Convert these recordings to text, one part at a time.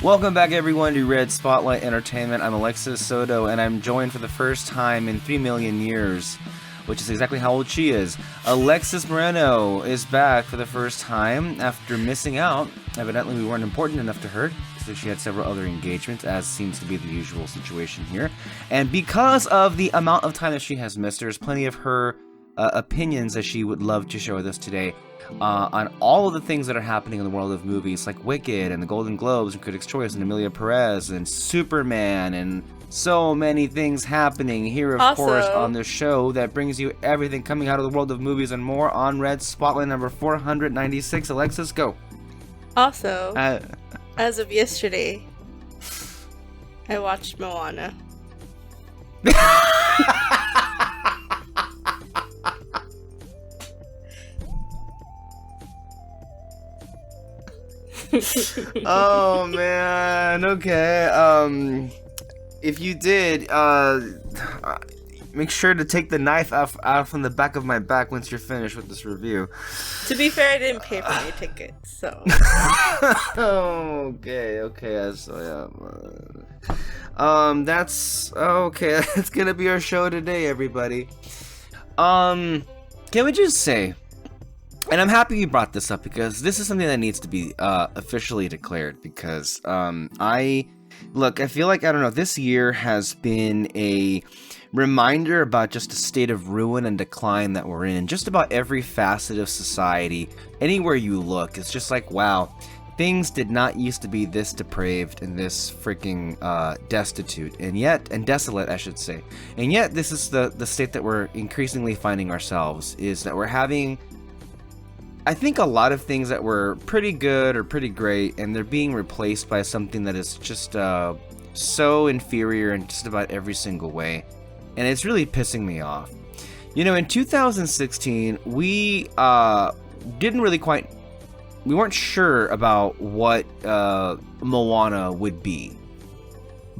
Welcome back, everyone, to Red Spotlight Entertainment. I'm Alexis Soto, and I'm joined for the first time in 3 million years, which is exactly how old she is. Alexis Moreno is back for the first time after missing out. Evidently, we weren't important enough to her, so she had several other engagements, as seems to be the usual situation here. And because of the amount of time that she has missed, there's plenty of her opinions that she would love to share with us today. On all of the things that are happening in the world of movies, like Wicked and the Golden Globes and Critics' Choice and Emilia Perez and Superman and so many things happening here, of course, on the show that brings you everything coming out of the world of movies and more on Red Spotlight number 496. Alexis, go. Also, as of yesterday, I watched Moana. Oh man, okay. If you did, make sure to take the knife out from the back of my back once you're finished with this review. To be fair, I didn't pay for my ticket, so. Okay, so yeah. That's okay. That's gonna be our show today, everybody. Can we just say, and I'm happy you brought this up because this is something that needs to be officially declared, because I feel like, I don't know, this year has been a reminder about just a state of ruin and decline that we're in. Just about every facet of society, anywhere you look, it's just like, wow, things did not used to be this depraved and this freaking destitute, and desolate, I should say. And yet, this is the state that we're increasingly finding ourselves, is that we're having, I think, a lot of things that were pretty good or pretty great, and they're being replaced by something that is just so inferior in just about every single way. And it's really pissing me off. You know, in 2016, we weren't sure about what Moana would be.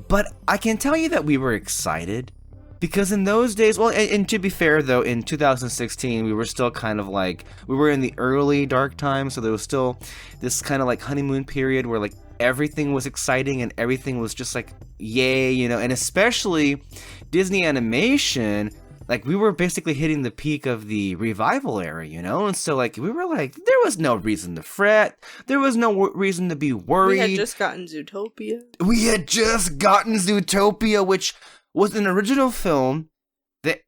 But I can tell you that we were excited. Because in those days, well, and to be fair, though, in 2016, we were still kind of like, we were in the early dark times, so there was still this kind of like honeymoon period where like everything was exciting and everything was just like, yay, you know, and especially Disney animation, like we were basically hitting the peak of the revival era, you know, and so like we were like, there was no reason to fret, there was no reason to be worried. We had just gotten Zootopia. Which was an original film that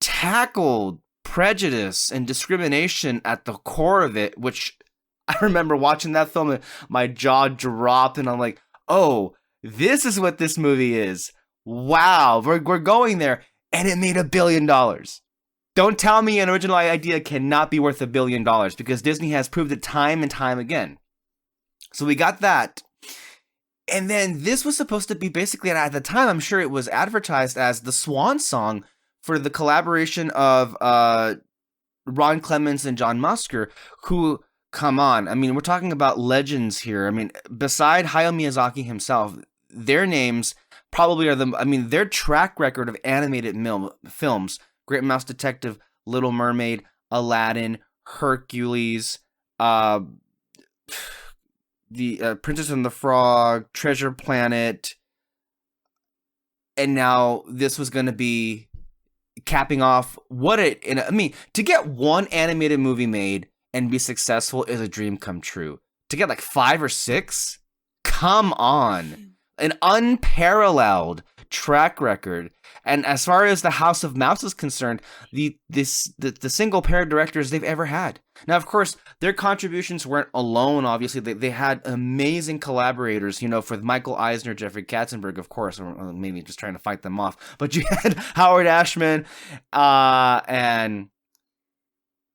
tackled prejudice and discrimination at the core of it, which I remember watching that film and my jaw dropped and I'm like, oh, this is what this movie is. Wow, we're going there. And it made $1 billion. Don't tell me an original idea cannot be worth $1 billion, because Disney has proved it time and time again. So we got that. And then this was supposed to be basically, at the time, I'm sure it was advertised as the swan song for the collaboration of Ron Clements and John Musker, who, come on, I mean, we're talking about legends here. I mean, beside Hayao Miyazaki himself, their names probably are their track record of animated films, Great Mouse Detective, Little Mermaid, Aladdin, Hercules, the Princess and the Frog, Treasure Planet, and now this was going to be capping off to get one animated movie made and be successful is a dream come true. To get like 5 or 6, come on, an unparalleled track record. And as far as the House of Mouse is concerned, the single pair of directors they've ever had. Now, of course, their contributions weren't alone. Obviously, they had amazing collaborators, you know, for Michael Eisner, Jeffrey Katzenberg, of course, or maybe just trying to fight them off. But you had Howard Ashman and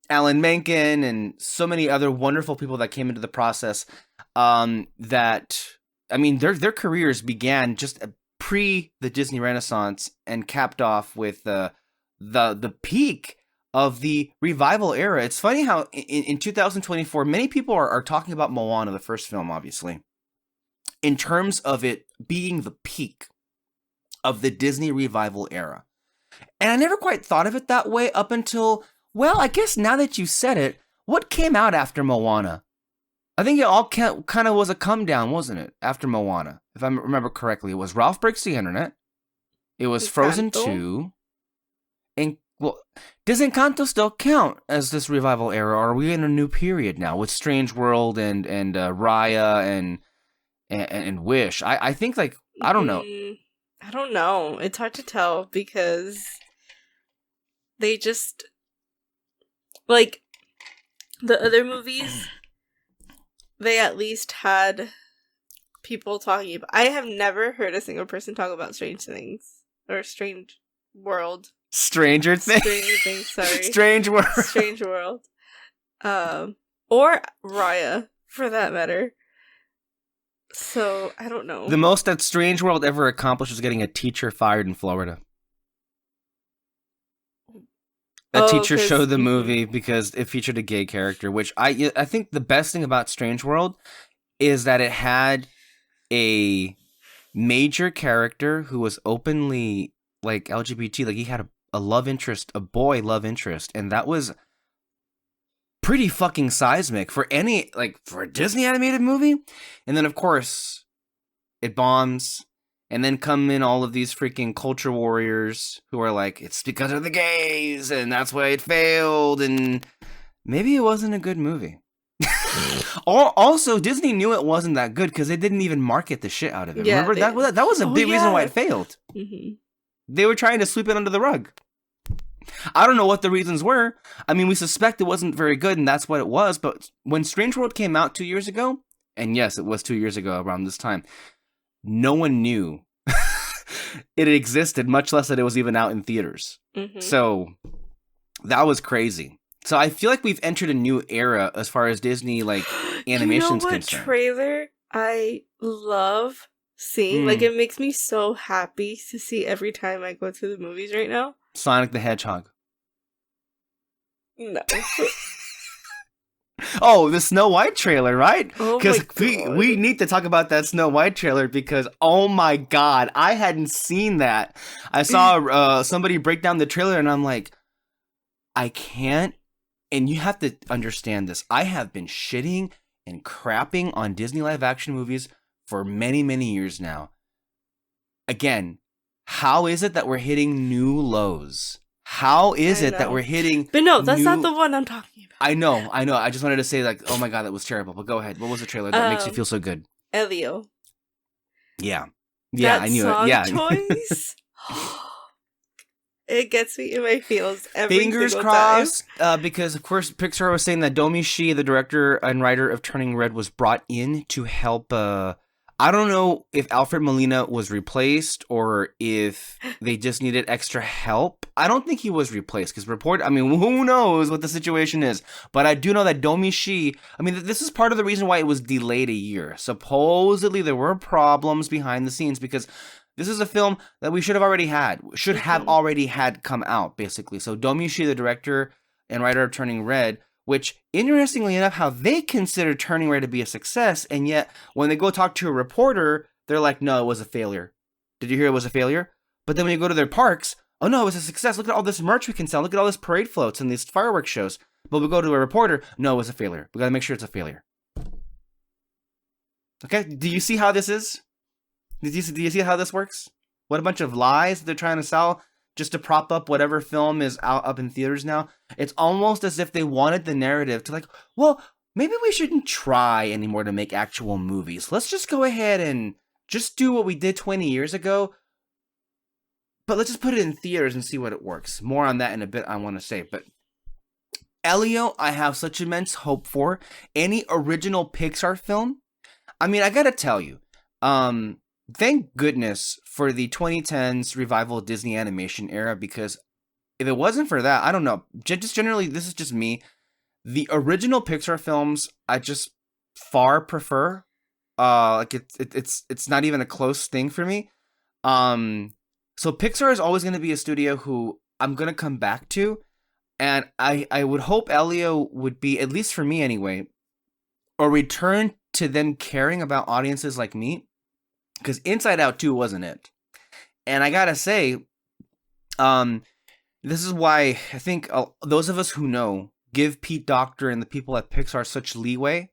Alan Menken and so many other wonderful people that came into the process their careers began just pre the Disney Renaissance and capped off with the peak of the revival era. It's funny how in 2024, many people are talking about Moana, the first film, obviously, in terms of it being the peak of the Disney revival era. And I never quite thought of it that way up until, well, I guess now that you said it, what came out after Moana? I think it all kind of was a come down, wasn't it? After Moana, if I remember correctly, it was Ralph Breaks the Internet. It was Frozen 2. And, well, does Encanto still count as this revival era, or are we in a new period now with Strange World and Raya and Wish? I think, like, I don't know. I don't know. It's hard to tell because they just, like, the other movies, they at least had people talking about. I have never heard a single person talk about Strange Things or Strange World. Stranger Things. Stranger Things. Sorry. Strange World. Strange World. Or Raya, for that matter. So I don't know. The most that Strange World ever accomplished was getting a teacher fired in Florida. A teacher showed the movie because it featured a gay character, which I think the best thing about Strange World is that it had a major character who was openly like LGBT, like he had a love interest, a boy love interest, and that was pretty fucking seismic for for a Disney animated movie. And then of course it bombs. And then come in all of these freaking culture warriors who are like, it's because of the gays, and that's why it failed, and maybe it wasn't a good movie. Also, Disney knew it wasn't that good because they didn't even market the shit out of it. Yeah, remember, that was a big reason why it failed. Mm-hmm. They were trying to sweep it under the rug. I don't know what the reasons were. I mean, we suspect it wasn't very good, and that's what it was, but when Strange World came out 2 years ago, and yes, it was 2 years ago around this time, no one knew it existed, much less that it was even out in theaters. Mm-hmm. So that was crazy. So I feel like we've entered a new era as far as Disney animation's concerned. Trailer I love seeing? Like, it makes me so happy to see every time I go to the movies right now. Sonic the Hedgehog. No. Oh, the Snow White trailer, right? Because we need to talk about that Snow White trailer because, oh my god, I hadn't seen that. I saw somebody break down the trailer and I'm like, I can't, and you have to understand this, I have been shitting and crapping on Disney live action movies for many, many years now. Again, how is it that we're hitting new lows? How is it that we're hitting... But no, that's not the one I'm talking about. I know. I just wanted to say, oh my god, that was terrible. But go ahead. What was the trailer that makes you feel so good? Elio. Yeah. Yeah, I knew it. Yeah. Choice. It gets me in my feels every Fingers single crossed, time. because, of course, Pixar was saying that Domi Shi, the director and writer of Turning Red, was brought in to help... I don't know if Alfred Molina was replaced or if they just needed extra help. I don't think he was replaced because who knows what the situation is. But I do know that Domi Shi, this is part of the reason why it was delayed a year. Supposedly there were problems behind the scenes because this is a film that we should have already had come out, basically. So Domi Shi, the director and writer of Turning Red, which, interestingly enough, how they consider Turning Red to be a success, and yet when they go talk to a reporter, they're like, no, it was a failure. Did you hear it was a failure? But then when you go to their parks, oh no, it was a success. Look at all this merch we can sell. Look at all this parade floats and these fireworks shows. But we go to a reporter, no, it was a failure. We gotta make sure it's a failure. Okay, do you see how this is? Do you see how this works? What a bunch of lies they're trying to sell just to prop up whatever film is up in theaters now. It's almost as if they wanted the narrative to well, maybe we shouldn't try anymore to make actual movies. Let's just go ahead and just do what we did 20 years ago, but let's just put it in theaters and see what it works. More on that in a bit, I want to say. But Elio, I have such immense hope for. Any original Pixar film, I gotta tell you, thank goodness for the 2010s revival Disney animation era, because if it wasn't for that, I don't know, just generally, this is just me, the original Pixar films, I just far prefer. It's not even a close thing for me. So Pixar is always going to be a studio who I'm going to come back to, and I would hope Elio would be, at least for me anyway, a return to them caring about audiences like me. Because Inside Out 2 wasn't it. And I gotta say, this is why I think those of us who know give Pete Docter and the people at Pixar such leeway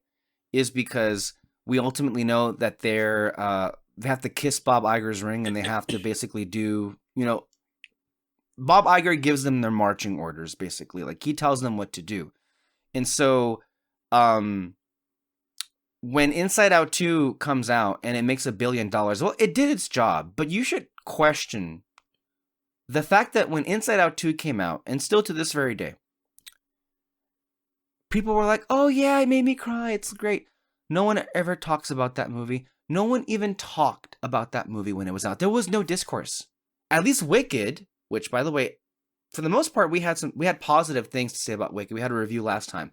is because we ultimately know that they have to kiss Bob Iger's ring, and they have to basically do, Bob Iger gives them their marching orders, basically. Like, he tells them what to do. And so, when Inside Out 2 comes out and it makes $1 billion, well, it did its job, but you should question the fact that when Inside Out 2 came out, and still to this very day, people were like, oh yeah, it made me cry, it's great. No one ever talks about that movie. No one even talked about that movie when it was out. There was no discourse. At least Wicked, which, by the way, for the most part, we had positive things to say about Wicked. We had a review last time.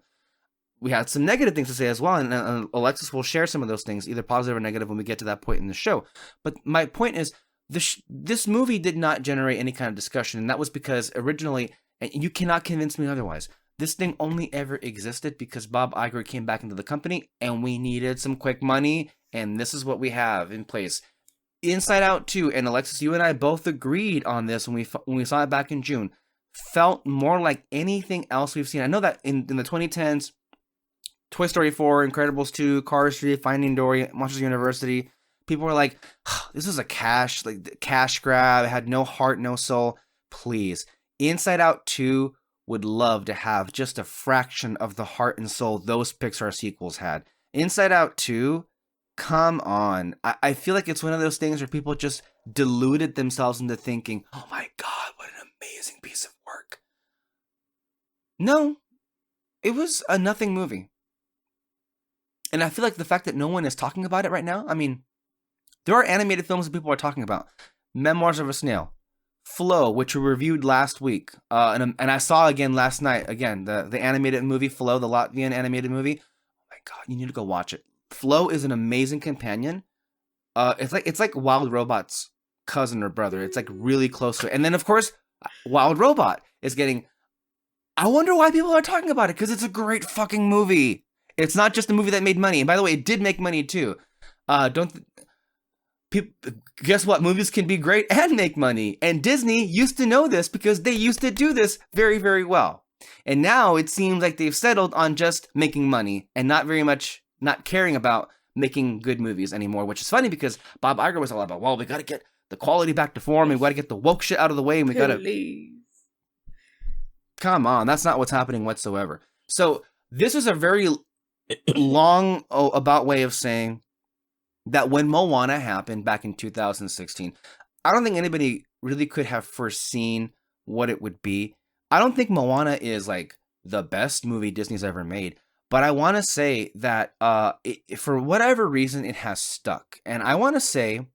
We had some negative things to say as well, and Alexis will share some of those things, either positive or negative, when we get to that point in the show. But my point is, this movie did not generate any kind of discussion, and that was because originally, and you cannot convince me otherwise, this thing only ever existed because Bob Iger came back into the company, and we needed some quick money, and this is what we have in place. Inside Out 2, and Alexis, you and I both agreed on this when we saw it back in June, felt more like anything else we've seen. I know that in the 2010s, Toy Story 4, Incredibles 2, Cars 3, Finding Dory, Monsters University, people were like, this is a cash grab. It had no heart, no soul. Please. Inside Out 2 would love to have just a fraction of the heart and soul those Pixar sequels had. Inside Out 2, come on. I feel like it's one of those things where people just deluded themselves into thinking, oh my God, what an amazing piece of work. No, it was a nothing movie. And I feel like the fact that no one is talking about it right now, I mean, there are animated films that people are talking about. Memoirs of a Snail, Flow, which we reviewed last week, and I saw again last night, again, the animated movie Flow, the Latvian animated movie. Oh my God, you need to go watch it. Flow is an amazing companion. It's like Wild Robot's cousin or brother. It's like really close to it. And then, of course, Wild Robot is getting... I wonder why people are talking about it, because it's a great fucking movie. It's not just a movie that made money. And by the way, it did make money too. Guess what? Movies can be great and make money. And Disney used to know this because they used to do this very, very well. And now it seems like they've settled on just making money and not caring about making good movies anymore, which is funny because Bob Iger was all about, well, we got to get the quality back to form and we got to get the woke shit out of the way and we got to... Come on, that's not what's happening whatsoever. So this is a very long about way of saying that when Moana happened back in 2016, I don't think anybody really could have foreseen what it would be. I don't think Moana is like the best movie Disney's ever made, but I want to say that for whatever reason, it has stuck. And I want to say,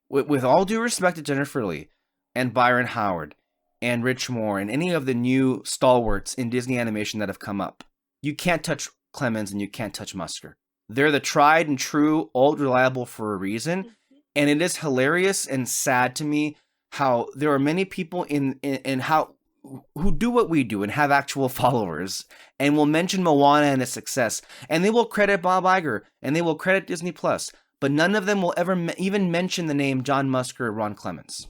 with all due respect to Jennifer Lee and Byron Howard and Rich Moore and any of the new stalwarts in Disney animation that have come up, you can't touch Clemens and you can't touch Musker. They're the tried and true, old reliable for a reason. And it is hilarious and sad to me how there are many people who do what we do and have actual followers and will mention Moana and its success. And they will credit Bob Iger and they will credit Disney Plus. But none of them will ever even mention the name John Musker or Ron Clements.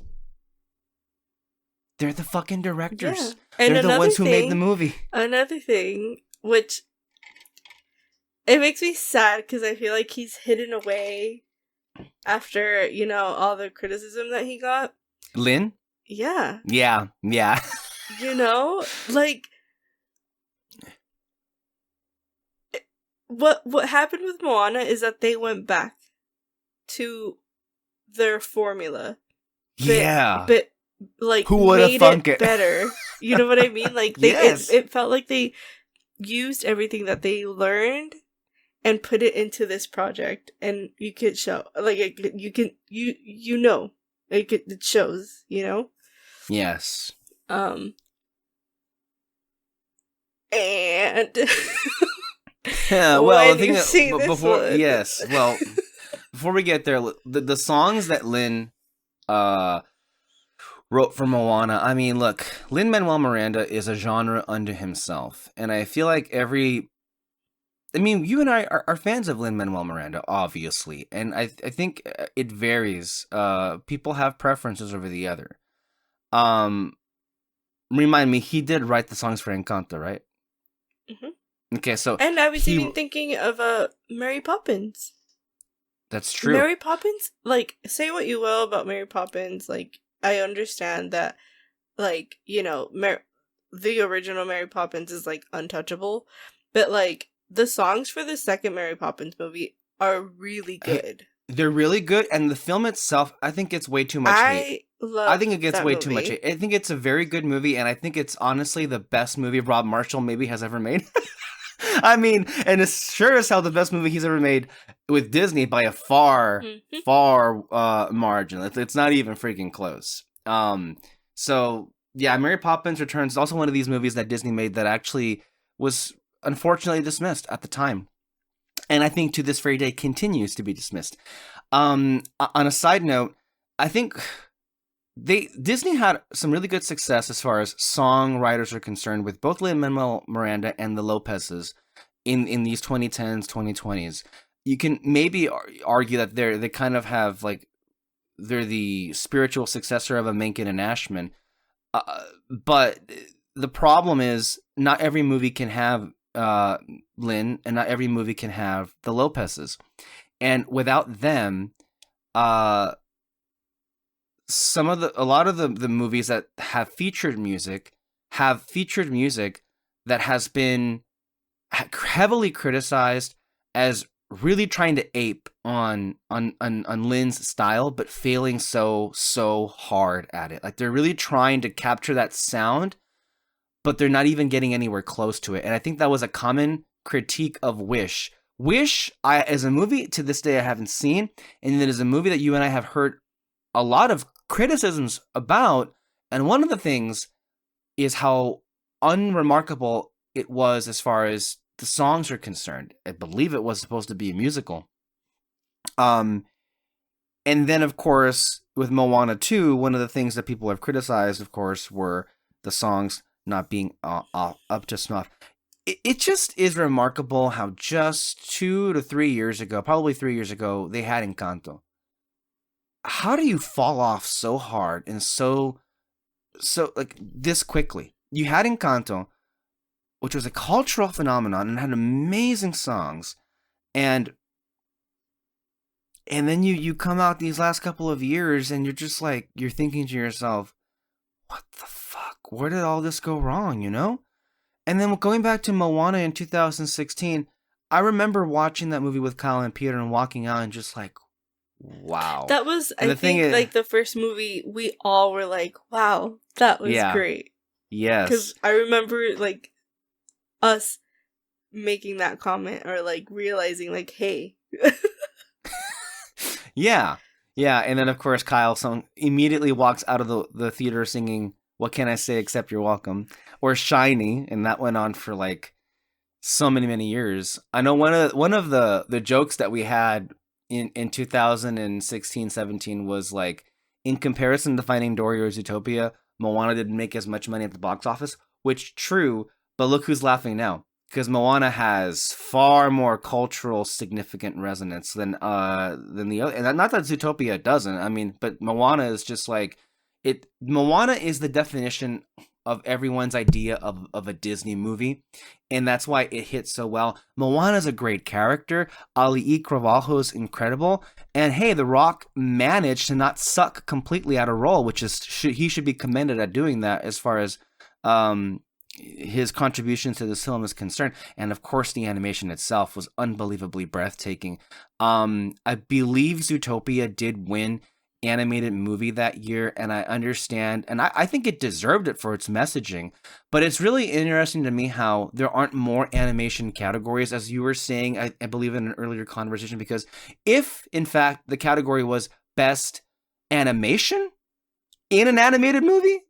They're the fucking directors. Yeah. And they're the ones who made the movie. Another thing, which... it makes me sad because I feel like he's hidden away after, all the criticism that he got. Lin? Yeah. Yeah. Like, what happened with Moana is that they went back to their formula. But like, who would have thunk it better? You know what I mean? Like, yes. it felt like they used everything that they learned and put it into this project, and you could show, like, it shows, Yes. And yeah, well, I think before before we get there, the songs that Lin wrote for Moana. I mean, look, Lin-Manuel Miranda is a genre unto himself, and I feel like you and I are fans of Lin-Manuel Miranda, obviously, and I think it varies. People have preferences over the other. Remind me, he did write the songs for Encanto, right? Mm-hmm. Okay, so And I was he even thinking of Mary Poppins. that's true. Mary Poppins, like, say what you will about Mary Poppins, like, I understand that, like, the original Mary Poppins is, like, untouchable, but, like, the songs for the second Mary Poppins movie are really good. They're really good, and the film itself, I think, gets way too much hate. I I think love it gets that way too much movie. hate. I think it's a very good movie, and I think it's honestly the best movie Rob Marshall maybe has ever made. I mean, and it's sure as hell the best movie he's ever made with Disney by a far, Mhm. far margin. It's not even freaking close. So yeah, Mary Poppins Returns is also one of these movies that Disney made that actually was unfortunately dismissed at the time, and I think to this very day continues to be dismissed. On a side note, I think Disney had some really good success as far as songwriters are concerned with both Lin-Manuel Miranda and the Lopez's in these 2010s, 2020s. You can maybe argue that they kind of have like they're the spiritual successor of a Menken and Ashman. But the problem is not every movie can have Lin, and not every movie can have the Lopez's. And without them, uh, a lot of the movies that have featured music that has been heavily criticized as really trying to ape on Lin's style, but failing so hard at it. Like they're really trying to capture that sound, but they're not even getting anywhere close to it. And I think that was a common critique of Wish. Wish, as a movie to this day I haven't seen, and it is a movie that you and I have heard a lot of criticisms about. And one of the things is how unremarkable it was as far as the songs are concerned. I believe it was supposed to be a musical. And then, of course, with Moana 2, one of the things that people have criticized, of course, were the songs not being up to snuff. It just is remarkable how just 2 to 3 years ago, probably 3 years ago, they had Encanto. How do you fall off so hard and so like this quickly? You had Encanto, which was a cultural phenomenon and had amazing songs, and then you come out these last couple of years and you're just like, you're thinking to yourself, what the fuck? Where did all this go wrong, you know? And then going back to Moana in 2016, I remember watching that movie with Kyle and Peter and walking out and just like, wow. That was, And I think, is, like the first movie we all were like, wow, that was great. Yes. Because I remember like us making that comment or like realizing like, hey. Yeah. And then of course Kyle immediately walks out of the theater singing "What Can I Say Except You're Welcome" or "Shiny," and that went on for like so many years. I know one of the jokes that we had in 2016-17 was like, in comparison to Finding Dory or Zootopia, Moana didn't make as much money at the box office, which true, but look who's laughing now. Because Moana has far more cultural significant resonance than the other, and not that Zootopia doesn't. I mean, but Moana is just like it. Moana is the definition of everyone's idea of a Disney movie, and that's why it hits so well. Moana's a great character. Ali Carvalho is incredible, and hey, The Rock managed to not suck completely at a role, which is he should be commended at doing that as far as his contribution to this film is concerned. And of course the animation itself was unbelievably breathtaking. I believe Zootopia did win animated movie that year, and I understand, and I think it deserved it for its messaging, but it's really interesting to me how there aren't more animation categories, as you were saying, I believe in an earlier conversation, because if in fact the category was best animation in an animated movie,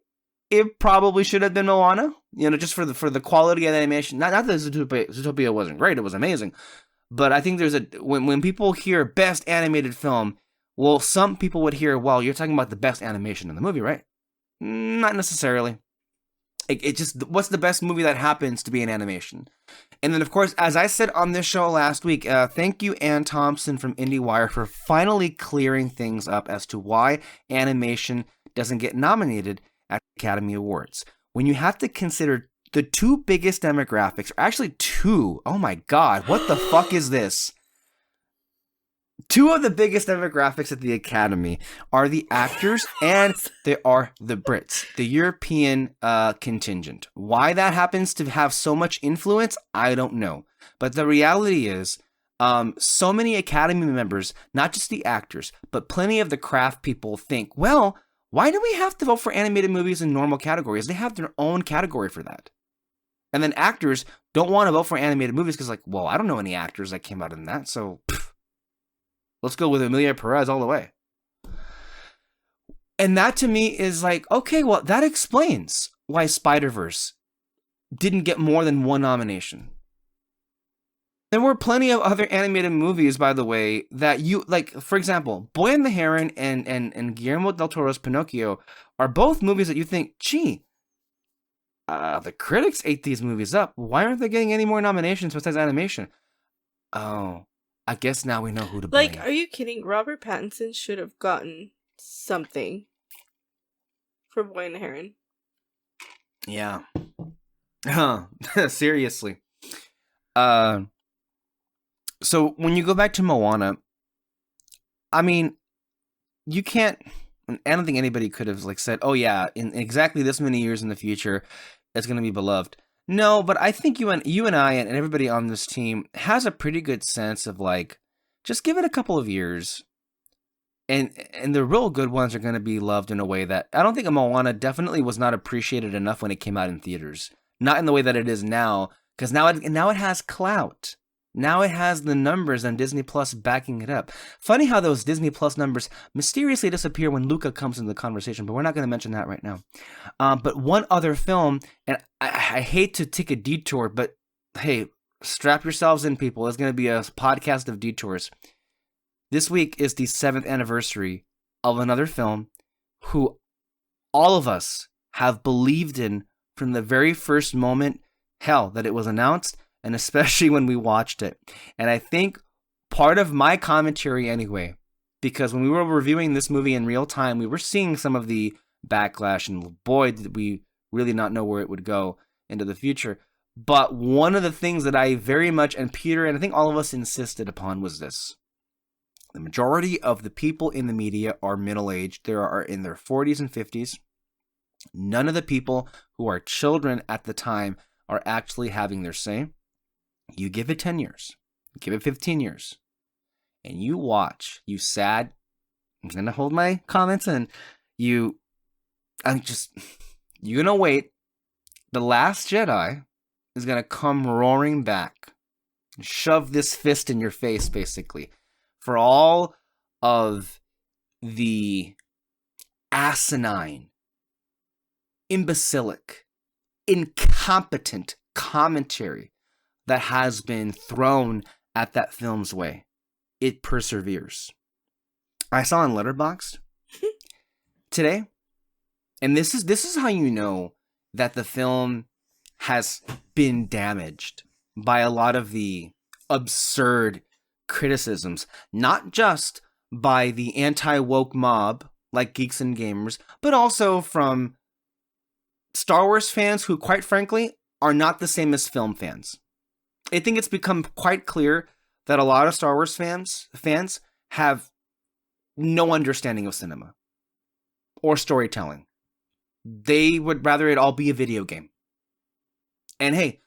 it probably should have been Moana, just for the quality of the animation. Not that Zootopia wasn't great; it was amazing. But I think there's when people hear best animated film, well, some people would hear, well, you're talking about the best animation in the movie, right? Not necessarily. It just, what's the best movie that happens to be an animation? And then, of course, as I said on this show last week, thank you, Ann Thompson from IndieWire, for finally clearing things up as to why animation doesn't get nominated at the Academy Awards. When you have to consider the two biggest demographics are actually two. Oh my God, what the fuck is this? Two of the biggest demographics at the Academy are the actors and they are the Brits, the European contingent. Why that happens to have so much influence, I don't know. But the reality is, so many Academy members, not just the actors, but plenty of the craft people think, well, why do we have to vote for animated movies in normal categories? They have their own category for that. And then actors don't want to vote for animated movies because, like, well, I don't know any actors that came out in that, so let's go with Emilia Perez all the way. And that to me is like, okay, well, that explains why Spider-Verse didn't get more than one nomination. There were plenty of other animated movies, by the way, that you, like, for example, Boy and the Heron and Guillermo del Toro's Pinocchio are both movies that you think, gee, the critics ate these movies up. Why aren't they getting any more nominations besides animation? Oh, I guess now we know who to blame. Like, are you kidding? Robert Pattinson should have gotten something for Boy and the Heron. Yeah. Seriously. So when you go back to Moana, I mean, you can't. I don't think anybody could have like said, "Oh yeah, in exactly this many years in the future, it's going to be beloved." No, but I think you and I and everybody on this team has a pretty good sense of like, just give it a couple of years, and the real good ones are going to be loved in a way that I don't think Moana definitely was not appreciated enough when it came out in theaters. Not in the way that it is now, because now it has clout. Now it has the numbers on Disney Plus backing it up. Funny how those Disney Plus numbers mysteriously disappear when Luca comes into the conversation, but we're not going to mention that right now. But one other film, and I hate to take a detour, but hey, strap yourselves in, people. It's going to be a podcast of detours. This week is the 7th anniversary of another film who all of us have believed in from the very first moment, hell, that it was announced, and especially when we watched it. And I think part of my commentary anyway, because when we were reviewing this movie in real time, we were seeing some of the backlash, and boy, did we really not know where it would go into the future. But one of the things that I very much, and Peter, and I think all of us insisted upon was this. The majority of the people in the media are middle-aged. They are in their 40s and 50s. None of the people who are children at the time are actually having their say. You give it 10 years, give it 15 years, and you watch, you sad, I'm going to hold my comments in, you're going to wait. The Last Jedi is going to come roaring back, shove this fist in your face, basically, for all of the asinine, imbecilic, incompetent commentary that has been thrown at that film's way. It perseveres. I saw on Letterboxd today, and this is how you know that the film has been damaged by a lot of the absurd criticisms, not just by the anti-woke mob like Geeks and Gamers, but also from Star Wars fans who, quite frankly, are not the same as film fans. I think it's become quite clear that a lot of Star Wars fans have no understanding of cinema or storytelling. They would rather it all be a video game. And hey,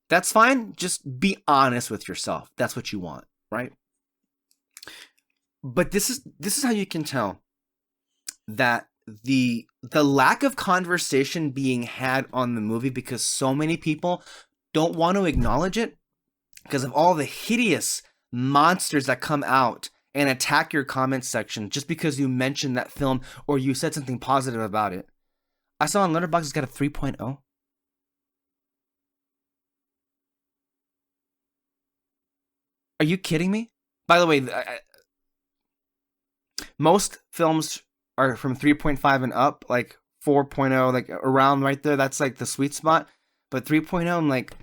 that's fine. Just be honest with yourself. That's what you want, right? But this is how you can tell that the lack of conversation being had on the movie, because so many people don't want to acknowledge it because of all the hideous monsters that come out and attack your comment section just because you mentioned that film or you said something positive about it. I saw on Letterboxd it's got a 3.0. Are you kidding me? By the way, most films are from 3.5 and up, like 4.0, like around right there. That's like the sweet spot. But 3.0, I'm like,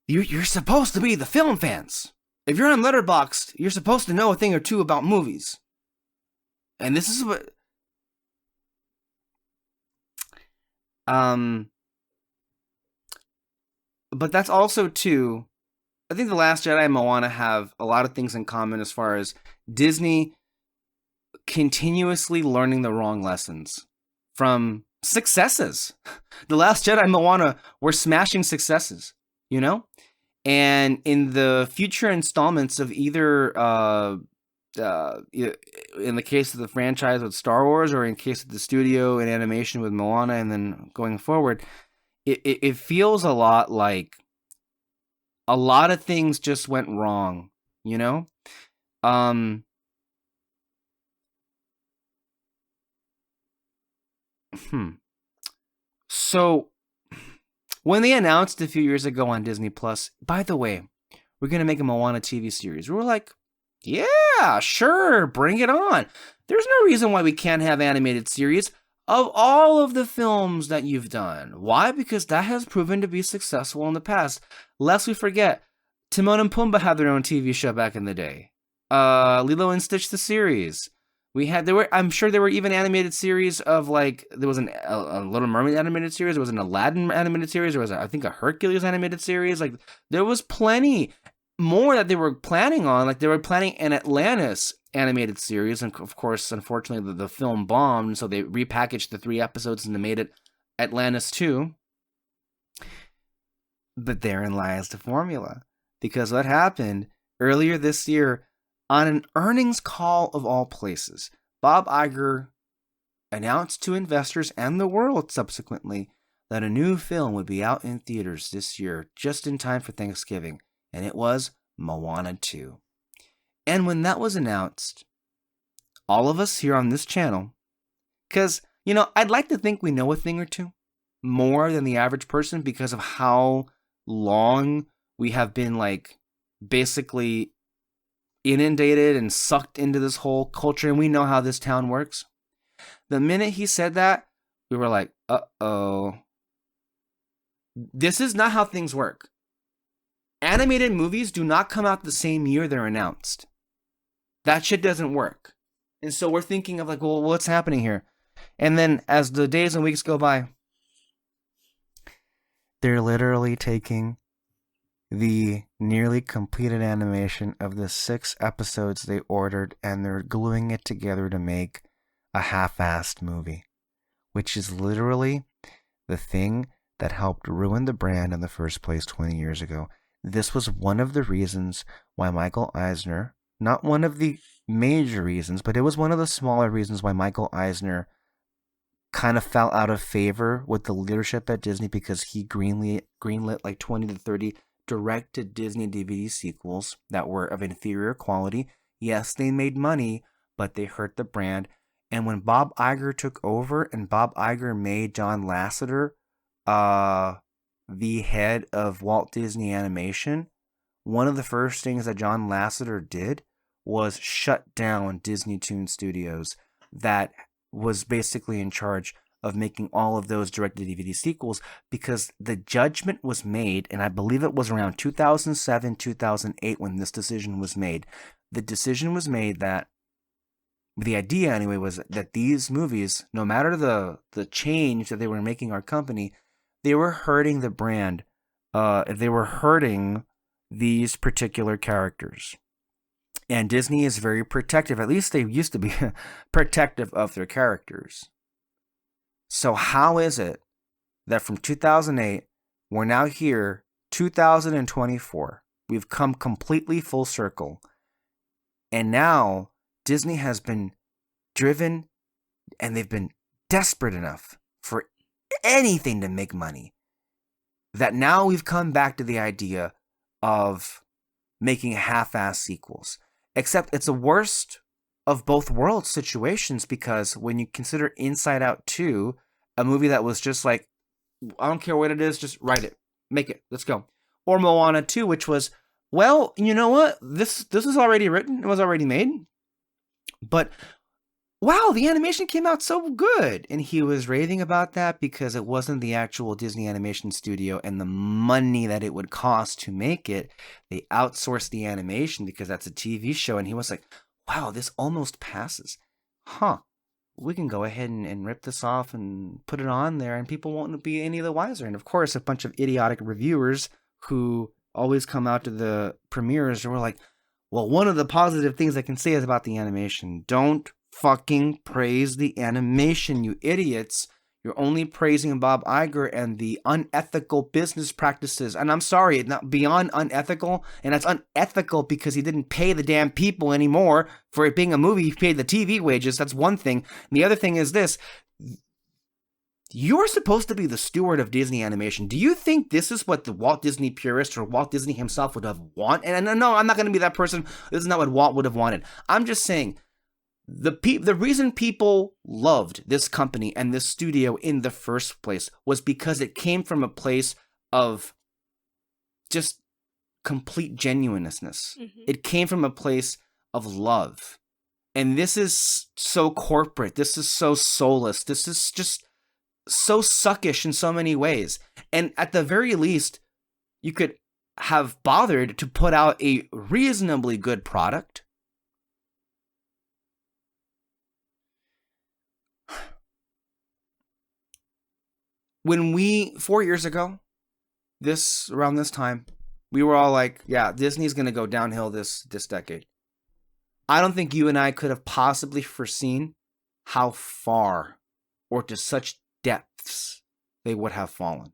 you're supposed to be the film fans. If you're on Letterboxd, you're supposed to know a thing or two about movies. And this is what... but that's also too. I think The Last Jedi and Moana have a lot of things in common as far as Disney continuously learning the wrong lessons from successes. The Last Jedi and Moana were smashing successes, you know? And in the future installments of either, in the case of the franchise with Star Wars, or in case of the studio and animation with Moana, and then going forward, it feels a lot like a lot of things just went wrong, you know? Um, So, when they announced a few years ago on Disney Plus, by the way, we're going to make a Moana TV series, we were like, yeah, sure, bring it on. There's no reason why we can't have animated series of all of the films that you've done. Why? Because that has proven to be successful in the past. Lest we forget, Timon and Pumbaa had their own TV show back in the day. Lilo and Stitch the series. I'm sure there were even animated series of, like, there was a Little Mermaid animated series, there was an Aladdin animated series, there was, I think, a Hercules animated series. Like, there was plenty more that they were planning on. Like, they were planning an Atlantis animated series, and of course, unfortunately, the film bombed, so they repackaged the 3 episodes and they made it Atlantis 2. But therein lies the formula. Because what happened earlier this year, on an earnings call of all places, Bob Iger announced to investors and the world subsequently that a new film would be out in theaters this year, just in time for Thanksgiving, and it was Moana 2. And when that was announced, all of us here on this channel, because, I'd like to think we know a thing or two more than the average person because of how long we have been, like, basically inundated and sucked into this whole culture, and we know how this town works. The minute he said that, we were like, uh-oh. This is not how things work. Animated movies do not come out the same year they're announced. That shit doesn't work. And so we're thinking of, like, well, what's happening here? And then as the days and weeks go by, they're literally taking the nearly completed animation of the 6 episodes they ordered, and they're gluing it together to make a half-assed movie, which is literally the thing that helped ruin the brand in the first place 20 years ago. This was one of the reasons why Michael Eisner, not one of the major reasons, but it was one of the smaller reasons why Michael Eisner kind of fell out of favor with the leadership at Disney, because he greenlit like 20 to 30 direct-to-Disney DVD sequels that were of inferior quality. Yes, they made money, but they hurt the brand. And when Bob Iger took over and Bob Iger made John Lasseter the head of Walt Disney Animation, one of the first things that John Lasseter did was shut down Disney Toon Studios, that was basically in charge of making all of those direct-to-DVD sequels, because the judgment was made, and I believe it was around 2007, 2008 when this decision was made. The decision was made that, the idea anyway, was that these movies, no matter the change that they were making our company, they were hurting the brand. They were hurting these particular characters. And Disney is very protective, at least they used to be protective of their characters. So how is it that from 2008, we're now here, 2024, we've come completely full circle, and now Disney has been driven, and they've been desperate enough for anything to make money, that now we've come back to the idea of making half-ass sequels. Except it's a worst of both worlds situations, because when you consider Inside Out 2, a movie that was just like, I don't care what it is, just write it, make it, let's go. Or Moana 2, which was, well, you know what, this is already written, it was already made, but wow, the animation came out so good. And he was raving about that because it wasn't the actual Disney Animation Studio and the money that it would cost to make it. They outsourced the animation because that's a TV show. And he was like, wow, this almost passes. Huh. We can go ahead and rip this off and put it on there, and people won't be any the wiser. And of course, a bunch of idiotic reviewers who always come out to the premieres and we're like, well, one of the positive things I can say is about the animation. Don't fucking praise the animation, you idiots. You're only praising Bob Iger and the unethical business practices. And I'm sorry, it's not beyond unethical. And it's unethical because he didn't pay the damn people anymore for it being a movie. He paid the TV wages. That's one thing. And the other thing is this. You're supposed to be the steward of Disney animation. Do you think this is what the Walt Disney purist or Walt Disney himself would have wanted? And no, I'm not going to be that person. This is not what Walt would have wanted. I'm just saying, the reason people loved this company and this studio in the first place was because it came from a place of just complete genuineness. Mm-hmm. It came from a place of love. And this is so corporate. This is so soulless. This is just so suckish in so many ways. And at the very least, you could have bothered to put out a reasonably good product. When 4 years ago, around this time, we were all like, yeah, Disney's going to go downhill this decade. I don't think you and I could have possibly foreseen how far or to such depths they would have fallen.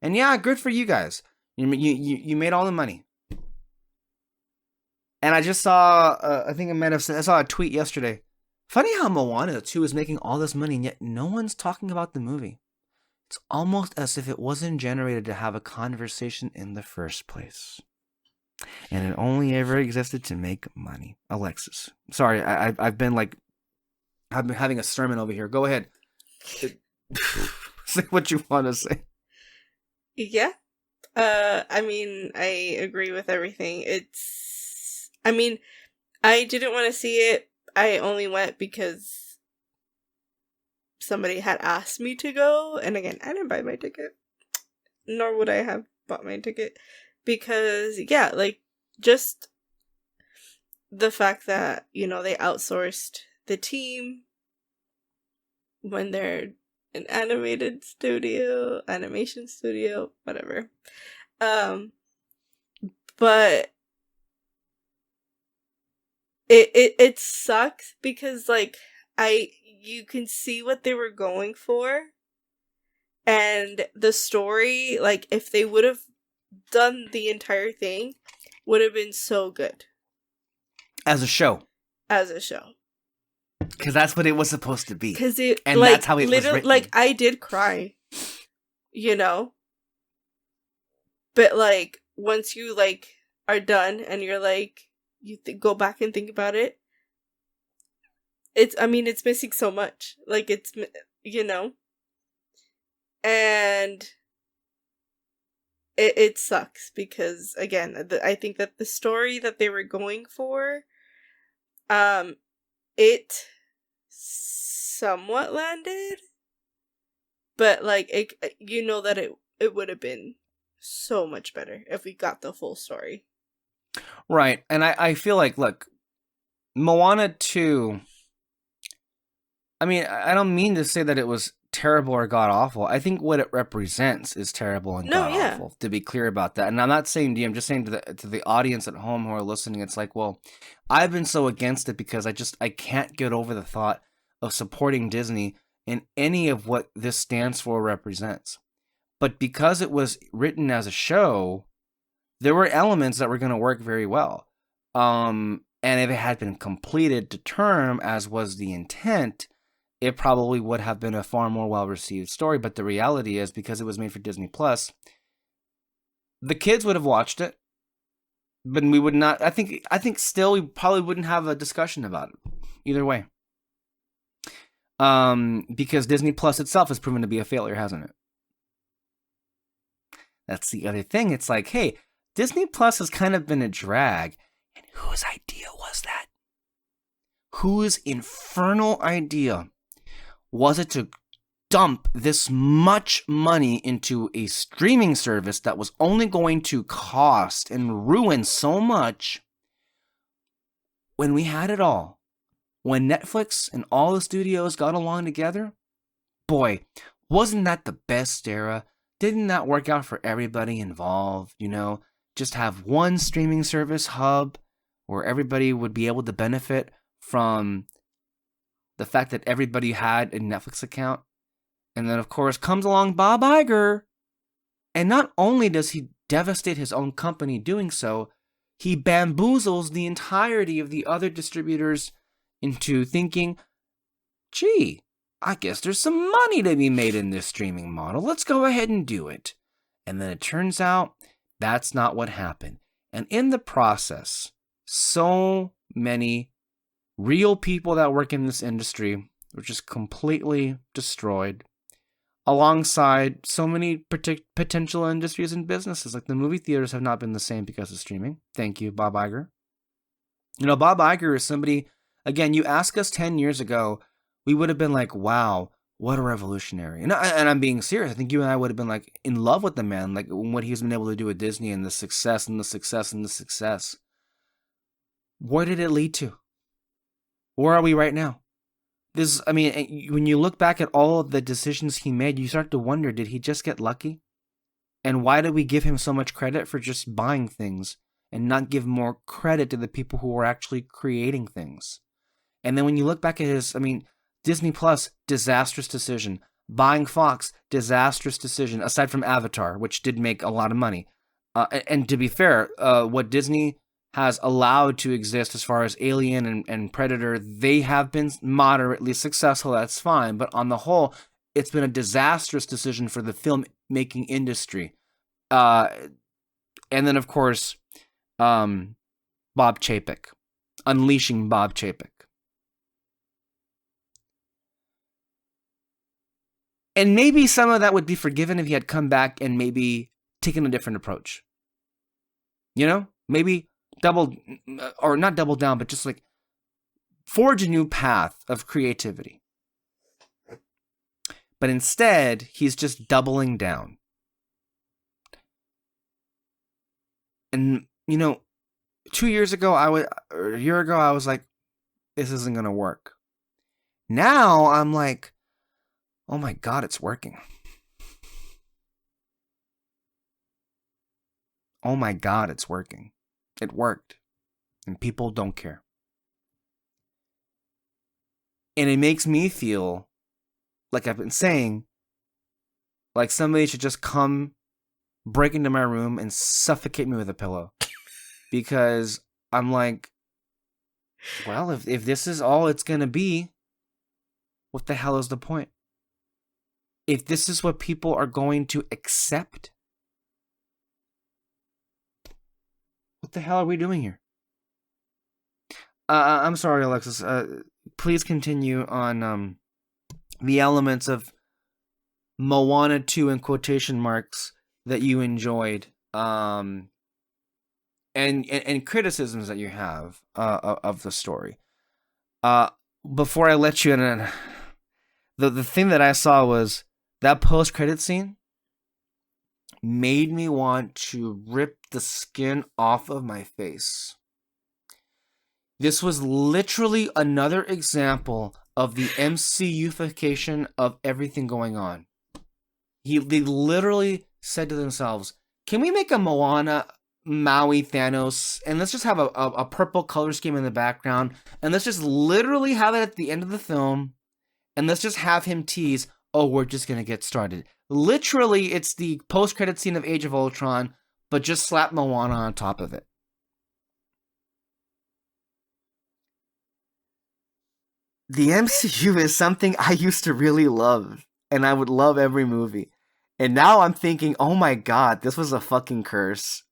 And yeah, good for you guys. You made all the money. And I just saw, I saw a tweet yesterday. Funny how Moana 2 is making all this money and yet no one's talking about the movie. It's almost as if it wasn't generated to have a conversation in the first place. And it only ever existed to make money. Alexis. Sorry, I've been having a sermon over here. Go ahead. Say what you want to say. Yeah. I mean, I agree with everything. I didn't want to see it. I only went because somebody had asked me to go, and again, I didn't buy my ticket, nor would I have bought my ticket, because yeah, just the fact that, they outsourced the team when they're an animation studio, whatever. But it sucks because you can see what they were going for, and the story, if they would have done the entire thing, would have been so good. As a show. Because that's what it was supposed to be. And that's how it was written. I did cry, But, once you, are done and you're, you go back and think about it, it's missing so much. And it sucks because, again, I think that the story that they were going for, it somewhat landed, but, that it would have been so much better if we got the full story. Right, and I feel look, Moana 2... I don't mean to say that it was terrible or god-awful. I think what it represents is terrible and god-awful, to be clear about that. And I'm not saying to you, I'm just saying to the audience at home who are listening, it's well, I've been so against it because I can't get over the thought of supporting Disney in any of what this stands for or represents. But because it was written as a show, there were elements that were going to work very well. And if it had been completed to term, as was the intent, it probably would have been a far more well-received story. But the reality is, because it was made for Disney Plus, the kids would have watched it, but we would not. I think still we probably wouldn't have a discussion about it either way. Because Disney Plus itself has proven to be a failure, hasn't it? That's the other thing. It's hey, Disney Plus has kind of been a drag. And whose idea was that? Whose infernal idea was it to dump this much money into a streaming service that was only going to cost and ruin so much when we had it all? When Netflix and all the studios got along together? Boy, wasn't that the best era didn't that work out for everybody involved? Just have one streaming service hub where everybody would be able to benefit from the fact that everybody had a Netflix account. And then, of course, comes along Bob Iger. And not only does he devastate his own company doing so, he bamboozles the entirety of the other distributors into thinking, gee, I guess there's some money to be made in this streaming model. Let's go ahead and do it. And then it turns out that's not what happened. And in the process, so many real people that work in this industry were just completely destroyed, alongside so many potential industries and businesses. Like the movie theaters have not been the same because of streaming. Thank you, Bob Iger. Bob Iger is somebody, again, you ask us 10 years ago, we would have been like, wow, what a revolutionary. And I'm being serious. I think you and I would have been like in love with the man, like what he's been able to do with Disney and the success and the success and the success. Where did it lead to? Where are we right now? When you look back at all of the decisions he made, you start to wonder, did he just get lucky? And why did we give him so much credit for just buying things and not give more credit to the people who were actually creating things? And then when you look back at Disney Plus, disastrous decision. Buying Fox, disastrous decision, aside from Avatar, which did make a lot of money. And to be fair, what Disney has allowed to exist as far as Alien and Predator, they have been moderately successful, that's fine. But on the whole, it's been a disastrous decision for the filmmaking industry. And then, of course, Bob Chapek. Unleashing Bob Chapek. And maybe some of that would be forgiven if he had come back and maybe taken a different approach. Maybe not double down, but just like forge a new path of creativity. But instead, he's just doubling down. And, 2 years ago, a year ago, I was like, this isn't going to work. Now I'm like, oh my God, it's working. Oh my God, it's working. It worked. And people don't care. And it makes me feel, like I've been saying, like somebody should just come, break into my room, and suffocate me with a pillow. Because I'm like, well, if this is all it's going to be, what the hell is the point? If this is what people are going to accept, what the hell are we doing here? I'm sorry, Alexis. Please continue on the elements of Moana 2 in quotation marks that you enjoyed, and criticisms that you have of the story. Before I let you in, the thing that I saw was that post-credit scene made me want to rip the skin off of my face. This was literally another example of the MCU-fication of everything going on. They literally said to themselves, can we make a Moana, Maui, Thanos, and let's just have a purple color scheme in the background, and let's just literally have it at the end of the film, and let's just have him tease, oh, we're just going to get started. Literally, it's the post-credit scene of Age of Ultron, but just slap Moana on top of it. The MCU is something I used to really love, and I would love every movie. And now I'm thinking, oh my God, this was a fucking curse.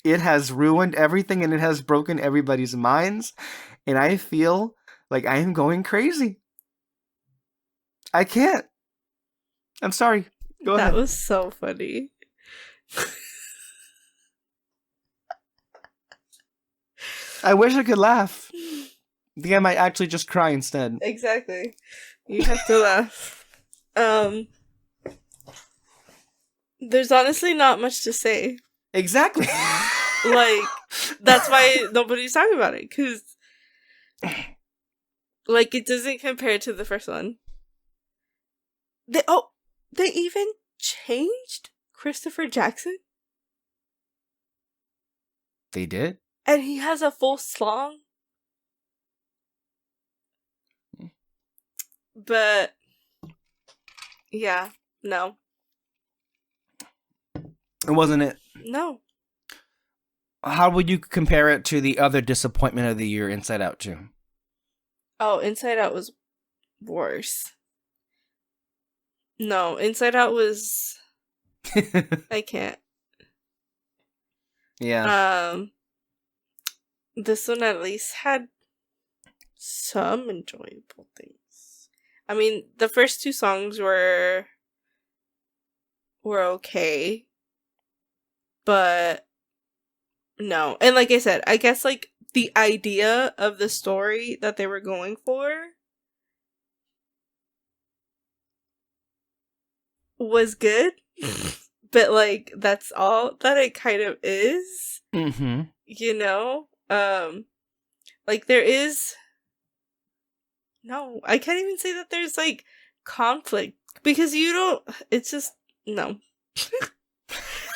It has ruined everything, and it has broken everybody's minds, and I feel like I am going crazy. I can't. I'm sorry. Go ahead. That was so funny. I wish I could laugh. I think I might actually just cry instead. Exactly. You have to laugh. There's honestly not much to say. Exactly. Like, that's why nobody's talking about it, because, like, it doesn't compare to the first one. They even changed Christopher Jackson? They did? And he has a full song? But, yeah, no. Wasn't it? No. How would you compare it to the other disappointment of the year, Inside Out 2? Oh, Inside Out was worse. No, Inside Out was... I can't. Yeah. This one at least had some enjoyable things. I mean, the first 2 songs were okay, but no. And like I said, I guess like the idea of the story that they were going for was good, but like that's all that it kind of is. Mm-hmm. You know? Like there is no, I can't even say that there's like conflict because you don't, it's just no.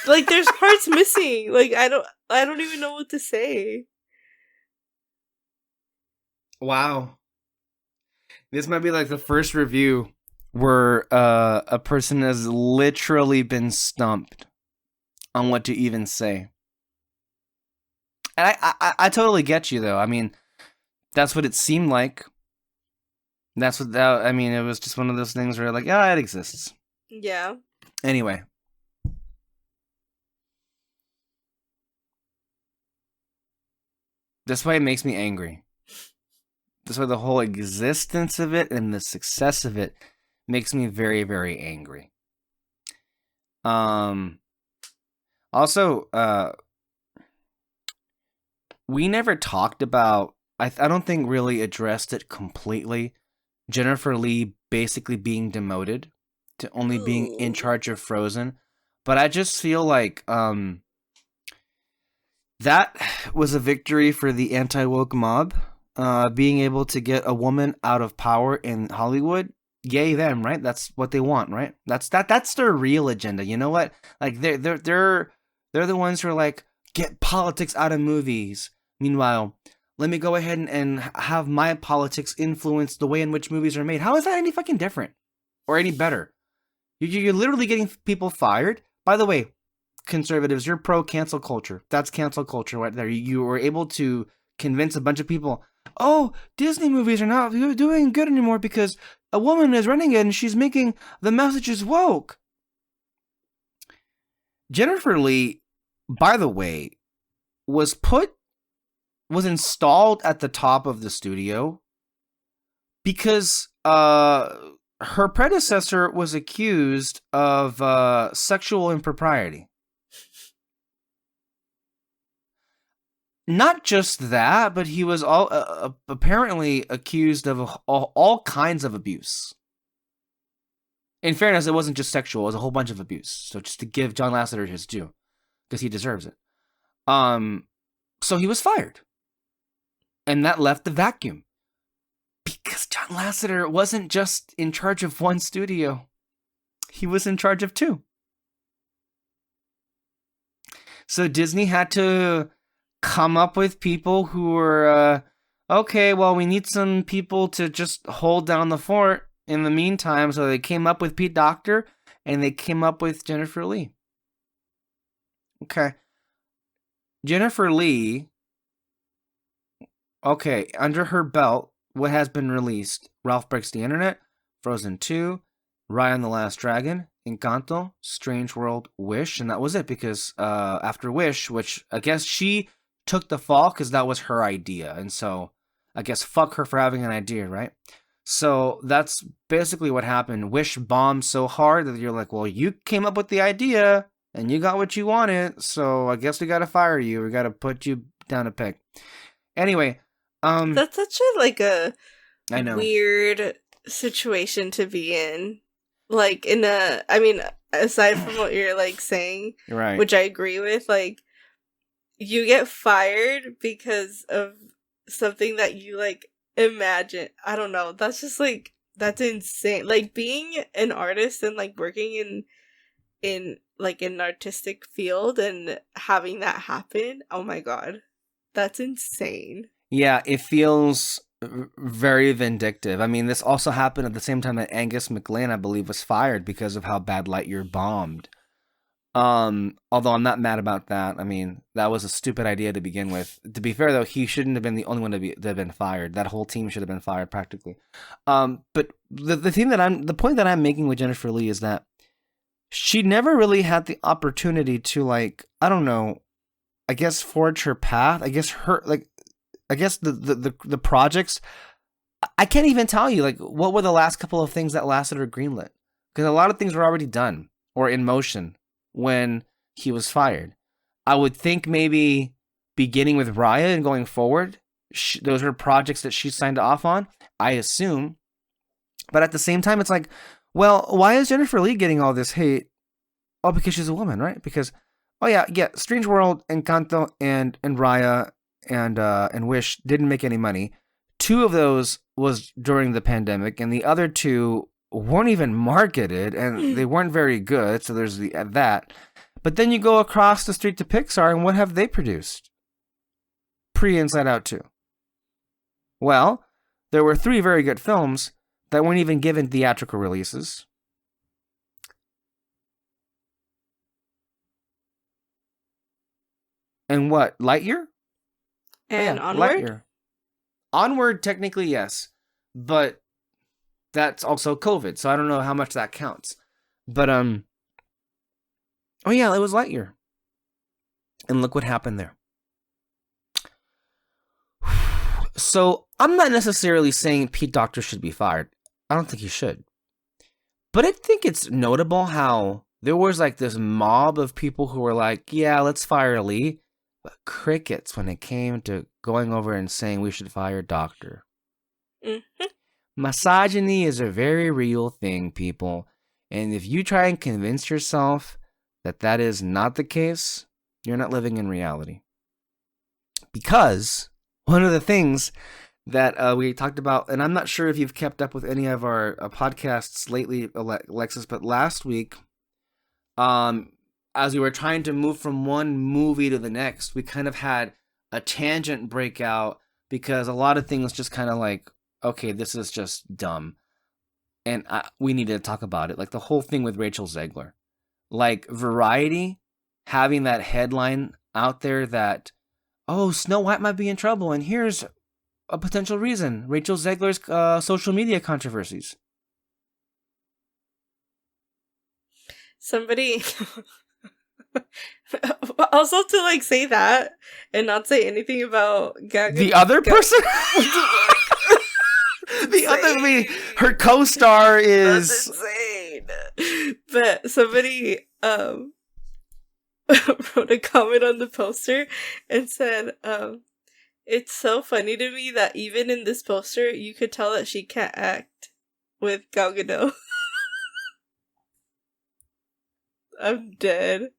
Like there's parts missing. Like I don't even know what to say. Wow. This might be like the first review where a person has literally been stumped on what to even say. And I totally get you though. I mean, that's what it seemed like. That's what that. I mean, it was just one of those things where like, yeah, it exists. Yeah. Anyway. That's why it makes me angry. That's why the whole existence of it and the success of it makes me very, very angry. Also, we never talked about, I don't think really addressed it completely. Jennifer Lee basically being demoted to only being in charge of Frozen. But I just feel like that was a victory for the anti-woke mob. Being able to get a woman out of power in Hollywood, yay them, right? That's what they want, right? That's their real agenda. You know what? Like they're the ones who are like, get politics out of movies. Meanwhile, let me go ahead and have my politics influence the way in which movies are made. How is that any fucking different or any better? You're literally getting people fired. By the way, conservatives, you're pro cancel culture. That's cancel culture right there. You were able to convince a bunch of people, oh, Disney movies are not doing good anymore because a woman is running it and she's making the messages woke. Jennifer Lee, by the way, was installed at the top of the studio because her predecessor was accused of sexual impropriety. Not just that, but he was apparently accused of all kinds of abuse. In fairness, it wasn't just sexual; it was a whole bunch of abuse. So just to give John Lasseter his due, because he deserves it. So he was fired, and that left the vacuum. Because John Lasseter wasn't just in charge of one studio; he was in charge of 2. So Disney had to come up with people who were, okay, well, we need some people to just hold down the fort in the meantime. So they came up with Pete Docter and they came up with Jennifer Lee. Okay. Jennifer Lee, okay, under her belt, what has been released? Ralph Breaks the Internet, Frozen 2, Raya and the Last Dragon, Encanto, Strange World, Wish, and that was it because after Wish, which I guess she took the fall because that was her idea, and so I guess fuck her for having an idea, right? So that's basically what happened. Wish bombed so hard that you're like, well, you came up with the idea and you got what you wanted, so I guess we gotta fire you. We gotta put you down a peg. Anyway, that's such a I know. weird situation to be in. Like I mean, aside from what you're like saying, right, which I agree with, like you get fired because of something that you like imagine. I don't know. That's just like, that's insane. Like being an artist and like working in in like an artistic field and having that happen, oh my god, that's insane. Yeah, it feels very vindictive. I mean, this also happened at the same time that Angus MacLane, I believe, was fired because of how bad Lightyear bombed. Although I'm not mad about that. I mean, that was a stupid idea to begin with. To be fair, though, he shouldn't have been the only one to have been fired. That whole team should have been fired practically. But the point that I'm making with Jennifer Lee is that she never really had the opportunity to, like, I don't know, I guess forge her path. I guess the projects. I can't even tell you, like, what were the last couple of things that lasted or greenlit, because a lot of things were already done or in motion when he was fired. I would think maybe beginning with Raya and going forward, those are projects that she signed off on, I assume. But at the same time, it's like, well, why is Jennifer Lee getting all this hate? Oh, because she's a woman, right? Because, oh yeah, Strange World, Encanto, and Raya and Wish didn't make any money. 2 of those was during the pandemic, and the other 2 weren't even marketed, and they weren't very good, so there's that. But then you go across the street to Pixar, and what have they produced? Pre-Inside Out 2. Well, there were 3 very good films that weren't even given theatrical releases. And what? Lightyear? And Oh, yeah, Onward? Lightyear. Onward, technically, yes. But that's also COVID, so I don't know how much that counts. But, oh yeah, it was Lightyear. And look what happened there. So, I'm not necessarily saying Pete Docter should be fired. I don't think he should. But I think it's notable how there was like this mob of people who were like, yeah, let's fire Lee. But crickets when it came to going over and saying we should fire Docter. Mm-hmm. Misogyny is a very real thing, people. And if you try and convince yourself that that is not the case, you're not living in reality. Because one of the things that we talked about, and I'm not sure if you've kept up with any of our podcasts lately, Alexis, but last week, as we were trying to move from one movie to the next, we kind of had a tangent breakout because a lot of things just kind of like, okay, this is just dumb. And we needed to talk about it. Like the whole thing with Rachel Zegler. Like Variety having that headline out there that, oh, Snow White might be in trouble, and here's a potential reason: Rachel Zegler's social media controversies. Somebody also to like say that and not say anything about The other person? The other, I mean, her co-star is... That's insane. But somebody wrote a comment on the poster and said, it's so funny to me that even in this poster, you could tell that she can't act with Gal Gadot. I'm dead.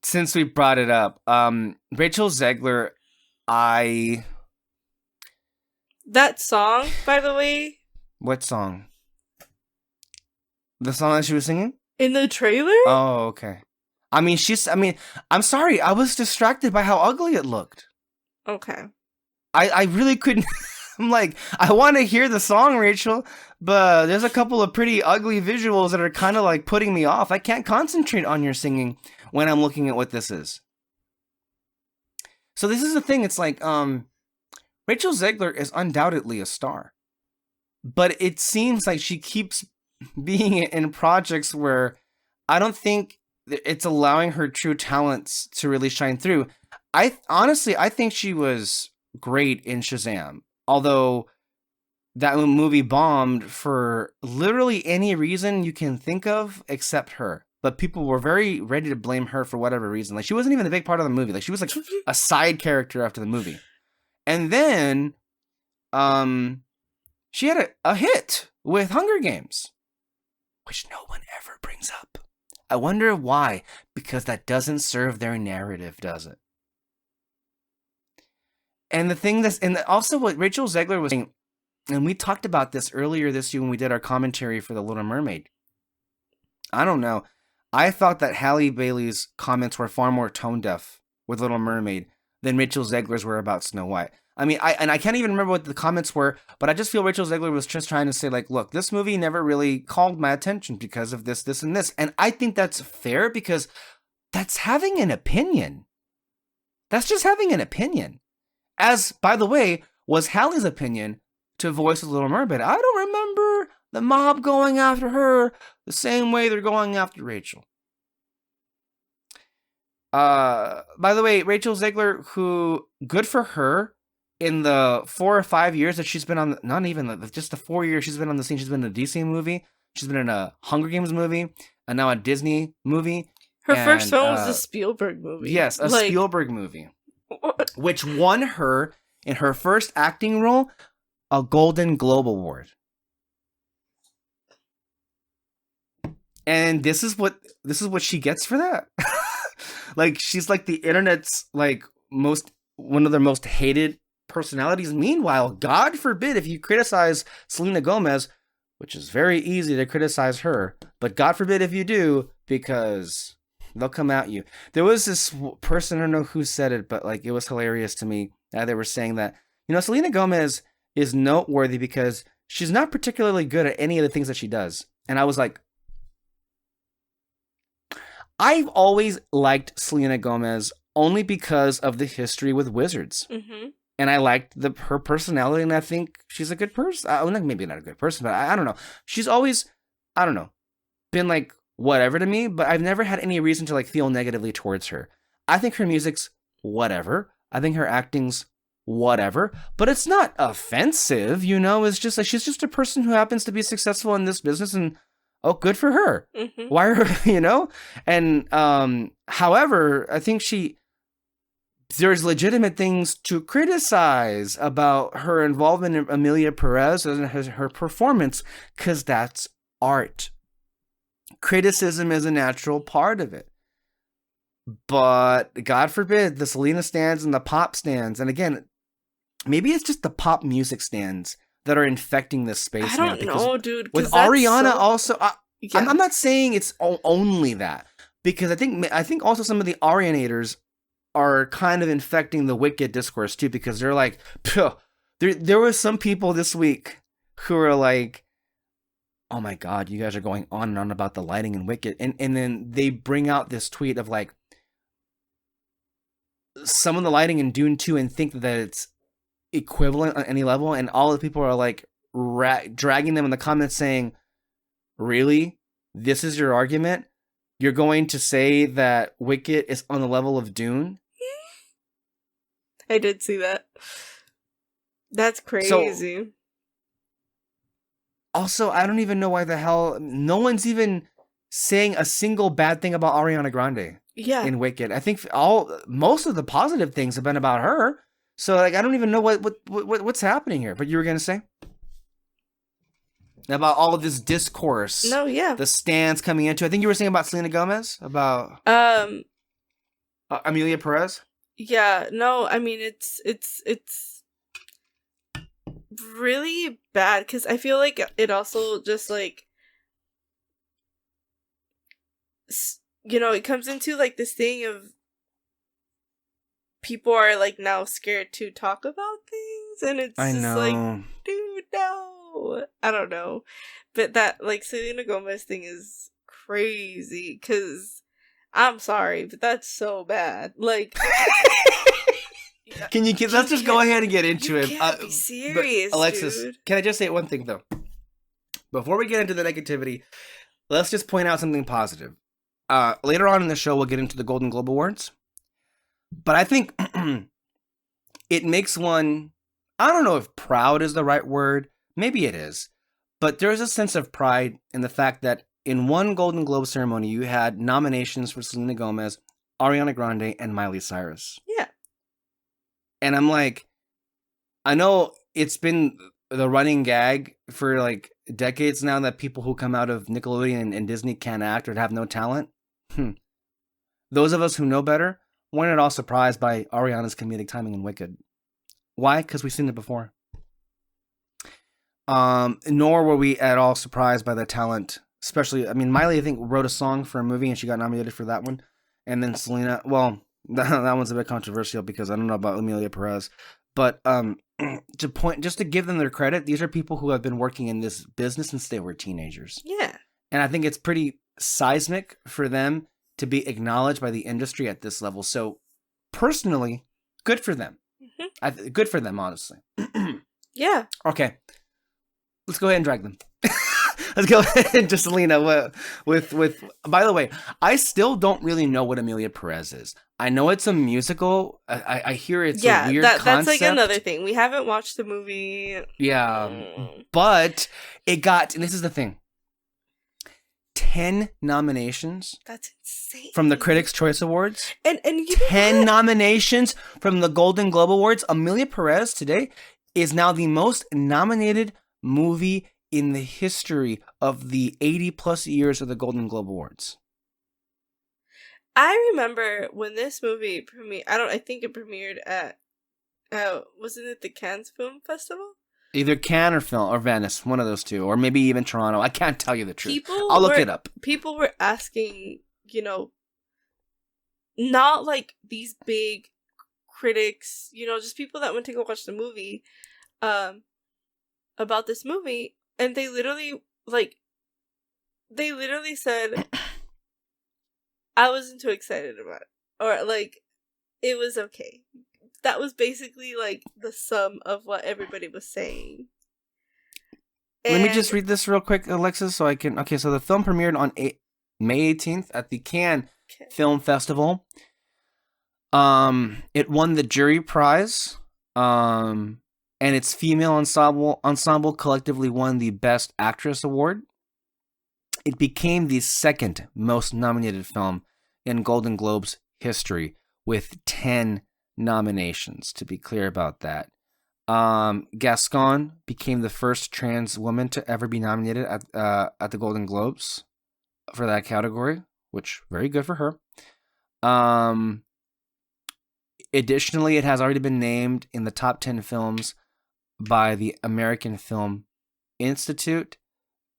Since we brought it up, Rachel Zegler, That song, by the way. What song? The song that she was singing? In the trailer? Oh, okay. I'm sorry, I was distracted by how ugly it looked. Okay. I really couldn't. I'm like, I want to hear the song, Rachel, but there's a couple of pretty ugly visuals that are kind of like putting me off. I can't concentrate on your singing when I'm looking at what this is. So this is the thing. It's like, Rachel Zegler is undoubtedly a star, but it seems like she keeps being in projects where I don't think it's allowing her true talents to really shine through. I think she was great in Shazam, although that movie bombed for literally any reason you can think of except her. But people were very ready to blame her for whatever reason. Like, she wasn't even a big part of the movie. Like, she was like a side character after the movie. And then she had a hit with Hunger Games, which no one ever brings up. I wonder why. Because that doesn't serve their narrative, does it? And the thing that's, and also what Rachel Zegler was saying, and we talked about this earlier this year when we did our commentary for The Little Mermaid. I don't know. I thought that Halle Bailey's comments were far more tone deaf with Little Mermaid than Rachel Zegler's were about Snow White. I mean, I can't even remember what the comments were, but I just feel Rachel Zegler was just trying to say, like, look, this movie never really called my attention because of this, this, and this. And I think that's fair because that's having an opinion. That's just having an opinion. As, by the way, was Halle's opinion to voice the Little Mermaid. I don't remember the mob going after her the same way they're going after Rachel. By the way, Rachel Zegler, who, good for her, in the 4 or 5 years that she's been on, not even just the 4 years she's been on the scene, she's been in a DC movie, she's been in a Hunger Games movie, and now a Disney movie. Her first film was a Spielberg movie. Yes, a Spielberg movie. What? Which won her, in her first acting role, a Golden Globe Award. And this is what she gets for that. Like, she's like the internet's like one of their most hated personalities. Meanwhile, God forbid if you criticize Selena Gomez, which is very easy to criticize her, but God forbid if you do, because they'll come at you. There was this person, I don't know who said it, but like it was hilarious to me. They were saying that, Selena Gomez is noteworthy because she's not particularly good at any of the things that she does. And I was like, I've always liked Selena Gomez only because of the history with Wizards. Mm-hmm. And I liked her personality, and I think she's a good person. Maybe not a good person, but I don't know. She's always, I don't know, been like whatever to me, but I've never had any reason to like feel negatively towards her. I think her music's whatever. I think her acting's whatever, but it's not offensive, It's just like she's just a person who happens to be successful in this business, and oh, good for her. Mm-hmm. Why are And however, I think there's legitimate things to criticize about her involvement in Amelia Perez and her performance, because that's art. Criticism is a natural part of it. But God forbid the Selena stands and the pop stands. And again, maybe it's just the pop music stands that are infecting this space. I don't know, dude. With Ariana also, yeah. I'm not saying it's only that, because I think also some of the Arianators are kind of infecting the Wicked discourse too, because they're like, there were some people this week who were like, oh my God, you guys are going on and on about the lighting in Wicked. And then they bring out this tweet of like some of the lighting in Dune 2 and think that it's equivalent on any level. And all the people are like dragging them in the comments saying, really? This is your argument? You're going to say that Wicked is on the level of Dune? I did see that. That's crazy. So, also, I don't even know why the hell no one's even saying a single bad thing about Ariana Grande in Wicked. I think most of the positive things have been about her. So like I don't even know what's happening here. But you were gonna say? About all of this discourse. No, yeah. The stands coming into. I think you were saying about Selena Gomez, about Amelia Perez. Yeah, no, I mean it's really bad because I feel like it also just like it comes into like this thing of people are like now scared to talk about things, and it's just like, dude, no, I don't know, but that like Selena Gomez thing is crazy because I'm sorry, but that's so bad. Like, let's just go ahead and get into it. Be serious, Alexis, dude. Can I just say one thing though? Before we get into the negativity, let's just point out something positive. Later on in the show, we'll get into the Golden Globe Awards. But I think it makes one, I don't know if proud is the right word. Maybe it is. But there's a sense of pride in the fact that in one Golden Globe ceremony, you had nominations for Selena Gomez, Ariana Grande, and Miley Cyrus. Yeah. And I'm like, I know it's been the running gag for like decades now that people who come out of Nickelodeon and Disney can't act or have no talent. Those of us who know better weren't at all surprised by Ariana's comedic timing in Wicked. Why? Because we've seen it before. Nor were we at all surprised by the talent. Especially, I mean, Miley, I think, wrote a song for a movie and she got nominated for that one. And then Selena, well, that one's a bit controversial because I don't know about Amelia Perez. But just to give them their credit, these are people who have been working in this business since they were teenagers. Yeah. And I think it's pretty seismic for them to be acknowledged by the industry at this level. So, personally, good for them. Mm-hmm. Good for them, honestly. Yeah. Okay. Let's go ahead and drag them. Let's go ahead and Selena with. By the way, I still don't really know what Amelia Perez is. I know it's a musical. I hear it's a weird concept. That's like another thing. We haven't watched the movie. Yeah, but it got, and this is the thing, 10 nominations. That's insane. From the Critics' Choice Awards. And you 10 nominations from the Golden Globe Awards. Amelia Perez today is now the most nominated movie in the history of the 80 plus years of the Golden Globe Awards. I remember when this movie premiered. I think it premiered at wasn't it the Cannes Film Festival? Either Cannes or Venice, one of those two, or maybe even Toronto. I can't tell you the truth. I'll look it up. People were asking, not like these big critics, just people that went to go watch the movie, about this movie. And they literally said, I wasn't too excited about it. Or, it was okay. That was basically, the sum of what everybody was saying. Let me just read this real quick, Alexis, so I can... Okay, so the film premiered on May 18th at the Cannes Film Festival. It won the jury prize. And its female ensemble collectively won the Best Actress award. It became the second most nominated film in Golden Globe's history with 10 nominations, to be clear about that. Gascon became the first trans woman to ever be nominated at the Golden Globes for that category, which very good for her. Additionally, it has already been named in the top 10 films by the American Film Institute.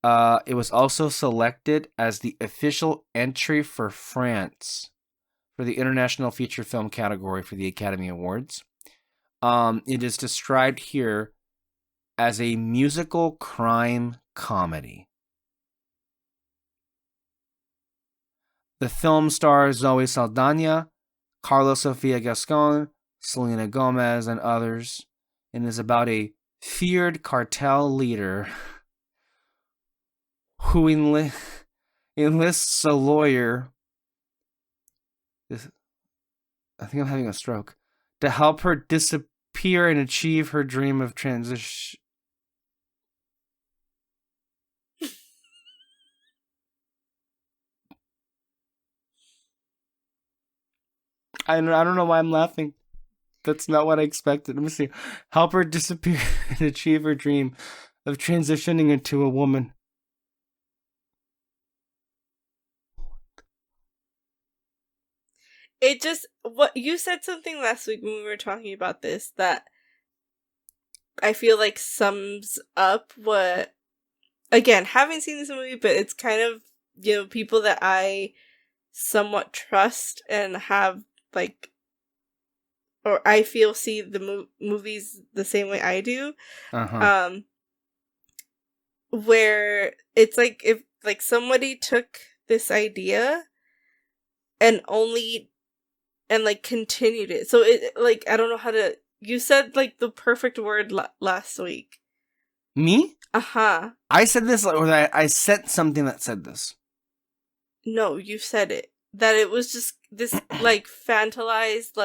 It was also selected as the official entry for France for the International Feature Film category for the Academy Awards. It is described here as a musical crime comedy. The film stars Zoe Saldana, Carlos Sofia Gascon, Selena Gomez, and others, and is about a feared cartel leader who enlists a lawyer. I think I'm having a stroke. To help her disappear and achieve her dream of transition. I don't know why I'm laughing. That's not what I expected. Let me see. Help her disappear and achieve her dream of transitioning into a woman. What you said something last week when we were talking about this that I feel like sums up what, again, haven't seen this movie, but it's kind of, people that I somewhat trust and have or I feel see the movies the same way I do. Uh-huh. Where it's if somebody took this idea and continued it. So it I don't know how to. You said the perfect word last week. Me? Uh-huh. I said this, or I sent something that said this. No, you said it. That it was just this fantilized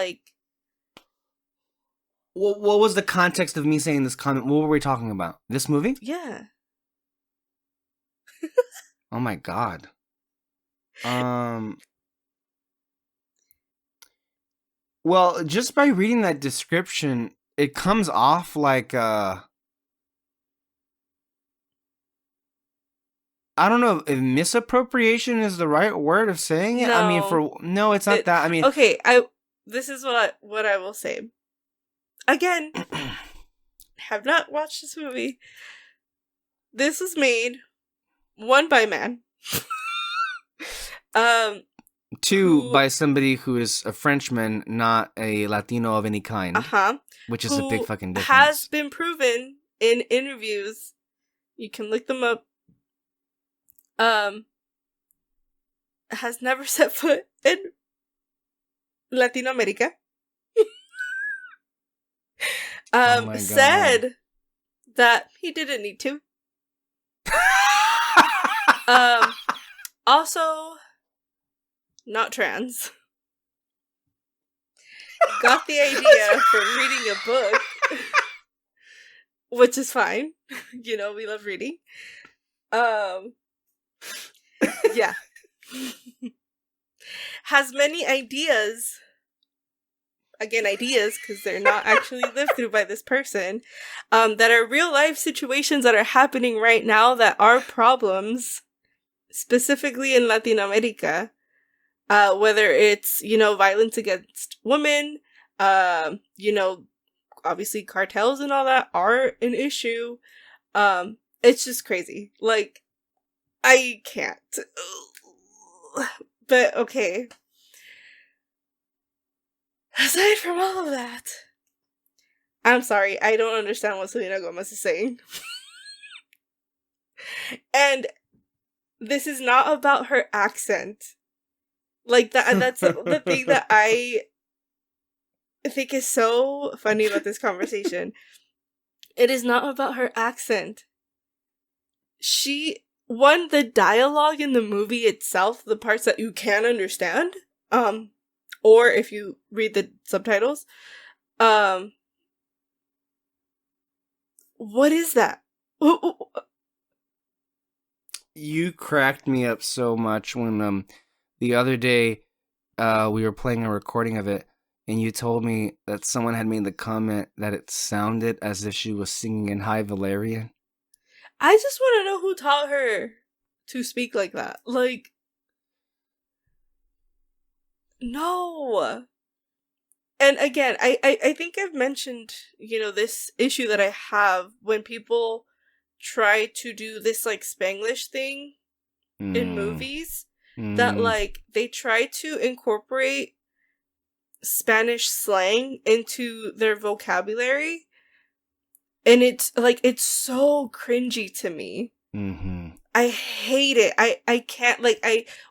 What was the context of me saying this comment? What were we talking about? This movie? Yeah. Oh my god. Well, just by reading that description, it comes off like I don't know if misappropriation is the right word of saying it. No. I mean, no, it's not that. I mean, okay. This is what I will say. again, have not watched this movie. This was made, one, by man. Two, by somebody who is a Frenchman, not a Latino of any kind. Which is a big fucking difference. Has been proven in interviews. You can look them up. Has never set foot in Latino America. Said that he didn't need to. Also, not trans. Got the idea from reading a book, which is fine. You know, we love reading. Yeah. Has many ideas. Again, ideas, because they're not actually lived through by this person, that are real life situations that are happening right now that are problems, specifically in Latin America. Whether it's, you know, violence against women, you know, obviously cartels and all that are an issue. It's just crazy. Like, I can't. But, okay. Aside from all of that, I'm sorry, I don't understand what Selena Gomez is saying. And this is not about her accent. Like, that, and that's the thing that I think is so funny about this conversation. It is not about her accent. The dialogue in the movie itself, the parts that you can understand, or if you read the subtitles, what is that? You cracked me up so much when, the other day, we were playing a recording of it, and you told me that someone had made the comment that it sounded as if she was singing in High Valerian. I just want to know who taught her to speak like that. Like, no. And again, I think I've mentioned, you know, this issue that I have when people try to do this, like, Spanglish thing in movies. That, like, they try to incorporate Spanish slang into their vocabulary. And it's, like, it's so cringy to me. I hate it. I can't, like,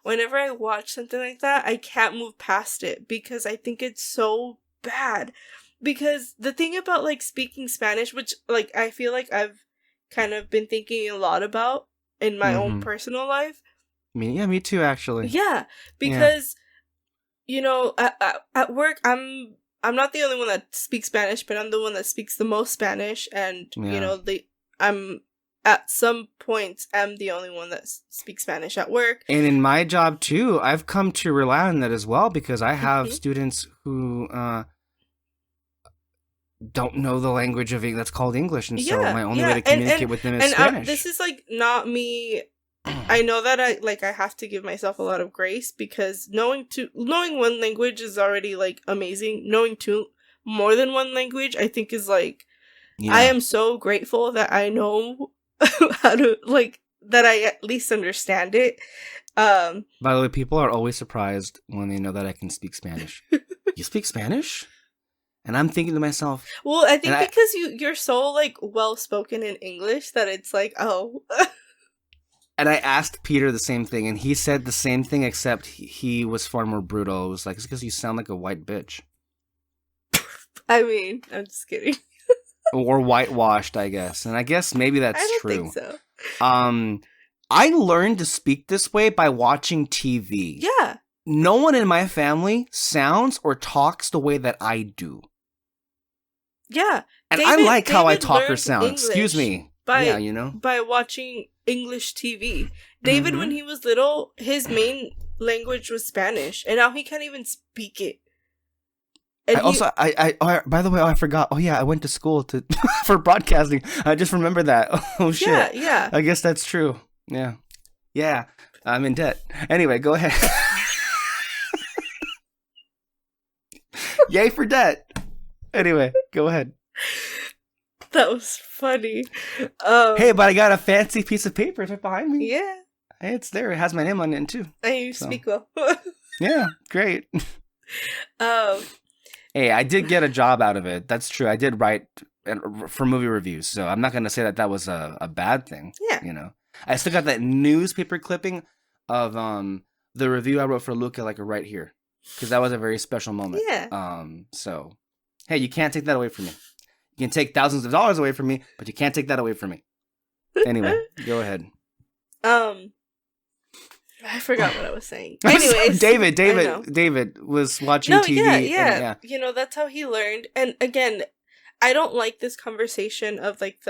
whenever I watch something like that, I can't move past it because I think it's so bad. Because the thing about, like, speaking Spanish, which, like, I feel like I've kind of been thinking a lot about in my own personal life. Me too, actually. Yeah, because, you know, at work, I'm not the only one that speaks Spanish, but I'm the one that speaks the most Spanish, and, you know, I'm, at some points, I'm the only one that speaks Spanish at work. And in my job, too, I've come to rely on that as well, because I have students who don't know the language of that's called English, and so my only way to communicate with them is Spanish. This is, like, not me. I know that I have to give myself a lot of grace, because knowing one language is already, like, amazing. Knowing more than one language, I think, is, like, I am so grateful that I know how to, like, that I at least understand it. By the way, people are always surprised when they know that I can speak Spanish. You speak Spanish? And I'm thinking to myself, well, I think because you're so, like, well spoken in English that it's like, oh. And I asked Peter the same thing, and he said the same thing, except he was far more brutal. It was like, it's because you sound like a white bitch. I mean, I'm just kidding. Or whitewashed, I guess. And I guess maybe that's true. I don't think so. I learned to speak this way by watching TV. Yeah. No one in my family sounds or talks the way that I do. Yeah. And I like how I talk or sound. English. Excuse me. By watching English TV. David, when he was little, his main language was Spanish, and now he can't even speak it. And by the way, I forgot. Oh yeah, I went to school for broadcasting. I just remembered that. Oh shit. Yeah. I guess that's true. Yeah. I'm in debt. Anyway, go ahead. Yay for debt. Anyway, go ahead. That was funny. Hey, but I got a fancy piece of paper right behind me. Yeah. Hey, it's there. It has my name on it too. And you speak well. Yeah, great. Hey, I did get a job out of it. That's true. I did write for movie reviews, so I'm not going to say that was a bad thing. Yeah. You know, I still got that newspaper clipping of the review I wrote for Luca, like right here, because that was a very special moment. Yeah. So, hey, you can't take that away from me. You can take thousands of dollars away from me, but you can't take that away from me. Anyway, go ahead. I forgot what I was saying. Anyways, David was watching TV. Yeah. You know, that's how he learned. And again, I don't like this conversation of like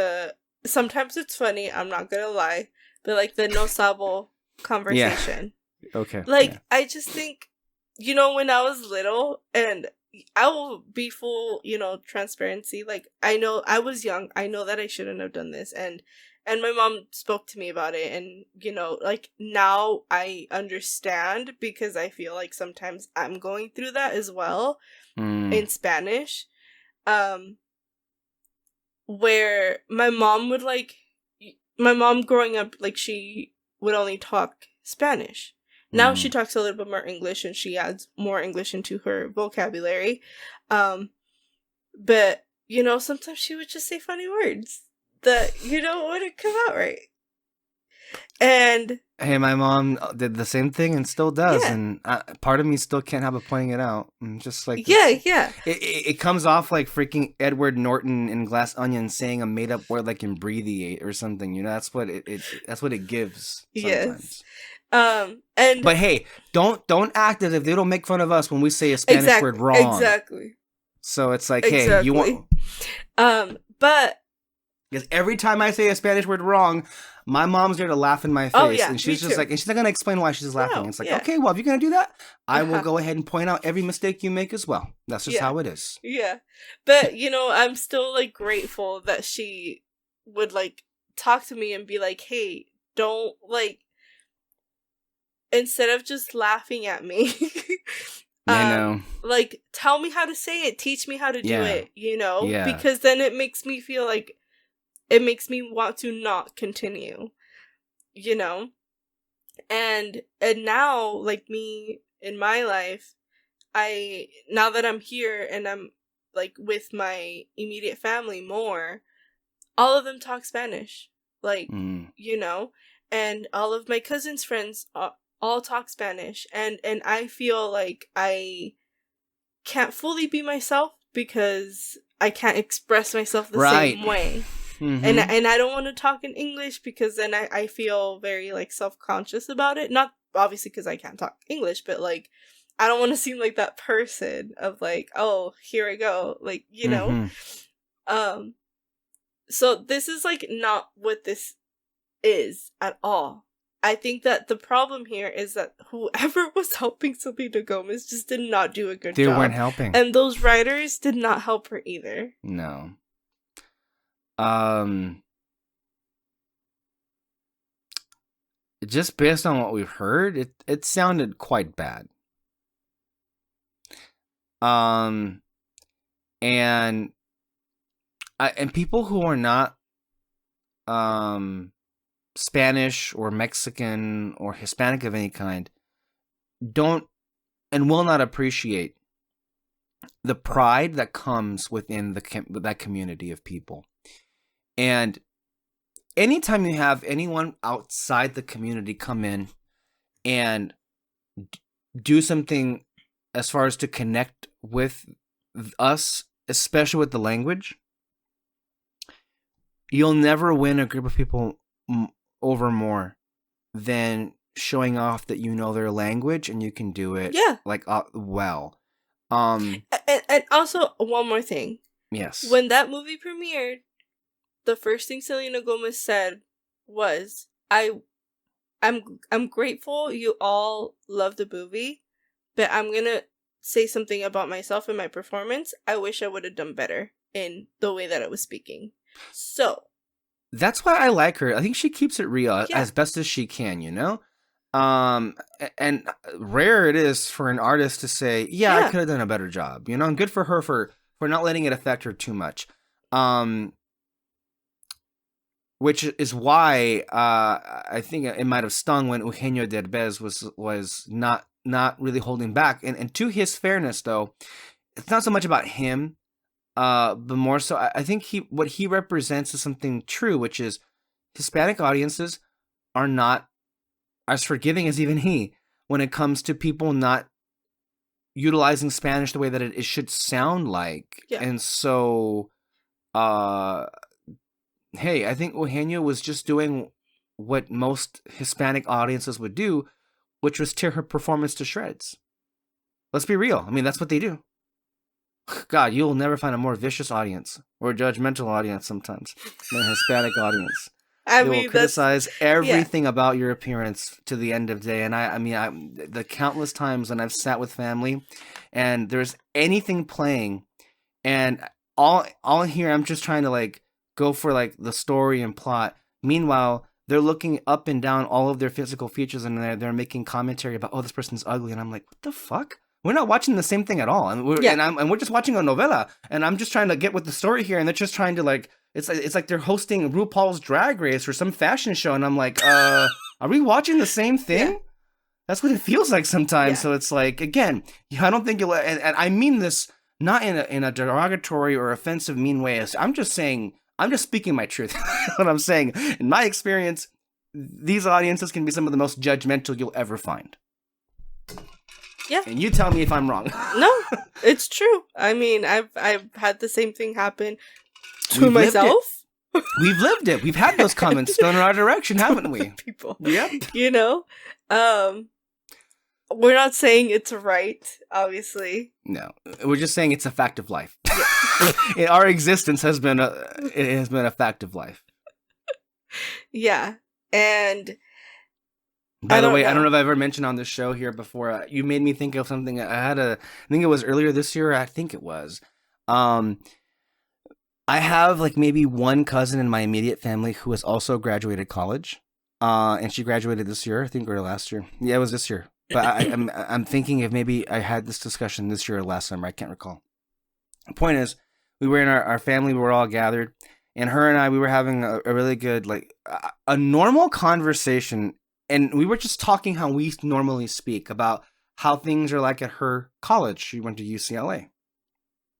sometimes it's funny, I'm not gonna lie, but like the no sabo conversation. Yeah. Okay. Like, I just think, you know, when I was little, and I will be full, you know, transparency. Like, I know I was young. I know that I shouldn't have done this. And my mom spoke to me about it. And, you know, like, now I understand because I feel like sometimes I'm going through that as well in Spanish. Where my mom growing up, like, she would only talk Spanish. Now she talks a little bit more English and she adds more English into her vocabulary. But, you know, sometimes she would just say funny words that, you know, wouldn't come out right. And hey, my mom did the same thing and still does. Yeah. And part of me still can't help but pointing it out. And just like, yeah. It comes off like freaking Edward Norton in Glass Onion saying a made up word like imbreathiate or something. You know, that's what it gives sometimes. Yes. But hey, don't act as if they don't make fun of us when we say a Spanish word wrong. Exactly. So it's like, hey, you want but because every time I say a Spanish word wrong, my mom's there to laugh in my face. Oh, yeah, and she's just like, and she's not gonna explain why she's laughing. It's like, okay, well, if you're gonna do that, I will go ahead and point out every mistake you make as well. That's just how it is. Yeah. But, you know, I'm still like grateful that she would like talk to me and be like, hey, don't like, instead of just laughing at me, I know. Like, tell me how to say it. Teach me how to do it, you know? Yeah. Because then it makes me feel like, it makes me want to not continue, you know? And now, like me in my life, now that I'm here and I'm like with my immediate family more, all of them talk Spanish. Like, you know? And all of my cousins' friends all talk Spanish, and I feel like I can't fully be myself because I can't express myself the same way. Mm-hmm. And I don't want to talk in English because then I feel very like self-conscious about it. Not obviously because I can't talk English, but like I don't want to seem like that person of like, oh, here I go, like, you know. So this is like not what this is at all. I think that the problem here is that whoever was helping Selena Gomez just did not do a good job. They weren't helping. And those writers did not help her either. No. Just based on what we've heard, it sounded quite bad. And people who are not Spanish or Mexican or Hispanic of any kind don't and will not appreciate the pride that comes within that community of people. And anytime you have anyone outside the community come in and do something as far as to connect with us, especially with the language, you'll never win a group of people over more than showing off that you know their language and you can do it well. And also one more thing. Yes. When that movie premiered, the first thing Selena Gomez said was, I'm grateful you all love the movie, but I'm gonna say something about myself and my performance. I wish I would have done better in the way that I was speaking. So that's why I like her. I think she keeps it real as best as she can, you know? And rare it is for an artist to say, I could have done a better job, you know? And good for her for for not letting it affect her too much. Which is why I think it might have stung when Eugenio Derbez was not really holding back. And to his fairness, though, it's not so much about him, but more so I think what he represents is something true, which is Hispanic audiences are not as forgiving as even he when it comes to people not utilizing Spanish the way that it should sound like. Yeah. And so, hey, I think Eugenio was just doing what most Hispanic audiences would do, which was tear her performance to shreds. Let's be real. I mean, that's what they do. God, you'll never find a more vicious audience or judgmental audience sometimes than a Hispanic audience. They will criticize everything about your appearance to the end of the day. And I mean, the countless times when I've sat with family and there's anything playing and all here, I'm just trying to like go for like the story and plot. Meanwhile, they're looking up and down all of their physical features and they're making commentary about, oh, this person's ugly. And I'm like, what the fuck? We're not watching the same thing at all. And we're just watching a novela. And I'm just trying to get with the story here. And they're just trying to like, it's like they're hosting RuPaul's Drag Race or some fashion show. And I'm like, are we watching the same thing? Yeah. That's what it feels like sometimes. Yeah. So it's like, again, I don't think you'll, and I mean this not in a derogatory or offensive mean way. I'm just saying, I'm just speaking my truth. What I'm saying, in my experience, these audiences can be some of the most judgmental you'll ever find. Yeah. And you tell me if I'm wrong. No, it's true. I mean, I've had the same thing happen to myself. We've lived it. We've had those comments thrown in our direction, haven't we? People. Yep. You know? We're not saying it's right, obviously. No. We're just saying it's a fact of life. Yeah. Our existence has been a fact of life. Yeah. And by the way, I don't know if I've ever mentioned on this show here before. You made me think of something. I think it was earlier this year. I think it was. I have like maybe one cousin in my immediate family who has also graduated college. And she graduated this year, I think, or last year. Yeah, it was this year. But I'm thinking if maybe I had this discussion this year or last summer. I can't recall. The point is, we were in our family. We were all gathered. And her and I, we were having a really good, like, a normal conversation. And we were just talking how we normally speak about how things are like at her college. She went to UCLA.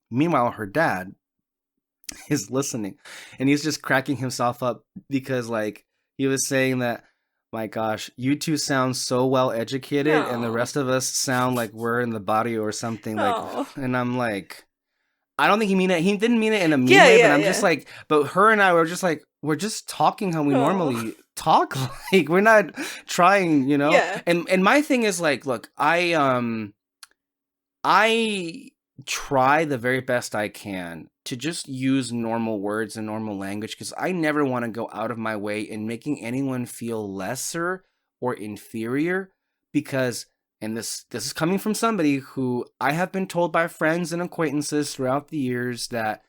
Meanwhile, her dad is listening. And he's just cracking himself up because, like, he was saying that, my gosh, you two sound so well educated. Aww. And the rest of us sound like we're in the body or something. Like, and I'm like, I don't think he didn't mean it in a mean way, but I'm just like, but her and I were just like, we're just talking how we normally talk. Like, we're not trying, you know? Yeah. And my thing is like, look, I try the very best I can to just use normal words and normal language because I never want to go out of my way in making anyone feel lesser or inferior because, and this is coming from somebody who I have been told by friends and acquaintances throughout the years that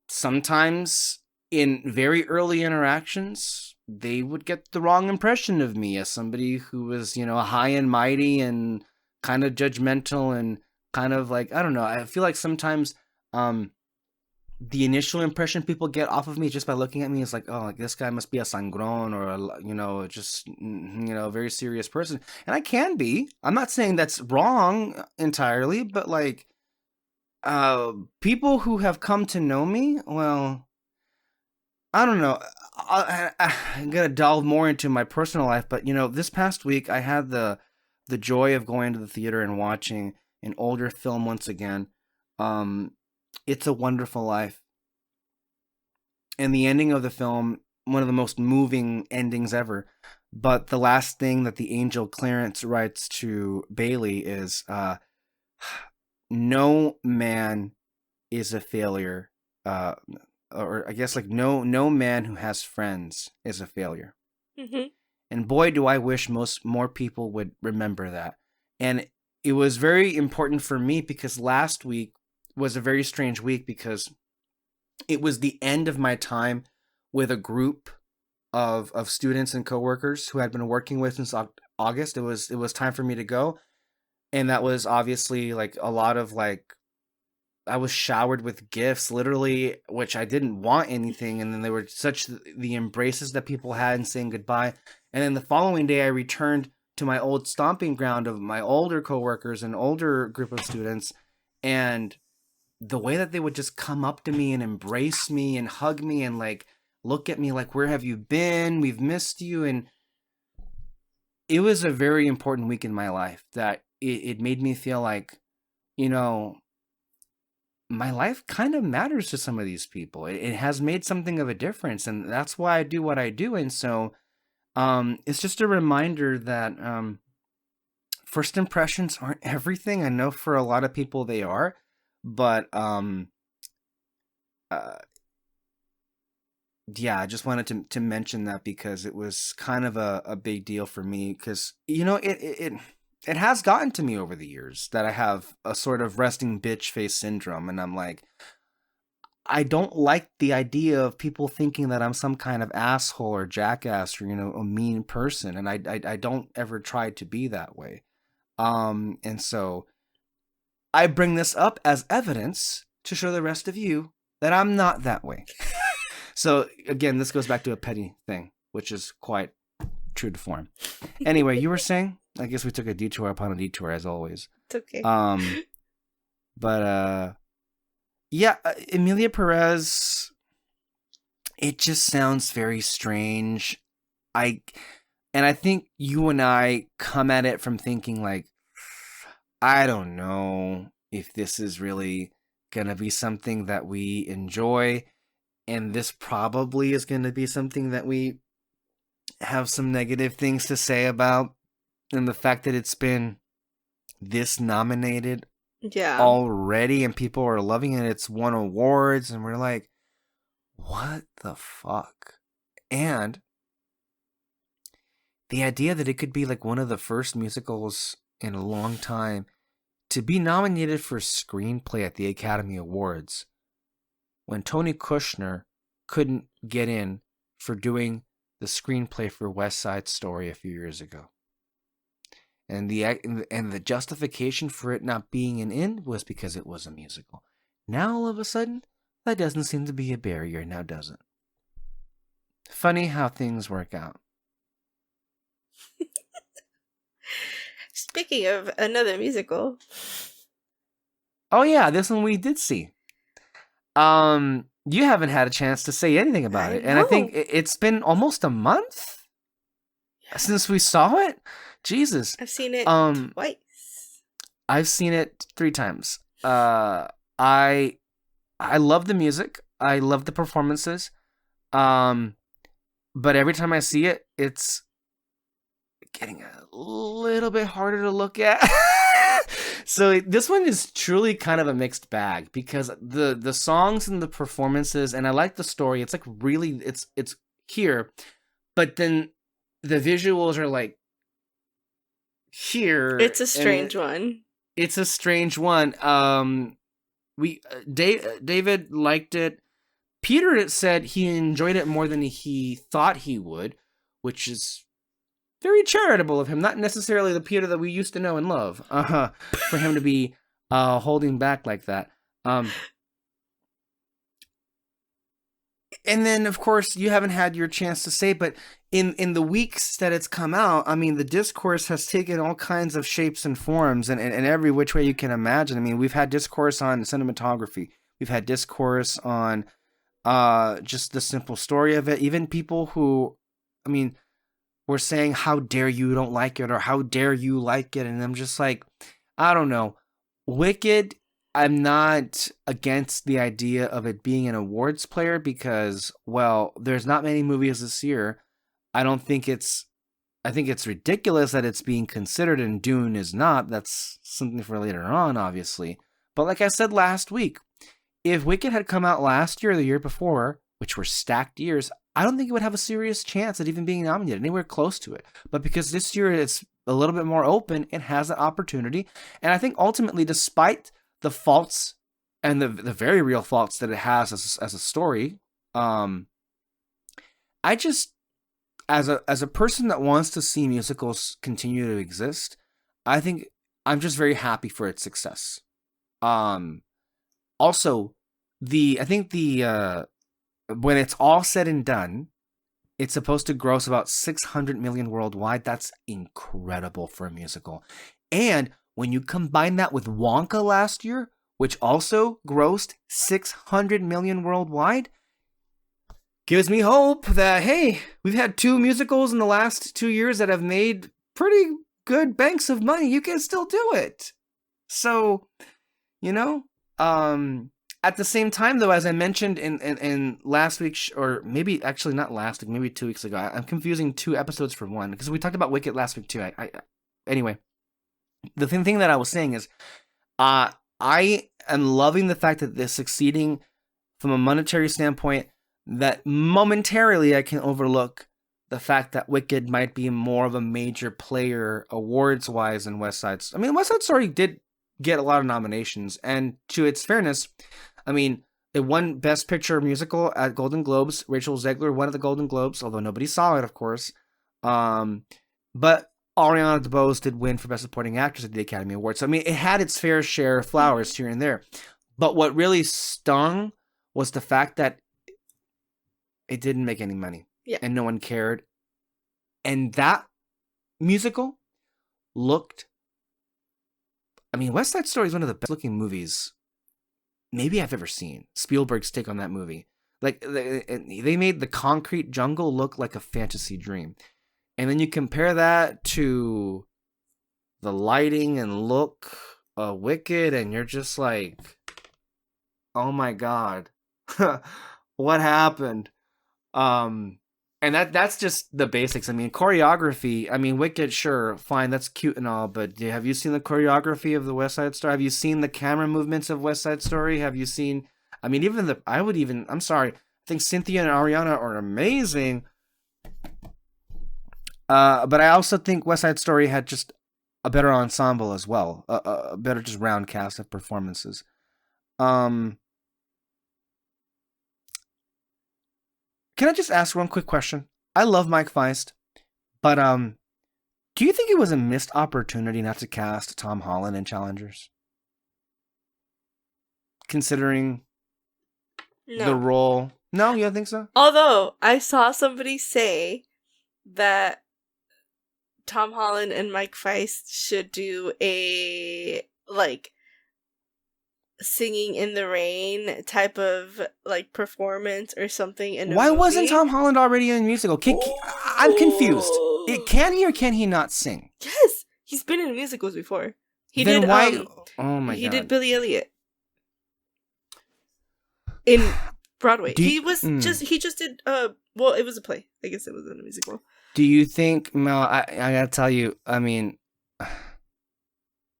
sometimes in very early interactions, they would get the wrong impression of me as somebody who was, you know, high and mighty and kind of judgmental and kind of like, I don't know. I feel like sometimes the initial impression people get off of me just by looking at me is like, oh, like this guy must be a sangron or a, you know, just, you know, a very serious person. And I can be. I'm not saying that's wrong entirely, but like people who have come to know me, well, I don't know. I'm going to delve more into my personal life, but you know, this past week I had the joy of going to the theater and watching an older film once again. It's a Wonderful Life. And the ending of the film, one of the most moving endings ever. But the last thing that the angel Clarence writes to Bailey is, no man is a failure. Or I guess like no man who has friends is a failure. Mm-hmm. And boy, do I wish more people would remember that. And it was very important for me because last week was a very strange week because it was the end of my time with a group of students and coworkers who I'd been working with since August. It was time for me to go. and that was obviously like a lot of like I was showered with gifts, literally, which I didn't want anything, and then they were such the embraces that people had and saying goodbye. And then the following day, I returned to my old stomping ground of my older coworkers and older group of students, and the way that they would just come up to me and embrace me and hug me and like look at me like, "Where have you been? We've missed you." And it was a very important week in my life that it made me feel like, you know, my life kind of matters to some of these people. It has made something of a difference, and that's why I do what I do. And so, it's just a reminder that first impressions aren't everything. I know for a lot of people they are, but uh, yeah, I just wanted to mention that because it was kind of a big deal for me. Because it has gotten to me over the years that I have a sort of resting bitch face syndrome, and I'm like, I don't like the idea of people thinking that I'm some kind of asshole or jackass or a mean person, and I don't ever try to be that way. And so I bring this up as evidence to show the rest of you that I'm not that way. So again, this goes back to a petty thing, which is quite true to form. Anyway, you were saying? I guess we took a detour upon a detour as always. It's okay. But yeah, Emilia Perez, it just sounds very strange. I think you and I come at it from thinking like, I don't know if this is really gonna be something that we enjoy, and this probably is gonna be something that we have some negative things to say about, and the fact that it's been this nominated Yeah. already and people are loving it. It's won awards, and we're like, what the fuck? And the idea that it could be like one of the first musicals in a long time to be nominated for screenplay at the Academy Awards when Tony Kushner couldn't get in for doing the screenplay for West Side Story a few years ago. And the justification for it not being in was because it was a musical. Now all of a sudden, that doesn't seem to be a barrier, now does it? Funny how things work out. Speaking of another musical. Oh yeah, this one we did see. You haven't had a chance to say anything about it, and I think it's been almost a month since we saw it. Jesus, I've seen it twice. I've seen it 3 times. I love the music. I love the performances. But every time I see it, it's getting a little bit harder to look at. So this one is truly kind of a mixed bag because the songs and the performances, and I like the story. It's like really, it's here, but then the visuals are like here. It's a strange one. It's a strange one. David liked it. Peter said he enjoyed it more than he thought he would, which is very charitable of him. Not necessarily the Peter that we used to know and love. For him to be holding back like that. And then, of course, you haven't had your chance to say, but in the weeks that it's come out, I mean, the discourse has taken all kinds of shapes and forms and every which way you can imagine. I mean, we've had discourse on cinematography. We've had discourse on just the simple story of it. Even people who, I mean, were saying, how dare you don't like it, or how dare you like it. And I'm just like, I don't know. Wicked, I'm not against the idea of it being an awards player because, well, there's not many movies this year. I think it's ridiculous that it's being considered and Dune is not. That's something for later on, obviously. But like I said last week, if Wicked had come out last year or the year before, which were stacked years, I don't think it would have a serious chance at even being nominated, anywhere close to it. But because this year it's a little bit more open, it has that opportunity. And I think ultimately, despite the faults and the very real faults that it has as a story, I just, as a person that wants to see musicals continue to exist, I think I'm just very happy for its success. Also, I think when it's all said and done, it's supposed to gross about 600 million worldwide. That's incredible for a musical. And when you combine that with Wonka last year, which also grossed 600 million worldwide, gives me hope that, hey, we've had 2 musicals in the last 2 years that have made pretty good banks of money. You can still do it. So, at the same time, though, as I mentioned in last week's, or maybe actually not last week, maybe 2 weeks ago, I'm confusing 2 episodes for one, because we talked about Wicked last week too. Anyway, the thing that I was saying is, I am loving the fact that they're succeeding from a monetary standpoint, that momentarily I can overlook the fact that Wicked might be more of a major player awards-wise than West Side Story. I mean, West Side Story did get a lot of nominations, and to its fairness, I mean, it won Best Picture Musical at Golden Globes. Rachel Zegler won at the Golden Globes, although nobody saw it, of course. But Ariana DeBose did win for Best Supporting Actress at the Academy Awards. So, I mean, it had its fair share of flowers here and there. But what really stung was the fact that it didn't make any money. Yeah. And no one cared. And that musical looked... I mean, West Side Story is one of the best looking movies maybe I've ever seen. Spielberg's take on that movie. Like, they made the concrete jungle look like a fantasy dream. And then you compare that to the lighting and look of Wicked, and you're just like, oh my God, what happened? And that's just the basics. I mean, choreography, I mean, Wicked, sure, fine, that's cute and all, but have you seen the choreography of the West Side Story? Have you seen the camera movements of West Side Story? Have you seen, I mean, I'm sorry, I think Cynthia and Ariana are amazing. But I also think West Side Story had just a better ensemble as well, a better just round cast of performances. Can I just ask one quick question? I love Mike Feist, but do you think it was a missed opportunity not to cast Tom Holland in Challengers? Considering the role. No, you don't think so? Although I saw somebody say that Tom Holland and Mike Feist should do a singing in the rain type of performance or something in a Why movie. Wasn't Tom Holland already in a musical? I'm confused. Can he or can he not sing? Yes, he's been in musicals before. He then did. Why? Oh my God! He did Billy Elliot in Broadway. He just did. Well, it was a play. I guess it wasn't a musical. Do you think, Mel? I gotta tell you. I mean,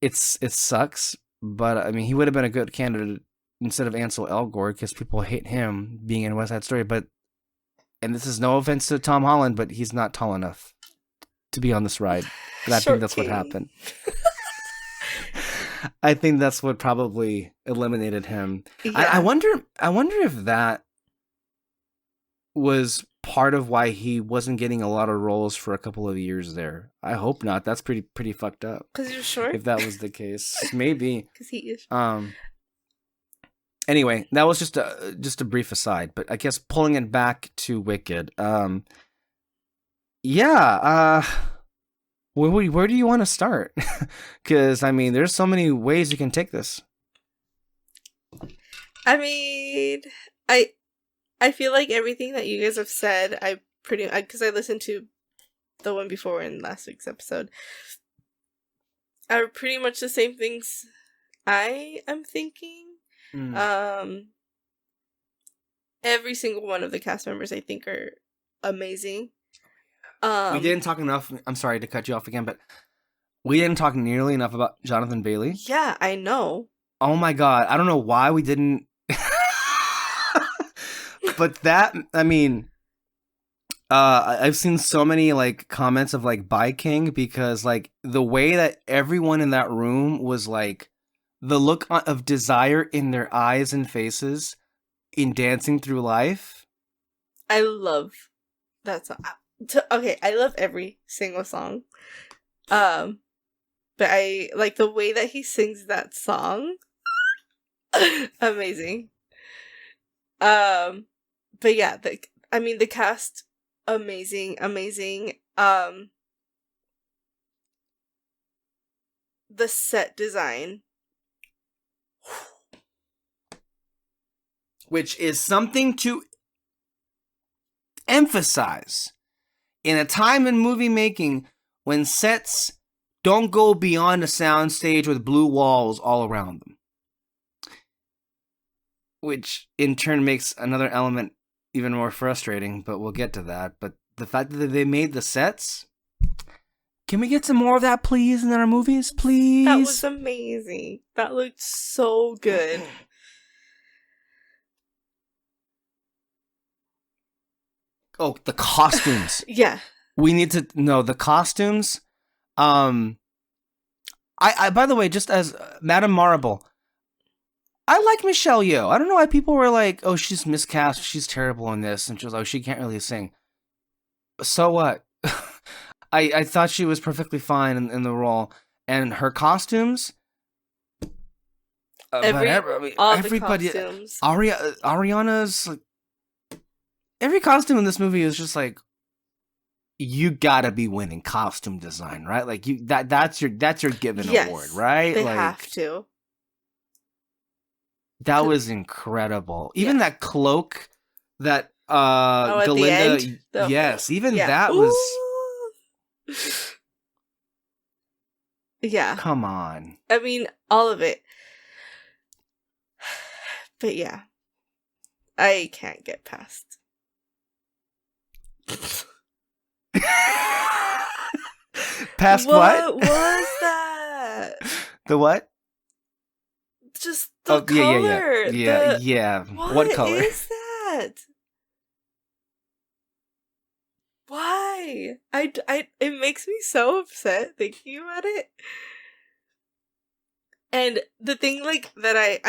it sucks. But, I mean, he would have been a good candidate instead of Ansel Elgort, because people hate him being in West Side Story. And this is no offense to Tom Holland, but he's not tall enough to be on this ride. But I think that's what happened. I think that's what probably eliminated him. Yeah. I wonder if that was part of why he wasn't getting a lot of roles for a couple of years there. I hope not. That's pretty fucked up. Because you're short? If that was the case. Maybe. Because he is. Anyway, that was just a brief aside, but I guess pulling it back to Wicked. Where do you want to start? Because, I mean, there's so many ways you can take this. I mean, I feel like everything that you guys have said, because I listened to the one before in last week's episode, are pretty much the same things I am thinking. Every single one of the cast members I think are amazing. We didn't talk enough. I'm sorry to cut you off again, but we didn't talk nearly enough about Jonathan Bailey. Yeah, I know. Oh my God. I don't know why we didn't. But that, I mean, I've seen so many comments of "Bye King," because the way that everyone in that room was the look of desire in their eyes and faces in Dancing Through Life. I love that song. Okay, I love every single song. But but I like the way that he sings that song. Amazing. But yeah, the cast, amazing, amazing. The set design, which is something to emphasize in a time in movie making when sets don't go beyond a soundstage with blue walls all around them. Which in turn makes another element even more frustrating, but we'll get to that. But the fact that they made the sets, can we get some more of that, please, in our movies, please? That was amazing. That looked so good. Oh, the costumes. Yeah. We need to know the costumes. I by the way, just as Madame Marble, I like Michelle Yeoh. I don't know why people were like, oh, she's miscast, she's terrible in this, and she was like, oh, she can't really sing. So what? I thought she was perfectly fine in the role, and her costumes. Everybody, costumes. Ariana's like, every costume in this movie is just like, you gotta be winning costume design, right? Like that's your given award, right? They like, have to. That was incredible. Even that cloak that at Galinda, the end? yes, even that was. Yeah. Come on. I mean, all of it. But yeah, I can't get past. Past what? What was that? The what? Just the color. Yeah. What color is that? Why? It makes me so upset thinking about it. And the thing, like, that I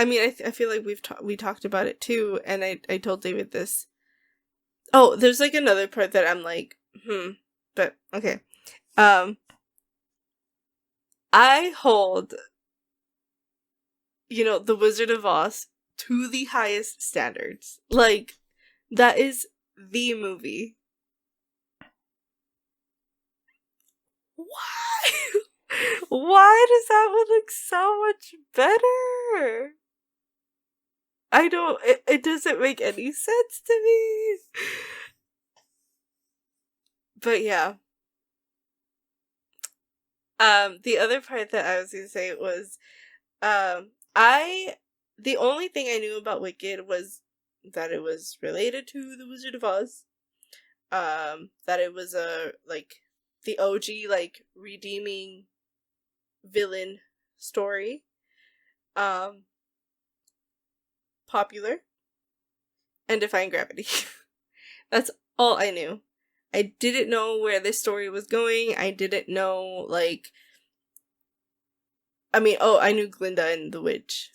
feel like we talked about it too, and I told David this. Oh, there's like another part that I'm like, but okay. I hold, The Wizard of Oz to the highest standards. Like, that is the movie. Why? Why does that one look so much better? I don't, it doesn't make any sense to me. But yeah. The other part that I was gonna say was, the only thing I knew about Wicked was that it was related to The Wizard of Oz. That it was the OG, like, redeeming villain story. Popular. And defying gravity. That's all I knew. I didn't know where this story was going. I didn't know, like... I knew Glinda and the witch.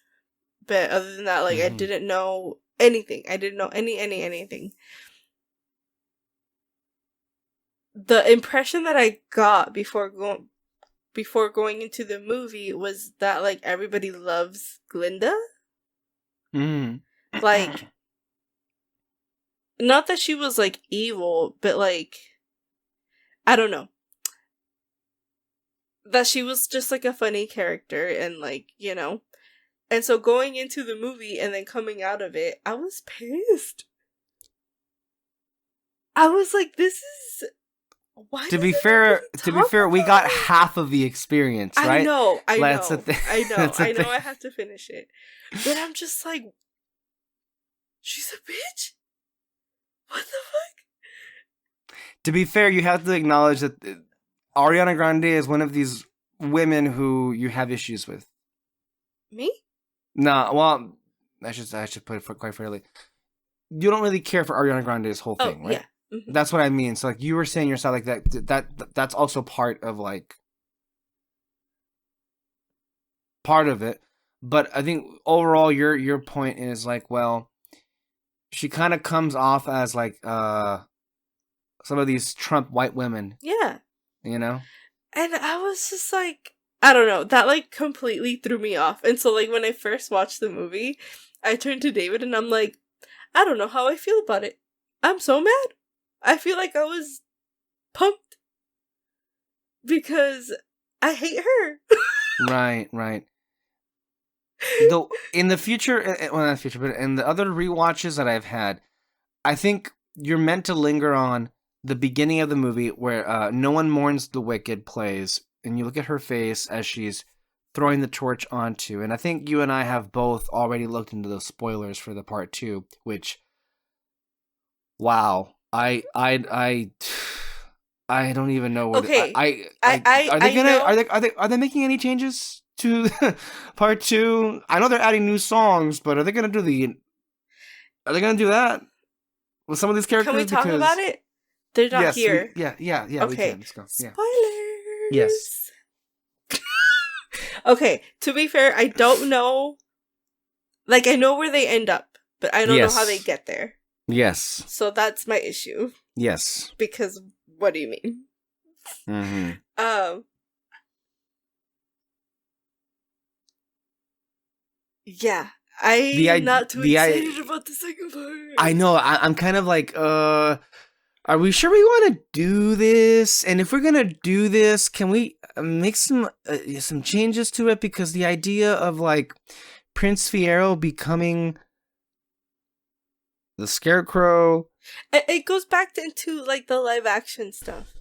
But other than that, I didn't know anything. I didn't know anything. The impression that I got before going into the movie was that, like, everybody loves Glinda. Like, not that she was, like, evil, but, like, I don't know. That she was just, like, a funny character, and, like, And so going into the movie and then coming out of it, I was pissed. I was like, this is... Why to be fair, we got half of the experience, right? I know. That's the thing. I know. I have to finish it. But I'm just like, she's a bitch? What the fuck? To be fair, you have to acknowledge that Ariana Grande is one of these women who you have issues with. Me? Nah, well, I should put it quite fairly. You don't really care for Ariana Grande's whole thing, right? Yeah. Mm-hmm. That's what I mean. So, like, you were saying yourself, like, that's also part of, like, part of it. But I think overall, your point is, like, well, she kind of comes off as, like, some of these Trump white women. Yeah. You know? And I was just like, I don't know, that like completely threw me off. And so like when I first watched the movie, I turned to David and I'm like, I don't know how I feel about it. I'm so mad. I feel like I was punked because I hate her. Right. Though in the future, well, not future, but in the other rewatches that I've had, I think you're meant to linger on the beginning of the movie where No One Mourns the Wicked plays, and you look at her face as she's throwing the torch onto. And I think you and I have both already looked into the spoilers for the part 2, which, wow, I don't even know what. Okay. Are they I gonna know. are they making any changes to part 2? I know they're adding new songs, but are they gonna do that with some of these characters? Can we talk about it? They're not here. Yeah, okay. we can. Let's go. Yeah. Spoilers. Yes. Okay, to be fair, I don't know. Like, I know where they end up, but I don't know how they get there. Yes. So that's my issue. Yes. Because what do you mean? Mm-hmm. Yeah. I'm not too excited about the second part. I know. I'm kind of like, are we sure we want to do this? And if we're gonna do this, can we make some changes to it? Because the idea of like Prince Fiero becoming the Scarecrow, it goes back into like the live action stuff.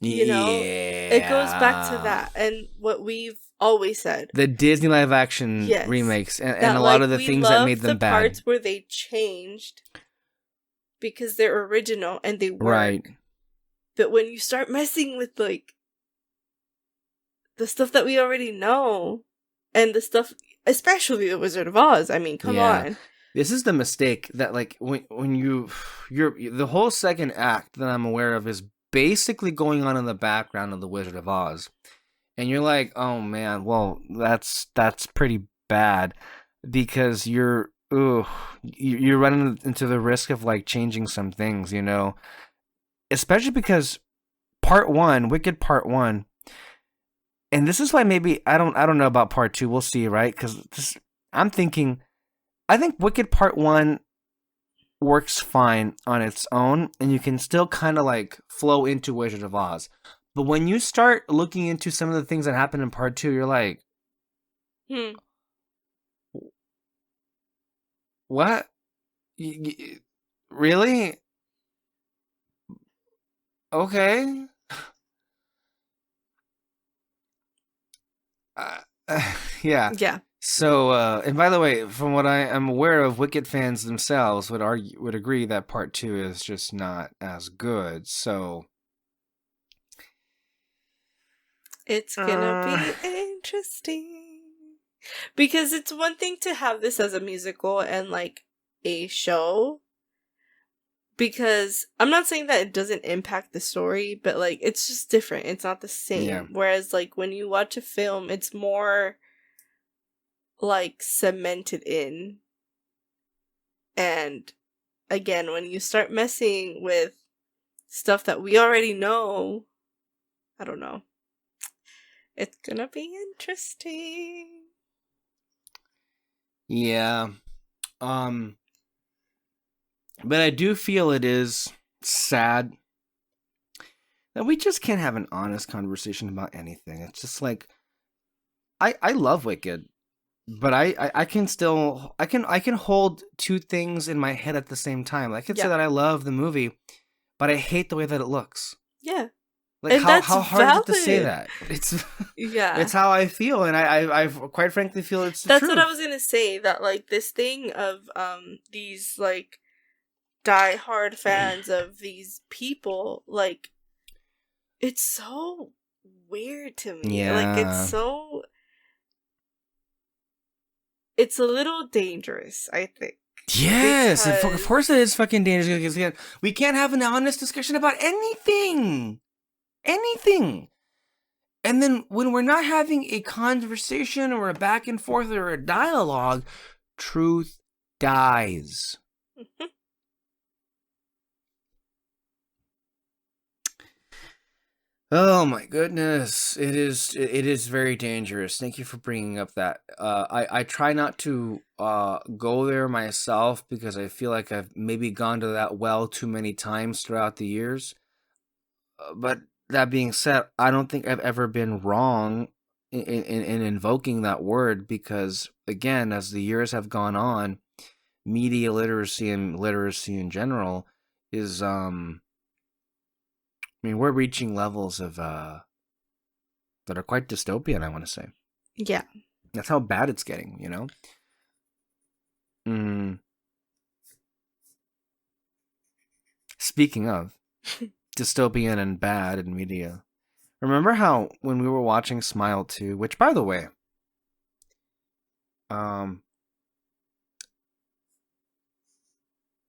You know, it goes back to that and what we've always said. The Disney live action remakes and a lot of the things that made them bad. The parts where they changed because they're original and they work. Right. But when you start messing with like the stuff that we already know and the stuff, especially the Wizard of Oz, I mean, come on. This is the mistake that like when you're the whole second act that I'm aware of is basically going on in the background of the Wizard of Oz, and you're like, oh man, well that's pretty bad because you're running into the risk of like changing some things, you know, especially because part 1, Wicked Part 1, and this is why maybe I don't know about part 2. We'll see, right? Because I think Wicked Part 1 works fine on its own, and you can still kind of like flow into Wizard of Oz. But when you start looking into some of the things that happen in part 2, you're like, what? Really? Okay. Yeah. So, and by the way, from what I am aware of, Wicked fans themselves would agree that part 2 is just not as good. So it's gonna be interesting because it's one thing to have this as a musical and like a show. Because I'm not saying that it doesn't impact the story, but like it's just different. It's not the same. Yeah. Whereas like when you watch a film, it's more like cemented in. And again, when you start messing with stuff that we already know, I don't know. It's gonna be interesting. Yeah. But I do feel it is sad that we just can't have an honest conversation about anything. It's just like I love Wicked, but I can still I can hold two things in my head at the same time. I could say that I love the movie, but I hate the way that it looks. Yeah. Like how hard is it to say that? It's it's how I feel, and I quite frankly feel it's the truth. That's what I was gonna say. That like this thing of these like die-hard fans of these people, like it's so weird to me. Yeah. Like it's a little dangerous, I think. Yes, of course it is fucking dangerous. Because we can't have an honest discussion about anything. Anything. And then when we're not having a conversation or a back and forth or a dialogue, truth dies. Oh my goodness, it is very dangerous. Thank you for bringing up that. I try not to go there myself because I feel like I've maybe gone to that well too many times throughout the years. But that being said, I don't think I've ever been wrong in invoking that word because again, as the years have gone on, media literacy and literacy in general is I mean, we're reaching levels of that are quite dystopian, I want to say. Yeah. That's how bad it's getting, you know? Mm. Speaking of dystopian and bad in media, remember how when we were watching Smile 2, which by the way, I'm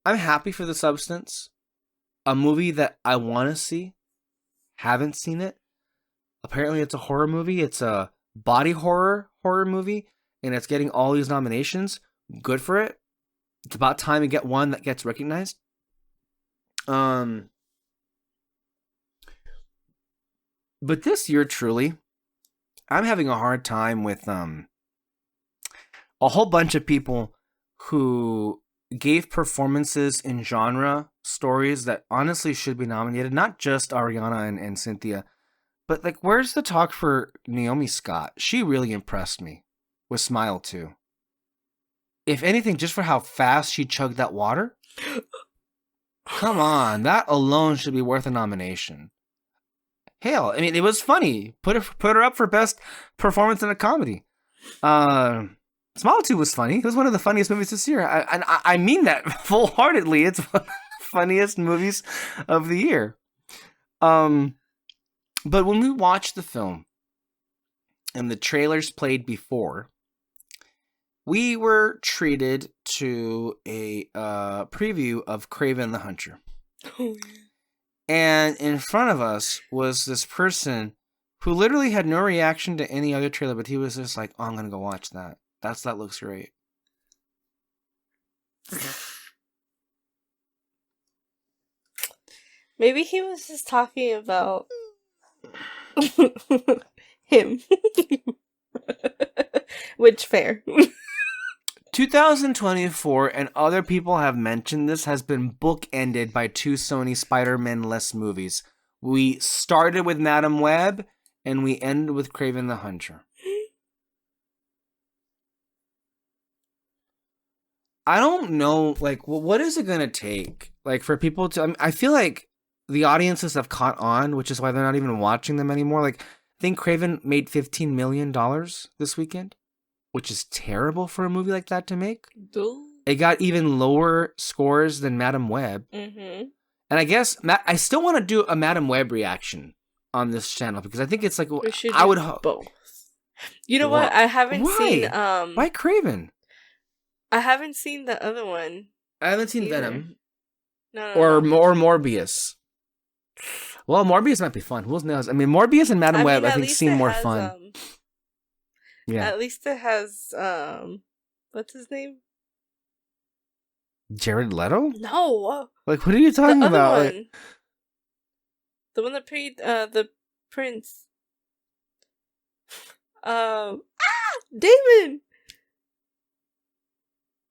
happy for The Substance, a movie that I want to see, haven't seen it. Apparently it's a horror movie, it's a body horror movie, and it's getting all these nominations. Good for it. It's about time to get one that gets recognized. But this year, truly, I'm having a hard time with a whole bunch of people who gave performances in genre stories that honestly should be nominated. Not just Ariana and Cynthia, but like, where's the talk for Naomi Scott? She really impressed me with Smile 2. If anything, just for how fast she chugged that water. Come on, that alone should be worth a nomination. Hell, I mean, it was funny. Put her up for best performance in a comedy. Smile 2 was funny. It was one of the funniest movies this year. I mean that full-heartedly. It's one of the funniest movies of the year. But when we watched the film and the trailers played before, we were treated to a preview of Kraven the Hunter. Oh, yeah. And in front of us was this person who literally had no reaction to any other trailer, but he was just like, oh, I'm going to go watch that. That looks great. Maybe he was just talking about him. Which, fair. 2024, and other people have mentioned this, has been bookended by two Sony Spider-Man-less movies. We started with Madam Web, and we ended with Kraven the Hunter. I don't know, like, what is it going to take? Like, for people to... I feel like the audiences have caught on, which is why they're not even watching them anymore. Like, I think Kraven made $15 million this weekend, which is terrible for a movie like that to make. It got even lower scores than Madam Web. Mm-hmm. And I guess I still want to do a Madam Web reaction on this channel because I think it's like I would both. You know what? I haven't seen Why Kraven? I haven't seen the other one. I haven't seen either. Venom. No. Or Morbius. Well, Morbius might be fun. Who knows? I mean, Morbius and Madam Web I think seem more fun. Yeah. At least it has what's his name? Jared Leto? No. Like, what are you talking about? One. Like... The one that played the prince. Damon.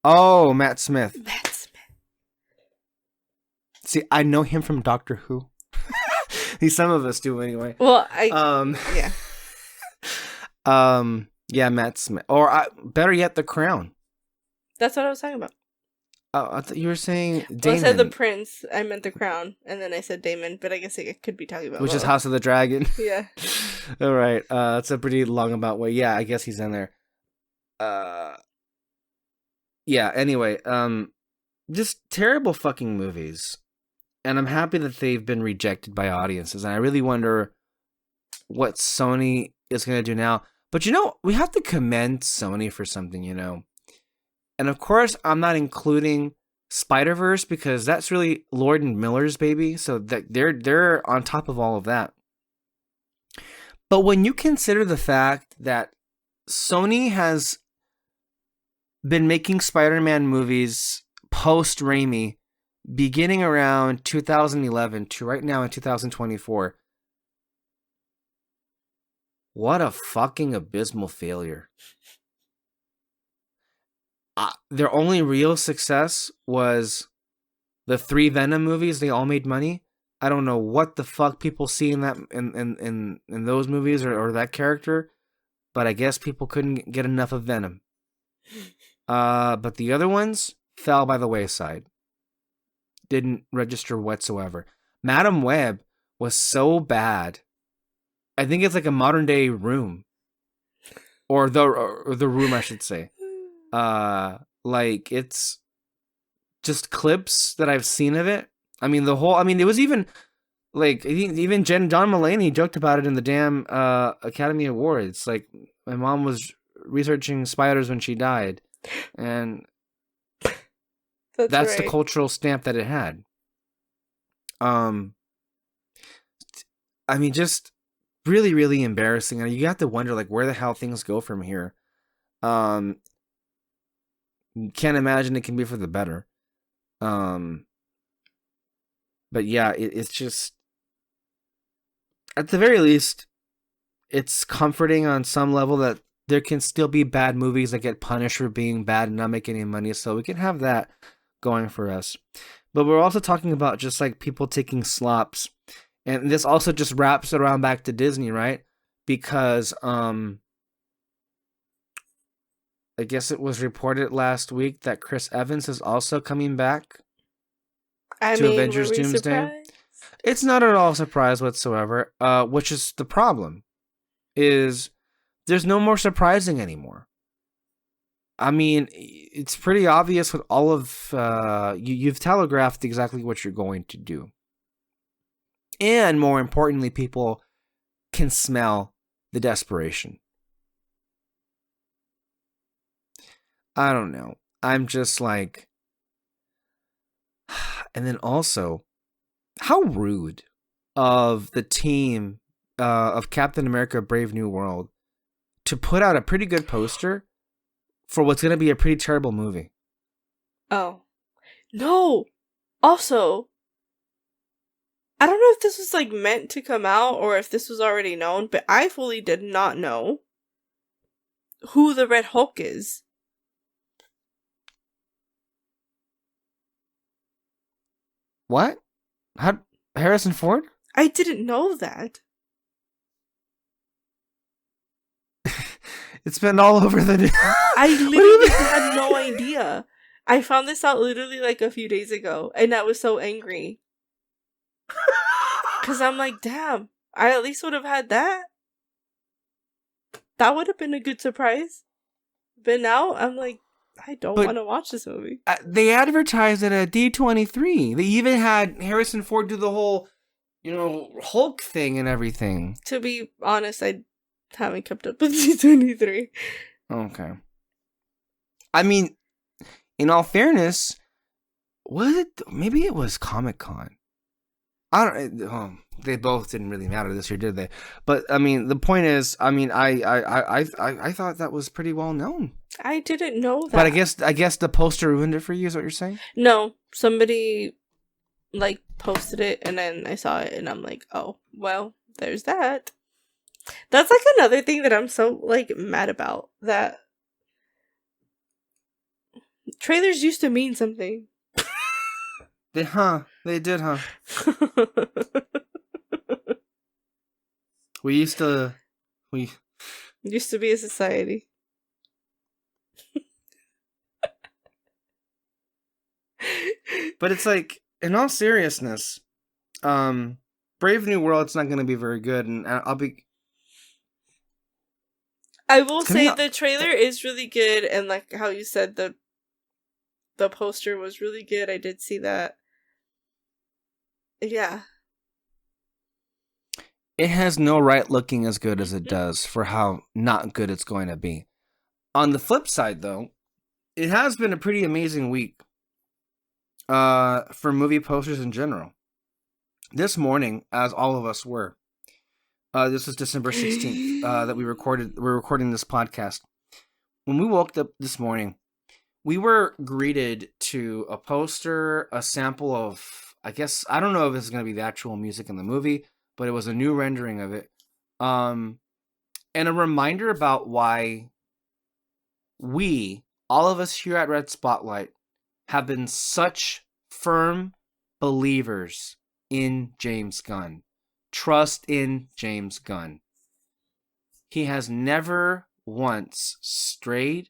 Oh, Matt Smith. See, I know him from Doctor Who. Some of us do anyway. Well, yeah. Yeah, Matt Smith. Or better yet, The Crown. That's what I was talking about. Oh, I thought you were saying Damon. Well, I said The Prince. I meant The Crown, and then I said Damon, but I guess I could be talking about which is House of the Dragon. Yeah. All right. That's a pretty long about way. Yeah, I guess he's in there. Yeah. Anyway, just terrible fucking movies, and I'm happy that they've been rejected by audiences. And I really wonder what Sony is going to do now. But we have to commend Sony for something. And of course, I'm not including Spider-Verse because that's really Lord and Miller's baby. So that they're on top of all of that. But when you consider the fact that Sony has been making Spider-Man movies post Raimi beginning around 2011 to right now in 2024, What a fucking abysmal failure. Their only real success was the 3 Venom movies. They all made money. I don't know what the fuck people see in that in those movies or that character, but I guess people couldn't get enough of Venom. But the other ones fell by the wayside. Didn't register whatsoever. Madam Web was so bad. I think it's like a modern day Room, or the Room, I should say. Like it's just clips that I've seen of it. I mean, it was even like even John Mulaney joked about it in the damn Academy Awards. Like, my mom was researching spiders when she died, and that's right. The cultural stamp that it had. I mean, just really, really embarrassing. And you have to wonder, like, where the hell things go from here. Can't imagine it can be for the better. But yeah, it's just, at the very least, it's comforting on some level that there can still be bad movies that get punished for being bad and not making any money. So we can have that going for us. But we're also talking about just like people taking slops. And this also just wraps it around back to Disney, right? Because I guess it was reported last week that Chris Evans is also coming back to Avengers Doomsday. Surprised? It's not at all a surprise whatsoever, which is the problem, is there's no more surprising anymore. I mean, it's pretty obvious with all of... you've telegraphed exactly what you're going to do. And more importantly, people can smell the desperation. I don't know. I'm just like... And then also, how rude of the team of Captain America Brave New World to put out a pretty good poster for what's going to be a pretty terrible movie. Oh. No! Also, I don't know if this was like meant to come out or if this was already known, but I fully did not know who the Red Hulk is. What? How? Harrison Ford? I didn't know that. It's been all over the news. I literally had no idea. I found this out literally like a few days ago, and I was so angry. Because I'm like, damn, I at least would have had that. That would have been a good surprise. But now I'm like, I don't want to watch this movie. They advertised it at D23. They even had Harrison Ford do the whole, Hulk thing and everything. To be honest, I haven't kept up with D23. Okay. I mean, in all fairness, maybe it was Comic-Con. They both didn't really matter this year, did they? But I mean, the point is, I mean, I thought that was pretty well known. I didn't know that. But I guess the poster ruined it for you, is what you're saying? No, somebody like posted it, and then I saw it, and I'm like, oh, well, there's that. That's like another thing that I'm so like mad about, that trailers used to mean something. They did, huh? We used to be a society. But it's like, in all seriousness, Brave New World's not going to be very good, and I will say the trailer is really good, and like how you said, the poster was really good. I did see that. Yeah. It has no right looking as good as it does for how not good it's going to be. On the flip side, though, it has been a pretty amazing week for movie posters in general. This morning, as all of us were, this was December 16th that we're recording this podcast. When we woke up this morning, we were greeted to a poster, a sample of, I guess, I don't know if it's going to be the actual music in the movie, but it was a new rendering of it. and a reminder about why we, all of us here at Red Spotlight, have been such firm believers in James Gunn. Trust in James Gunn. He has never once strayed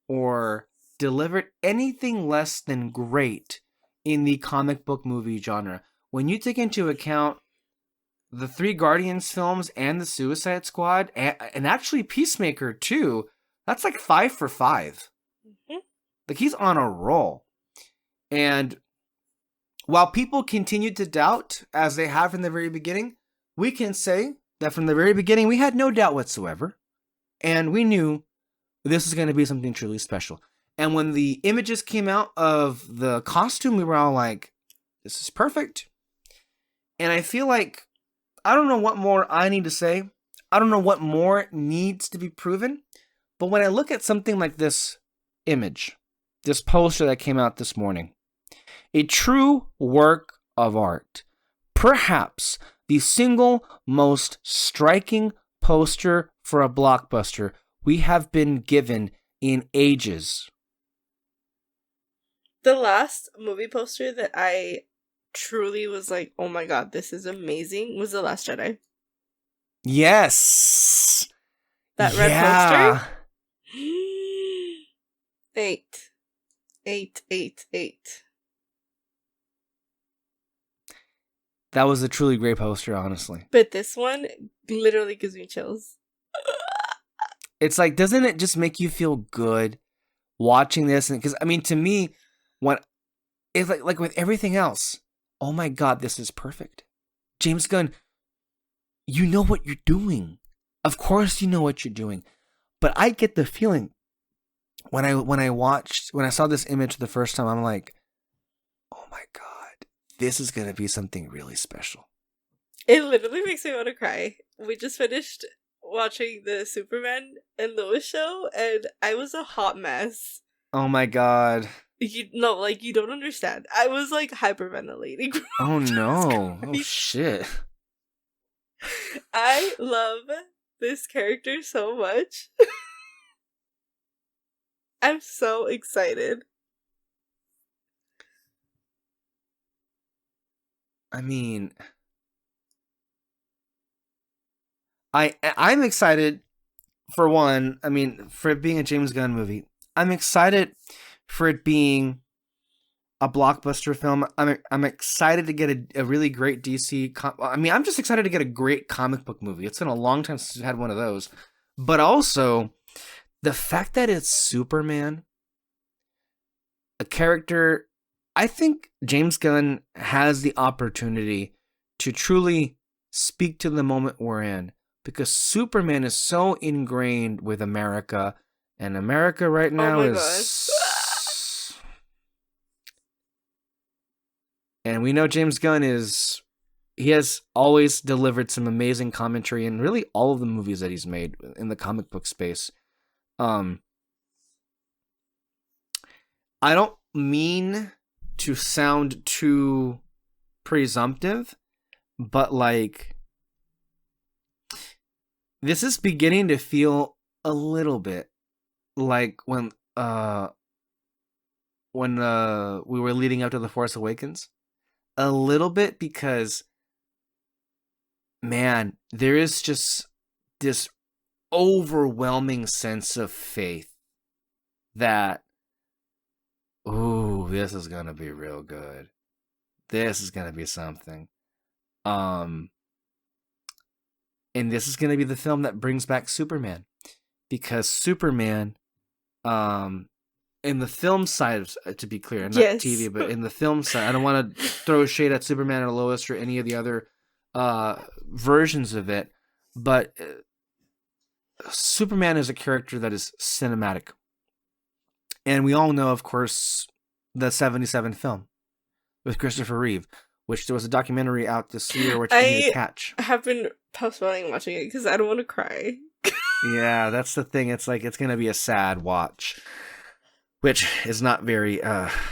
or delivered anything less than great in the comic book movie genre. When you take into account the 3 Guardians films and the Suicide Squad, and actually Peacemaker too, that's like 5 for 5. Mm-hmm. Like, he's on a roll. And while people continue to doubt, as they have from the very beginning, we can say that from the very beginning, we had no doubt whatsoever. And we knew this was going to be something truly special. And when the images came out of the costume, we were all like, this is perfect. And I feel like, I don't know what more I need to say. I don't know what more needs to be proven. But when I look at something like this image, this poster that came out this morning, a true work of art, perhaps the single most striking poster for a blockbuster we have been given in ages. The last movie poster that I truly was like, oh my god, this is amazing, was The Last Jedi. Yes. That red poster? 8. 8, 8, 8. That was a truly great poster, honestly. But this one literally gives me chills. It's like, doesn't it just make you feel good watching this? Because, I mean, to me, when it's like with everything else, oh my god, this is perfect. James Gunn, you know what you're doing. Of course you know what you're doing. But I get the feeling when I saw this image the first time, I'm like, oh my god, this is going to be something really special. It literally makes me want to cry. We just finished watching the Superman and Lois show, and I was a hot mess. Oh my god. You don't understand. I was like hyperventilating. Oh no. Oh shit. I love this character so much. I'm so excited. I mean, I'm excited for one. I mean, for it being a James Gunn movie. I'm excited for it being a blockbuster film. I'm excited to get a really great DC. I'm just excited to get a great comic book movie. It's been a long time since we've had one of those. But also, the fact that it's Superman, a character, I think James Gunn has the opportunity to truly speak to the moment we're in, because Superman is so ingrained with America, and America right now is... And we know James Gunn he has always delivered some amazing commentary in really all of the movies that he's made in the comic book space. I don't mean to sound too presumptive, but like, this is beginning to feel a little bit like when we were leading up to The Force Awakens. A little bit, because, man, there is just this overwhelming sense of faith that, ooh, this is gonna be real good. This is gonna be something. And this is gonna be the film that brings back Superman, because Superman, in the film side, to be clear, not TV, but in the film side, I don't want to throw shade at Superman or Lois or any of the other versions of it, but Superman is a character that is cinematic. And we all know, of course, the 77 film with Christopher Reeve, which there was a documentary out this year, which you need to catch. I have been postponing watching it because I don't want to cry. Yeah, that's the thing. It's like, it's going to be a sad watch, which is not very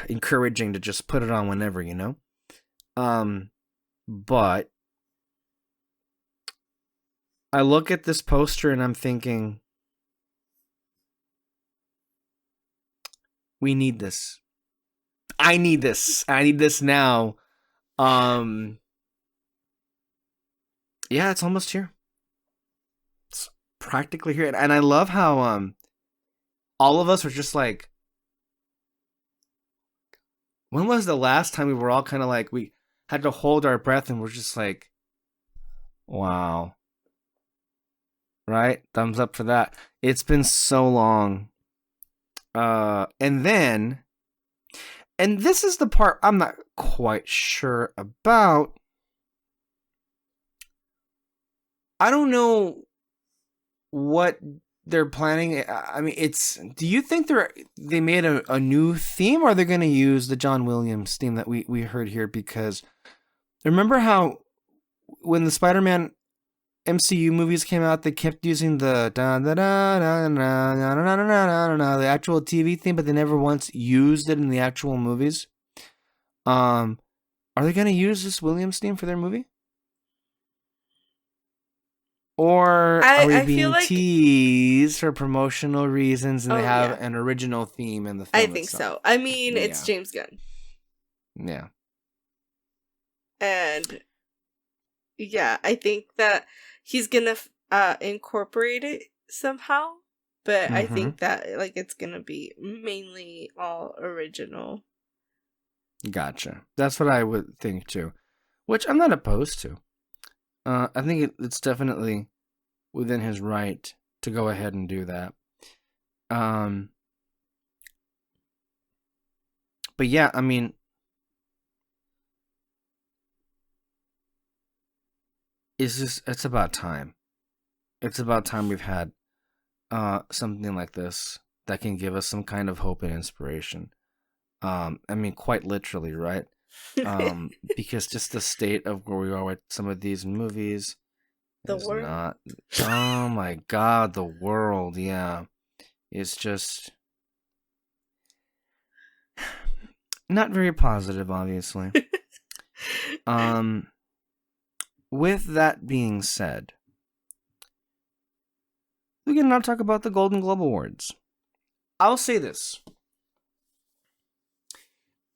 encouraging to just put it on whenever, you know? But I look at this poster and I'm thinking, we need this. I need this. I need this now. Yeah, it's almost here. It's practically here. And I love how all of us were just like, when was the last time we were all kind of like, we had to hold our breath and we're just like, wow. Right? Thumbs up for that. It's been so long. And this is the part I'm not quite sure about. I don't know what they're planning. I mean, do you think they made a new theme, or are they going to use the John Williams theme that we heard here? Because remember how when the Spider-Man MCU movies came out, they kept using the the actual TV theme, but they never once used it in the actual movies. Are they going to use this Williams theme for their movie? Or are we being teased for promotional reasons and they have an original theme in the film? I think so. I mean, it's James Gunn. Yeah. And yeah, I think that he's gonna incorporate it somehow, but I think that it's gonna be mainly all original. Gotcha. That's what I would think too, which I'm not opposed to. I think it's definitely within his right to go ahead and do that. But yeah, I mean, it's about time. It's about time we've had something like this that can give us some kind of hope and inspiration. I mean, quite literally, right? Because just the state of where we are with some of these movies is not. Oh my God, the world, yeah, it's just not very positive, obviously. With that being said, we can now talk about the Golden Globe Awards. I'll say this.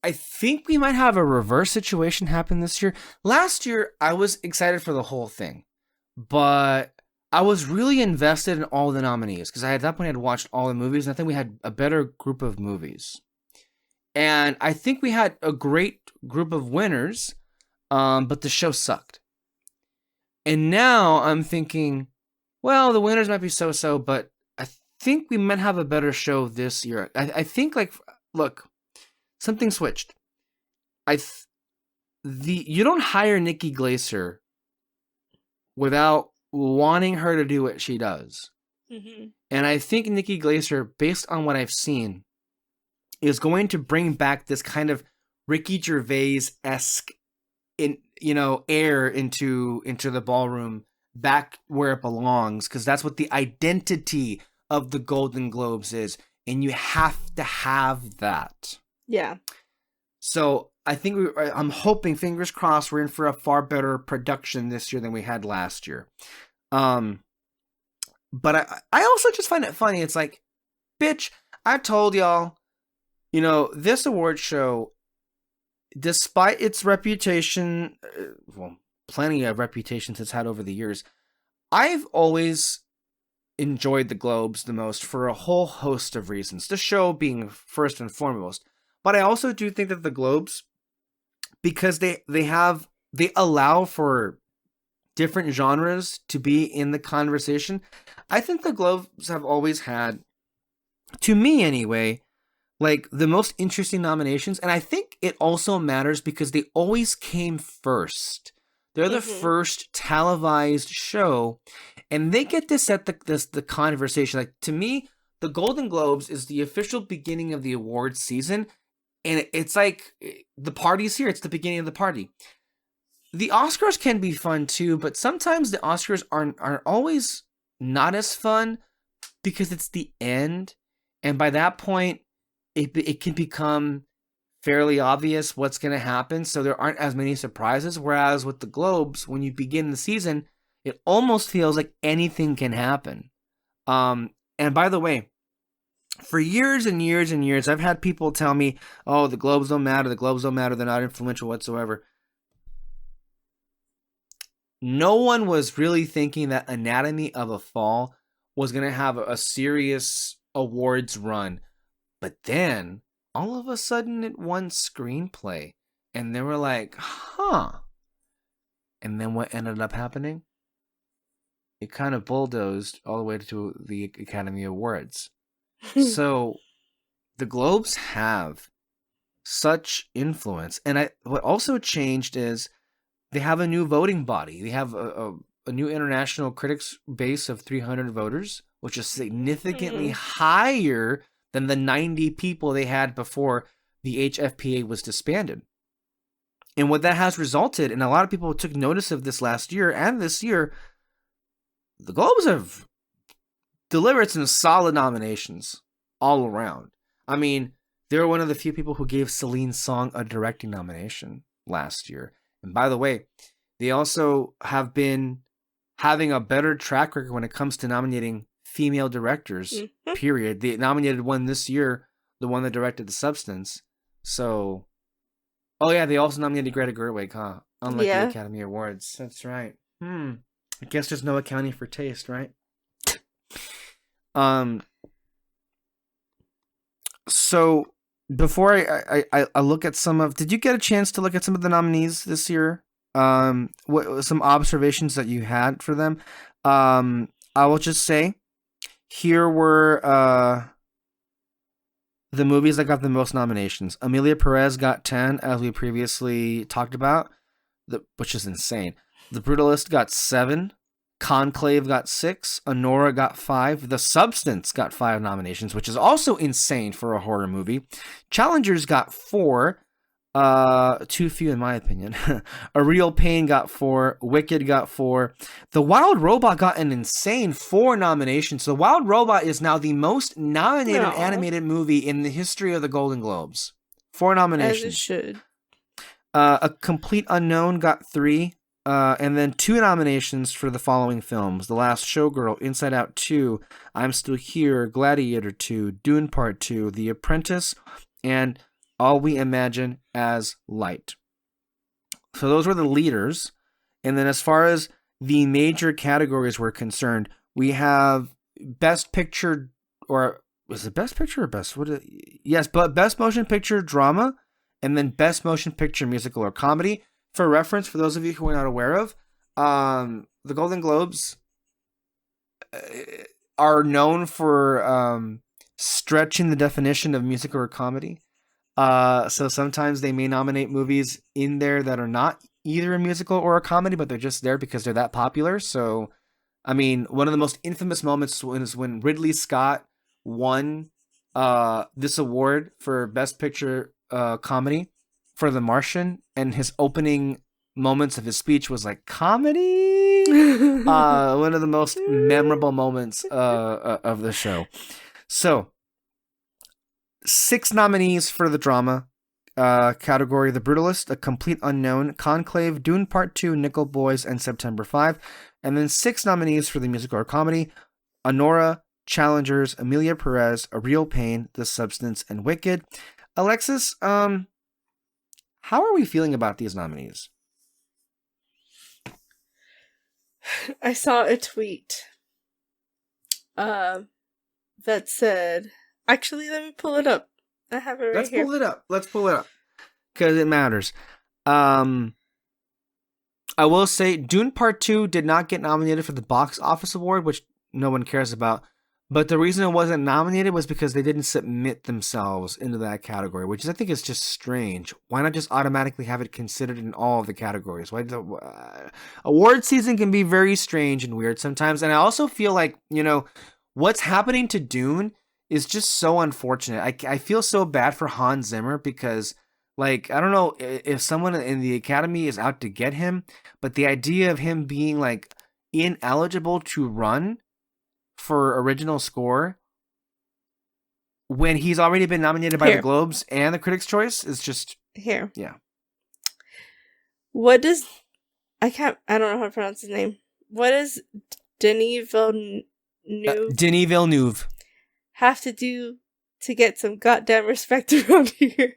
I think we might have a reverse situation happen this year. Last year, I was excited for the whole thing, but I was really invested in all the nominees because at that point I had watched all the movies, and I think we had a better group of movies. And I think we had a great group of winners, but the show sucked. And now I'm thinking, well, the winners might be so-so, but I think we might have a better show this year. I think, look, something switched. You don't hire Nikki Glaser without wanting her to do what she does. Mm-hmm. And I think Nikki Glaser, based on what I've seen, is going to bring back this kind of Ricky Gervais-esque air into the ballroom, back where it belongs, because that's what the identity of the Golden Globes is, and you have to have that. Yeah. So I think I'm hoping, fingers crossed, we're in for a far better production this year than we had last year. But I also just find it funny. It's like, bitch, I told y'all, this award show, despite its reputation, plenty of reputations it's had over the years, I've always enjoyed the Globes the most for a whole host of reasons. The show being first and foremost. But I also do think that the Globes, because they allow for different genres to be in the conversation, I think the Globes have always had, to me anyway, the most interesting nominations. And I think it also matters because they always came first. They're the first televised show, and they get to set the conversation. To me, the Golden Globes is the official beginning of the awards season, and it's like the party's here. It's the beginning of the party. The Oscars can be fun too, but sometimes the Oscars aren't always not as fun because it's the end, and by that point, it can become fairly obvious what's going to happen, so there aren't as many surprises. Whereas with the Globes, when you begin the season, it almost feels like anything can happen. And by the way, for years and years and years, I've had people tell me, oh, the Globes don't matter, they're not influential whatsoever. No one was really thinking that Anatomy of a Fall was going to have a serious awards run. But then, all of a sudden, it won screenplay. And they were like, huh. And then what ended up happening? It kind of bulldozed all the way to the Academy Awards. So, the Globes have such influence. And what also changed is they have a new voting body. They have a new international critics base of 300 voters, which is significantly higher than the 90 people they had before the HFPA was disbanded. And what that has resulted, and a lot of people took notice of this last year and this year, the Globes have delivered some solid nominations all around. I mean, they were one of the few people who gave Celine's Song a directing nomination last year. And by the way, they also have been having a better track record when it comes to nominating female directors, period. They nominated one this year, the one that directed The Substance. So, oh yeah, they also nominated Greta Gerwig, huh? Unlike the Academy Awards. That's right. I guess there's no accounting for taste, right? So, before I look at some of... Did you get a chance to look at some of the nominees this year? What some observations that you had for them? I will just say, here were the movies that got the most nominations. Emilia Perez got 10, as we previously talked about, which is insane. The Brutalist got 7. Conclave got 6. Honora got 5. The Substance got 5 nominations, which is also insane for a horror movie. Challengers got 4. Too few in my opinion. A Real Pain got 4. Wicked got 4. The Wild Robot got an insane 4 nominations. The Wild Robot is now the most nominated animated movie in the history of the Golden Globes. 4 nominations. As it should. A Complete Unknown got 3. And then 2 nominations for the following films: The Last Showgirl, Inside Out 2, I'm Still Here, Gladiator 2, Dune Part 2, The Apprentice, and All We Imagine as Light. So those were the leaders. And then as far as the major categories were concerned, we have Best Picture, or was it Best Picture or Best? Yes, but Best Motion Picture Drama, and then Best Motion Picture Musical or Comedy. For reference, for those of you who are not aware of, the Golden Globes are known for stretching the definition of musical or comedy. So sometimes they may nominate movies in there that are not either a musical or a comedy, but they're just there because they're that popular. So, I mean, one of the most infamous moments is when Ridley Scott won this award for Best Picture Comedy for The Martian, and his opening moments of his speech was like, comedy? One of the most memorable moments of the show. So, 6 nominees for the drama category: The Brutalist, A Complete Unknown, Conclave, Dune Part 2, Nickel Boys, and September 5. And then 6 nominees for the musical or comedy: Honora, Challengers, Emilia Perez, A Real Pain, The Substance, and Wicked. Alexis, how are we feeling about these nominees? I saw a tweet that said, actually, let me pull it up. I have it right here. Let's pull it up. Because it matters. I will say Dune Part 2 did not get nominated for the Box Office Award, which no one cares about. But the reason it wasn't nominated was because they didn't submit themselves into that category, which I think is just strange. Why not just automatically have it considered in all of the categories? Award season can be very strange and weird sometimes. And I also feel like, what's happening to Dune is just so unfortunate. I feel so bad for Hans Zimmer because, I don't know if someone in the Academy is out to get him, but the idea of him being, ineligible to run for original score when he's already been nominated by the Globes and the Critics' Choice is just... Yeah. What does... I don't know how to pronounce his name. what does Denis Villeneuve Denis Villeneuve. have to do to get some goddamn respect around here?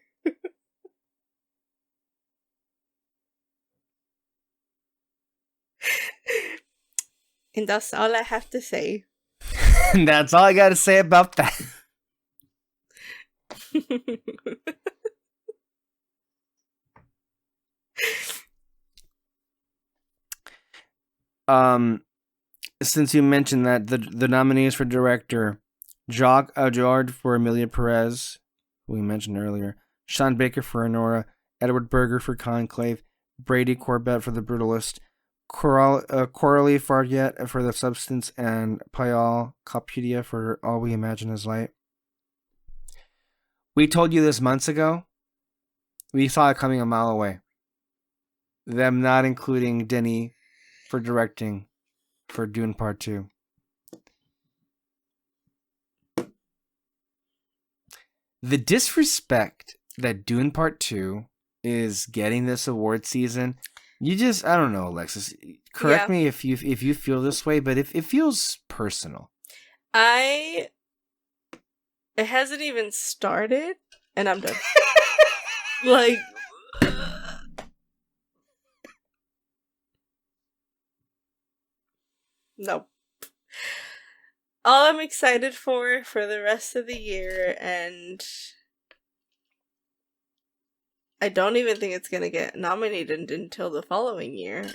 And that's all I have to say. And that's all I got to say about that. Since you mentioned that, the nominees for director: Jacques Audiard for Emilia Perez, who we mentioned earlier; Sean Baker for Honora; Edward Berger for Conclave; Brady Corbett for The Brutalist; Coralie Farget for The Substance; and Payal Kapudia for All We Imagine Is Light. We told you this months ago. We saw it coming a mile away. Them not including Denis for directing for Dune Part 2. The disrespect that Dune Part 2 is getting this award season, I don't know, Alexis. Correct me if you feel this way, but it feels personal. It hasn't even started, and I'm done. Like, no. All I'm excited for the rest of the year, and I don't even think it's gonna get nominated until the following year,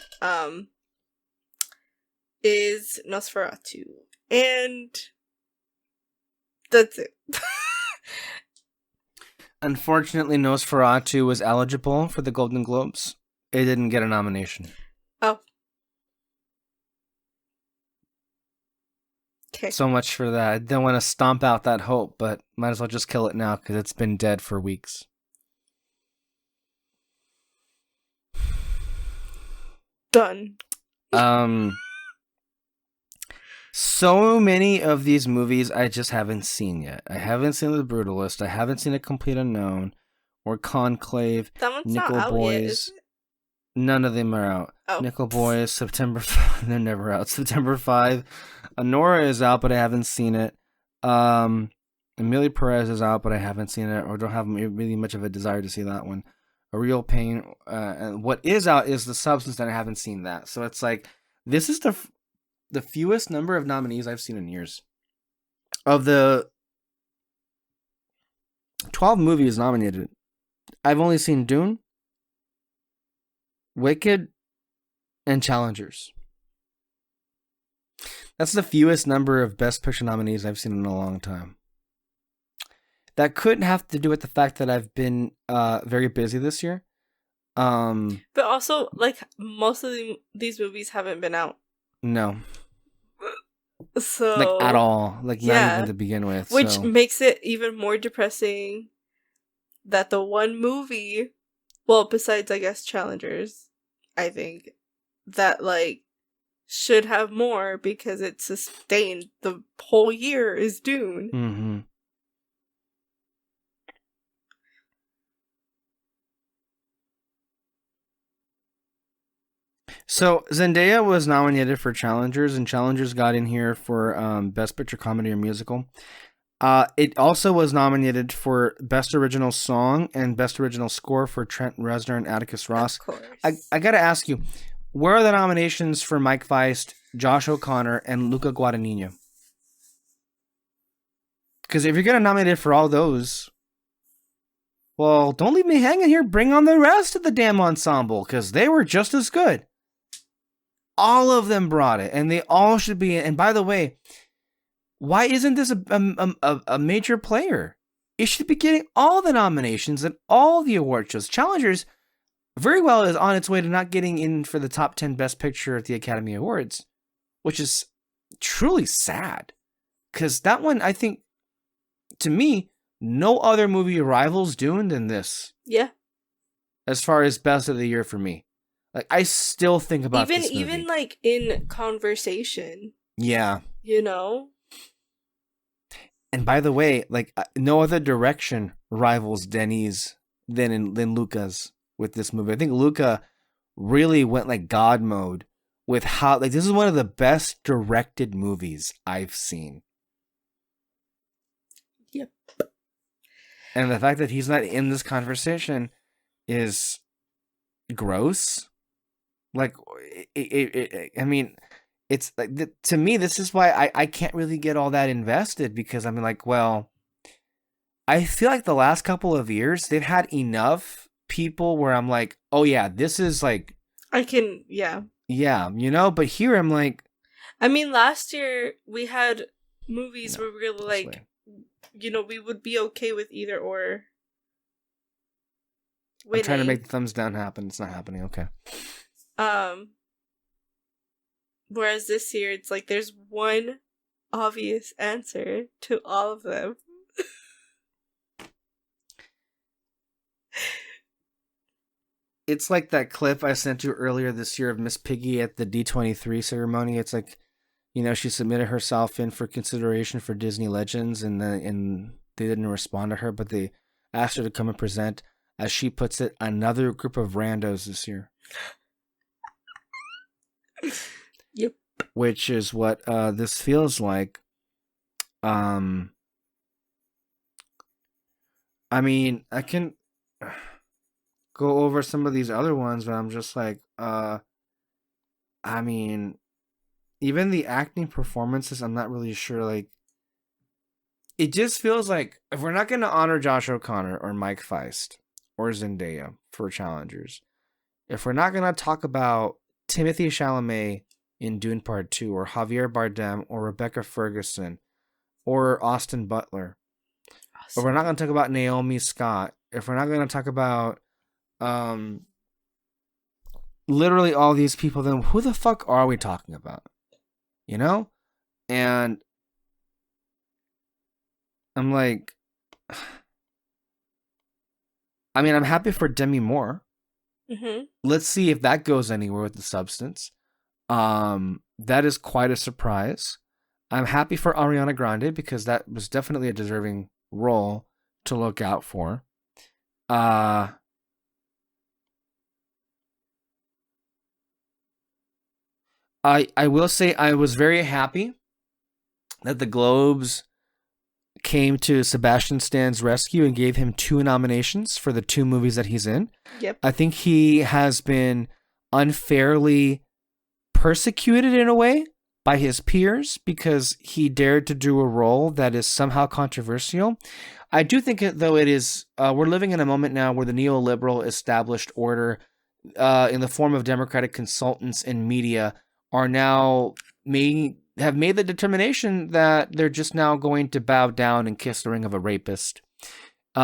is Nosferatu. And that's it. Unfortunately, Nosferatu was eligible for the Golden Globes. It didn't get a nomination. Oh. Okay. So much for that. I don't want to stomp out that hope, but might as well just kill it now because it's been dead for weeks. Done. So many of these movies I just haven't seen yet. I haven't seen The Brutalist. I haven't seen A Complete Unknown or Conclave. That one's Nickel not out Boys. yet, is it? None of them are out. Oh. Nickel Boys, September 5. They're never out. September 5. Honora is out, but I haven't seen it. Emilia Perez is out, but I haven't seen it, or don't have really much of a desire to see that one. A Real Pain. And what is out is The Substance, and I haven't seen that. So it's like, this is the fewest number of nominees I've seen in years. Of the 12 movies nominated, I've only seen Dune, Wicked, and Challengers. That's the fewest number of Best Picture nominees I've seen in a long time. That could have to do with the fact that I've been very busy this year. But also, like, most of these movies haven't been out. No. So, like, at all. Like, not even to begin with. Which makes it even more depressing that the one movie, well, besides, I guess, Challengers, I think, that, like, should have more because it sustained the whole year is Dune. Mm-hmm. So Zendaya was nominated for Challengers, and Challengers got in here for Best Picture Comedy or Musical. It also was nominated for Best Original Song and Best Original Score for Trent Reznor and Atticus Ross. Of course. I gotta ask you, where are the nominations for Mike Feist, Josh O'Connor, and Luca Guadagnino? Because if you're getting nominated for all those, well, don't leave me hanging here. Bring on the rest of the damn ensemble, because they were just as good. All of them brought it, and they all should be. And by the way, why isn't this a major player? It should be getting all the nominations and all the award shows. Challengers very well is on its way to not getting in for the top 10 Best Picture at the Academy Awards, which is truly sad. Because that one, I think, to me, no other movie rivals Dune than this. Yeah. As far as best of the year for me. Like, I still think about this movie. Even like in conversation. Yeah. You know? And by the way, like, no other direction rivals Denis than Luca's with this movie. I think Luca really went like God mode with how, like, this is one of the best directed movies I've seen. Yep. And the fact that he's not in this conversation is gross. Like, I mean, it's like, to me, this is why I can't really get all that invested, because I'm like, well, I feel like the last couple of years, they've had enough people where I'm like, oh yeah, this is like, yeah. Yeah, but here I'm like, I mean, last year we had movies no, where we were like, we would be okay with either or winning. I'm trying to make the thumbs down happen. It's not happening. Okay. Whereas this year, it's like there's one obvious answer to all of them. It's like that clip I sent you earlier this year of Miss Piggy at the D23 ceremony. It's like, she submitted herself in for consideration for Disney Legends, and they didn't respond to her, but they asked her to come and present, as she puts it, another group of randos this year. Yep. Which is what this feels like. I mean, I can go over some of these other ones, but I'm just like, I mean, even the acting performances, I'm not really sure. Like, it just feels like if we're not going to honor Josh O'Connor or Mike Feist or Zendaya for challengers, if we're not going to talk about Timothée Chalamet in Dune Part 2, or Javier Bardem, or Rebecca Ferguson, or Austin Butler, if we're not going to talk about Naomi Scott, if we're not going to talk about literally all these people, then who the fuck are we talking about? And I'm like, I mean, I'm happy for Demi Moore. Mm-hmm. Let's see if that goes anywhere with the substance. That is quite a surprise. I'm happy for Ariana Grande, because that was definitely a deserving role to look out for. I will say I was very happy that the Globes came to Sebastian Stan's rescue and gave him 2 nominations for the 2 movies that he's in. Yep. I think he has been unfairly persecuted in a way by his peers because he dared to do a role that is somehow controversial. I do think, though, it is, we're living in a moment now where the neoliberal established order, in the form of democratic consultants and media, are now have made the determination that they're just now going to bow down and kiss the ring of a rapist,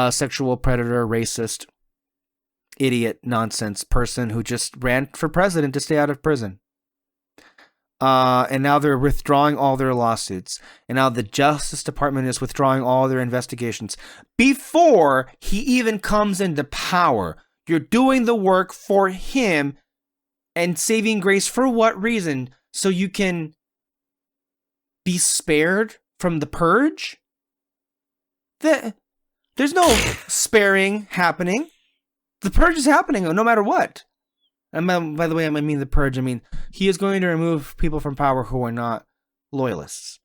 sexual predator, racist, idiot, nonsense person who just ran for president to stay out of prison. And now they're withdrawing all their lawsuits. And now the Justice Department is withdrawing all their investigations before he even comes into power. You're doing the work for him and saving grace for what reason? So you can be spared from the purge? There's no sparing happening. The purge is happening no matter what. And by the way, I mean the purge. I mean, he is going to remove people from power who are not loyalists.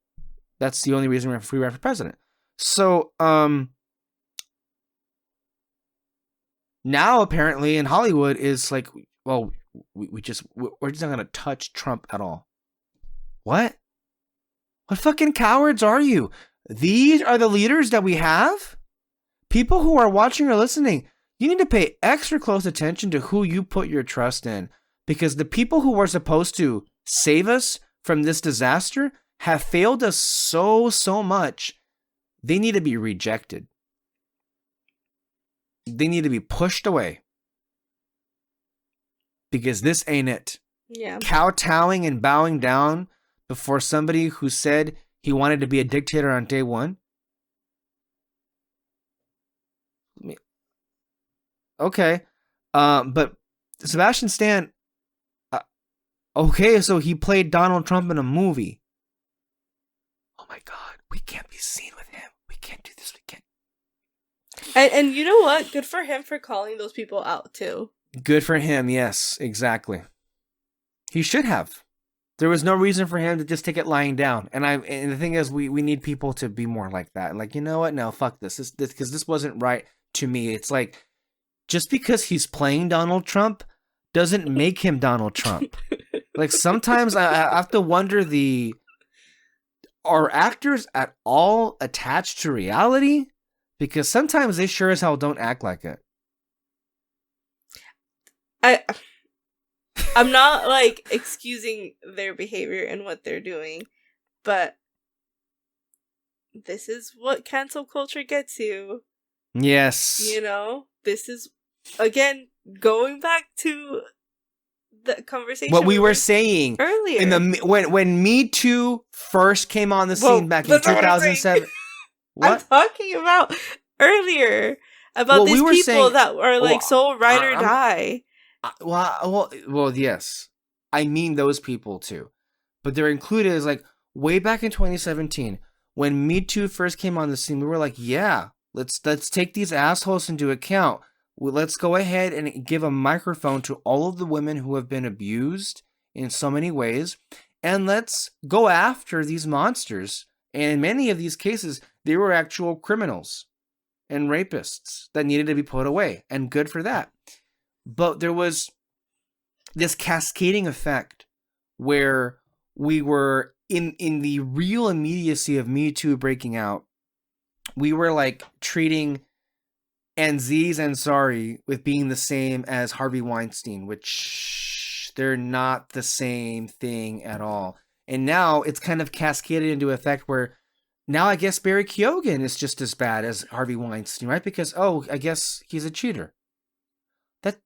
That's the only reason we ran for president. So, now apparently in Hollywood is like, well, we're just not going to touch Trump at all. What? What fucking cowards are you? These are the leaders that we have? People who are watching or listening, you need to pay extra close attention to who you put your trust in, because the people who were supposed to save us from this disaster have failed us so much. They need to be rejected. They need to be pushed away. Because this ain't it. Yeah. Kowtowing and bowing down before somebody who said he wanted to be a dictator on day one. Okay. But Sebastian Stan, okay, so he played Donald Trump in a movie. Oh my God, we can't be seen with him. We can't do this. We can't. And you know what? Good for him for calling those people out too. Good for him. Yes, exactly. He should have. There was no reason for him to just take it lying down. And the thing is, we need people to be more like that. Like, you know what? No, fuck this. This because this wasn't right to me. It's like, just because he's playing Donald Trump doesn't make him Donald Trump. Like, sometimes I have to wonder, are actors at all attached to reality? Because sometimes they sure as hell don't act like it. I'm not like excusing their behavior and what they're doing, but this is what cancel culture gets you. Yes. You know, this is, again, going back to the conversation what we were saying earlier. When Me Too first came on the scene back in 2007. What? I'm talking about earlier about these people that are like so ride or die. Well, yes. I mean those people too. But they're included as like way back in 2017 when Me Too first came on the scene. We were like, yeah, let's take these assholes into account. Let's go ahead and give a microphone to all of the women who have been abused in so many ways, and let's go after these monsters. And in many of these cases, they were actual criminals and rapists that needed to be put away, and good for that. But there was this cascading effect where we were in the real immediacy of Me Too breaking out. We were like treating Aziz Ansari with being the same as Harvey Weinstein, which they're not the same thing at all. And now it's kind of cascaded into effect where now I guess Barry Keoghan is just as bad as Harvey Weinstein, right? Because, I guess he's a cheater. That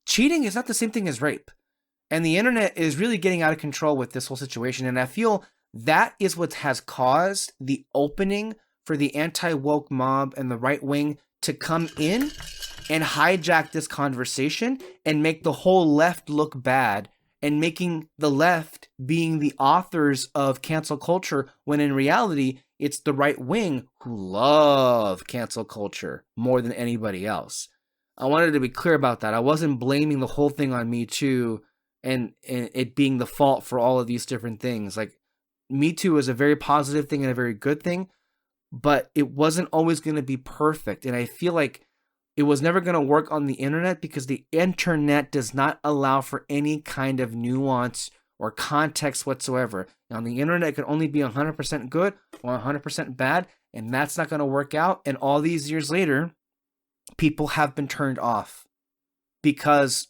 cheating is not the same thing as rape. And the internet is really getting out of control with this whole situation. And I feel that is what has caused the opening for the anti-woke mob and the right wing to come in and hijack this conversation and make the whole left look bad, and making the left being the authors of cancel culture, when in reality, it's the right wing who love cancel culture more than anybody else. I wanted to be clear about that. I wasn't blaming the whole thing on Me Too and it being the fault for all of these different things. Like, Me Too is a very positive thing and a very good thing, but it wasn't always going to be perfect. And I feel like it was never going to work on the internet because the internet does not allow for any kind of nuance or context whatsoever. Now, the internet can only be 100% good or 100% bad, and that's not going to work out. And all these years later, people have been turned off because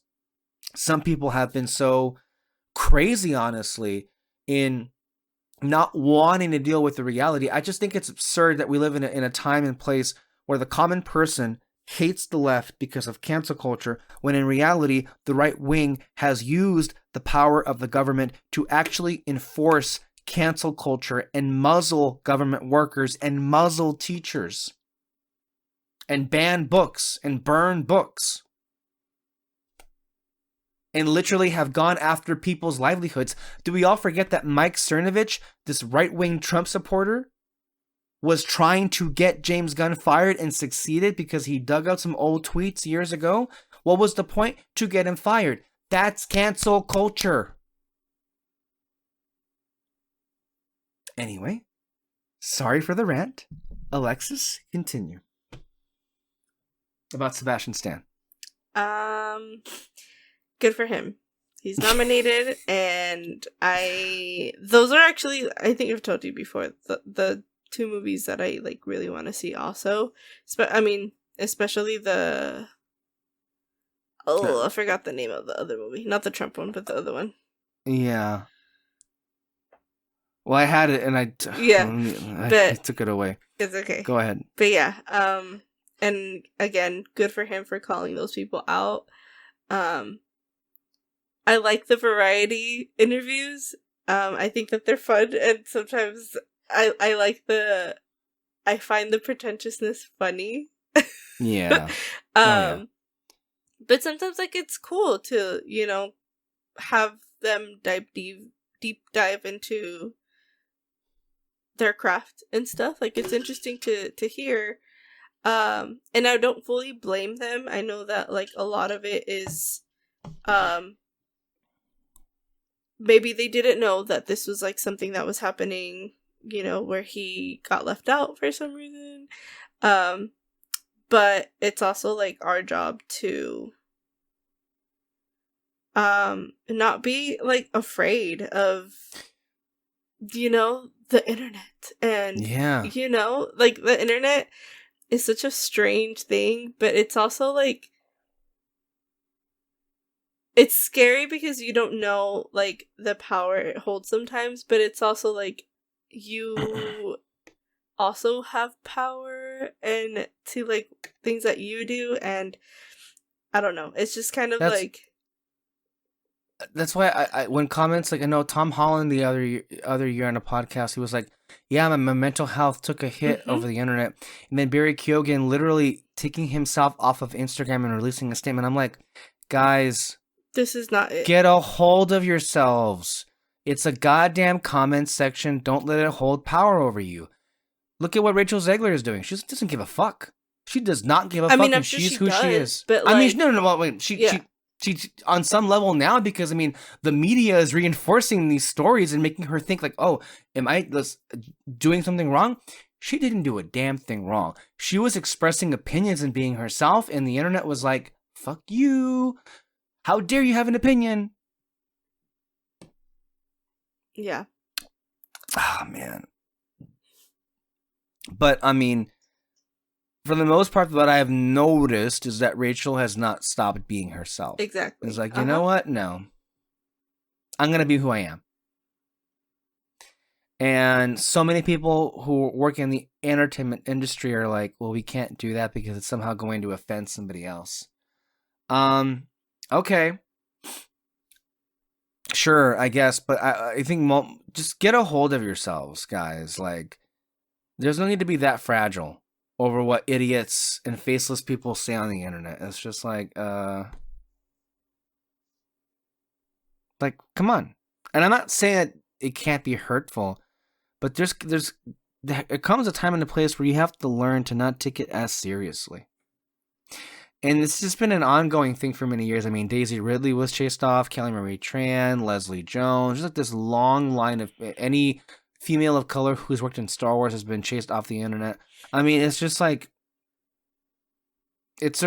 some people have been so crazy, honestly, in not wanting to deal with the reality. I just think it's absurd that we live in a time and place where the common person hates the left because of cancel culture, when in reality, the right wing has used the power of the government to actually enforce cancel culture and muzzle government workers and muzzle teachers and ban books and burn books and literally have gone after people's livelihoods. Do we all forget that Mike Cernovich, this right-wing Trump supporter, was trying to get James Gunn fired and succeeded because he dug out some old tweets years ago? What was the point? To get him fired. That's cancel culture. Anyway, sorry for the rant. Alexis, continue. About Sebastian Stan. Good for him. He's nominated, and those are actually, I think I've told you before, the two movies that I like really want to see also. Especially the, I forgot the name of the other movie. Not the Trump one, but the other one. Yeah. Well, I had it, and I took it away. It's okay. Go ahead. But yeah, and again, good for him for calling those people out. I like the variety interviews. I think that they're fun, and sometimes I find the pretentiousness funny. Yeah. But sometimes like it's cool to, have them deep dive into their craft and stuff. Like, it's interesting to hear. And I don't fully blame them. I know that like a lot of it is maybe they didn't know that this was like something that was happening, you know, where he got left out for some reason. But it's also like our job to not be like afraid of, you know, the internet. And Yeah. you know, like the internet is such a strange thing, but it's also like it's scary because you don't know like the power it holds sometimes, but it's also like you also have power and to like things that you do, and I don't know. It's just kind of That's like that's why I when comments like I know Tom Holland the other year on a podcast he was like, yeah, my mental health took a hit mhm, over the internet, and then Barry Keoghan literally taking himself off of Instagram and releasing a statement. I'm like, guys, this is not it. get a hold of yourselves. It's a goddamn comment section. Don't let it hold power over you. Look at what Rachel Zegler is doing. She doesn't give a fuck. She does not give a I fuck, mean, I'm and sure she's she who she does, is. but I mean, like, no. Wait, yeah, she on some level now, because I mean, the media is reinforcing these stories and making her think like, oh, am I doing something wrong? She didn't do a damn thing wrong. She was expressing opinions and being herself, and the internet was like, fuck you. How dare you have an opinion? yeah, Ah, man. But I mean, for the most part, what I have noticed is that Rachel has not stopped being herself. exactly. It's like, you know what? No. I'm going to be who I am. And so many people who work in the entertainment industry are like, well, we can't do that because it's somehow going to offend somebody else. Okay. Sure, I guess. But I think just get a hold of yourselves, guys. Like, there's no need to be that fragile over what idiots and faceless people say on the internet. It's just like come on. And I'm not saying that it can't be hurtful, but there comes a time and a place where you have to learn to not take it as seriously. And it's just been an ongoing thing for many years. I mean, Daisy Ridley was chased off, Kelly Marie Tran, Leslie Jones. There's like this long line of any female of color who's worked in Star Wars has been chased off the internet. I mean, it's just like it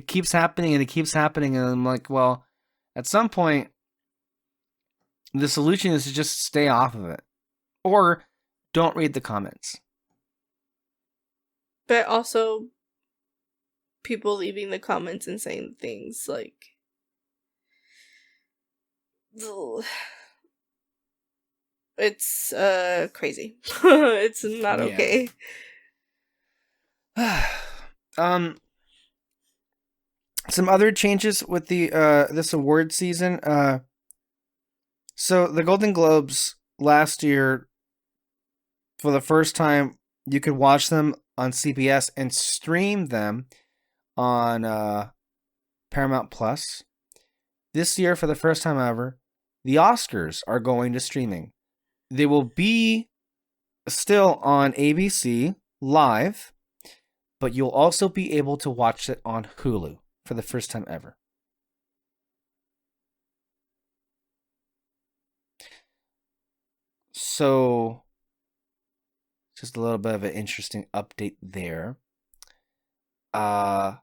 keeps happening and it keeps happening, and I'm like, well, at some point, the solution is to just stay off of it, or don't read the comments. But also, people leaving the comments and saying things like, ugh, it's crazy. It's not okay. Some other changes with the this award season. So the Golden Globes last year, for the first time, you could watch them on CBS and stream them on Paramount Plus. This year, for the first time ever, the Oscars are going to streaming. They will be still on ABC live, but you'll also be able to watch it on Hulu for the first time ever. So, just a little bit of an interesting update there. I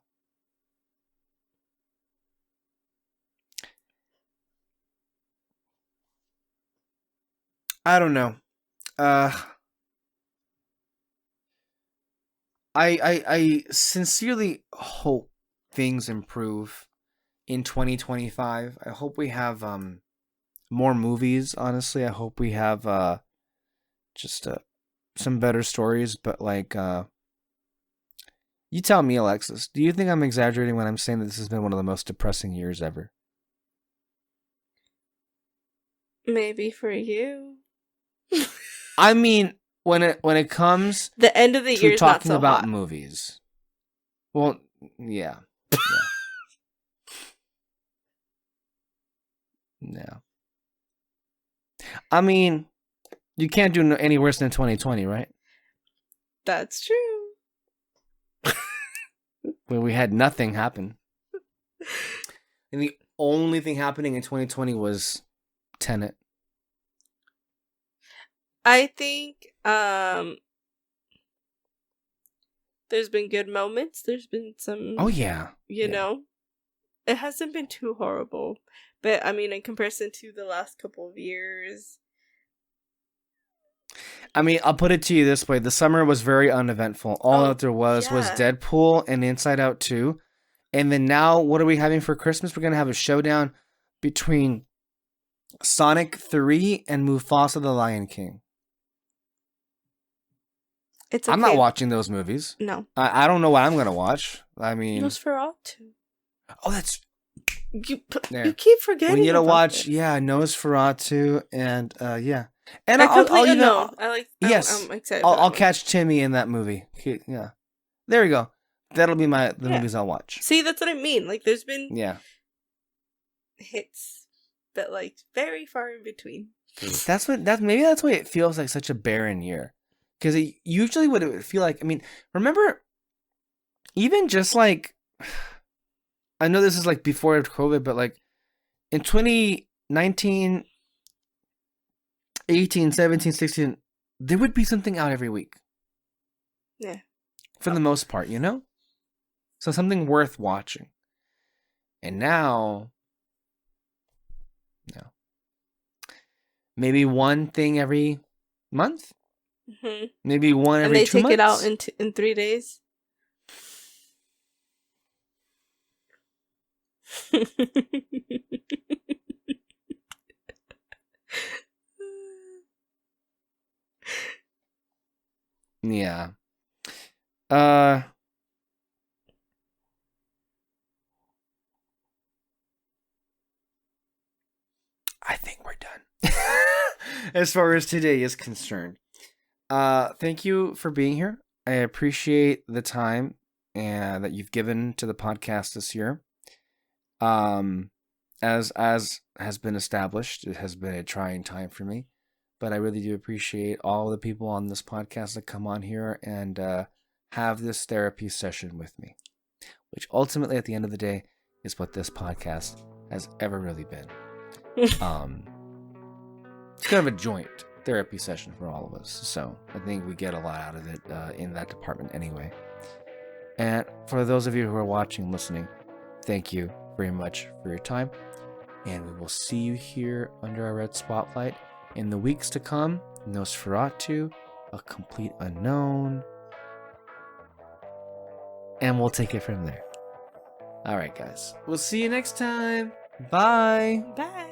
don't know. I sincerely hope things improve in 2025. I hope we have more movies. Honestly, I hope we have just some better stories. But like, you tell me, Alexis. Do you think I'm exaggerating when I'm saying that this has been one of the most depressing years ever? Maybe for you. I mean, when it comes The end of the to year is not talking so about hot. movies, well, yeah. Yeah. I mean, you can't do any worse than 2020, right? That's true. Where we had nothing happen. And the only thing happening in 2020 was Tenet. I think there's been good moments. There's been some. Oh yeah. You know, it hasn't been too horrible, but I mean, in comparison to the last couple of years. I mean, I'll put it to you this way: the summer was very uneventful. All that there was Deadpool and Inside Out 2. And then now, what are we having for Christmas? We're gonna have a showdown between Sonic 3 and Mufasa the Lion King. It's okay. I'm not watching those movies. No. I don't know what I'm gonna watch. I mean, Nosferatu. Oh, that's you keep forgetting. We need to watch, it. Nosferatu, and yeah, and I'm excited. I'll catch Timmy in that movie. Yeah, there we go. That'll be the movies I'll watch. See, that's what I mean. Like, there's been hits, but like very far in between. Maybe that's why it feels like such a barren year, because usually what it would feel like. I mean, remember, even just like. I know this is like before COVID, but like in 2019, 18, 17, 16, there would be something out every week. Yeah. For the most part, you know? So something worth watching. And now, no. Maybe one thing every month? Mm-hmm. Maybe one every 2 months? And they take it out in 3 days? Yeah. I think we're done. As far as today is concerned. Thank you for being here. I appreciate the time that you've given to the podcast this year. As has been established, it has been a trying time for me, but I really do appreciate all the people on this podcast that come on here and have this therapy session with me, which ultimately at the end of the day is what this podcast has ever really been. It's kind of a joint therapy session for all of us, so I think we get a lot out of it in that department anyway. And for those of you who are watching and listening, thank you very much for your time, and we will see you here under our red spotlight in the weeks to come. Nosferatu, A Complete Unknown, and we'll take it from there. All right, guys, we'll see you next time. Bye. Bye.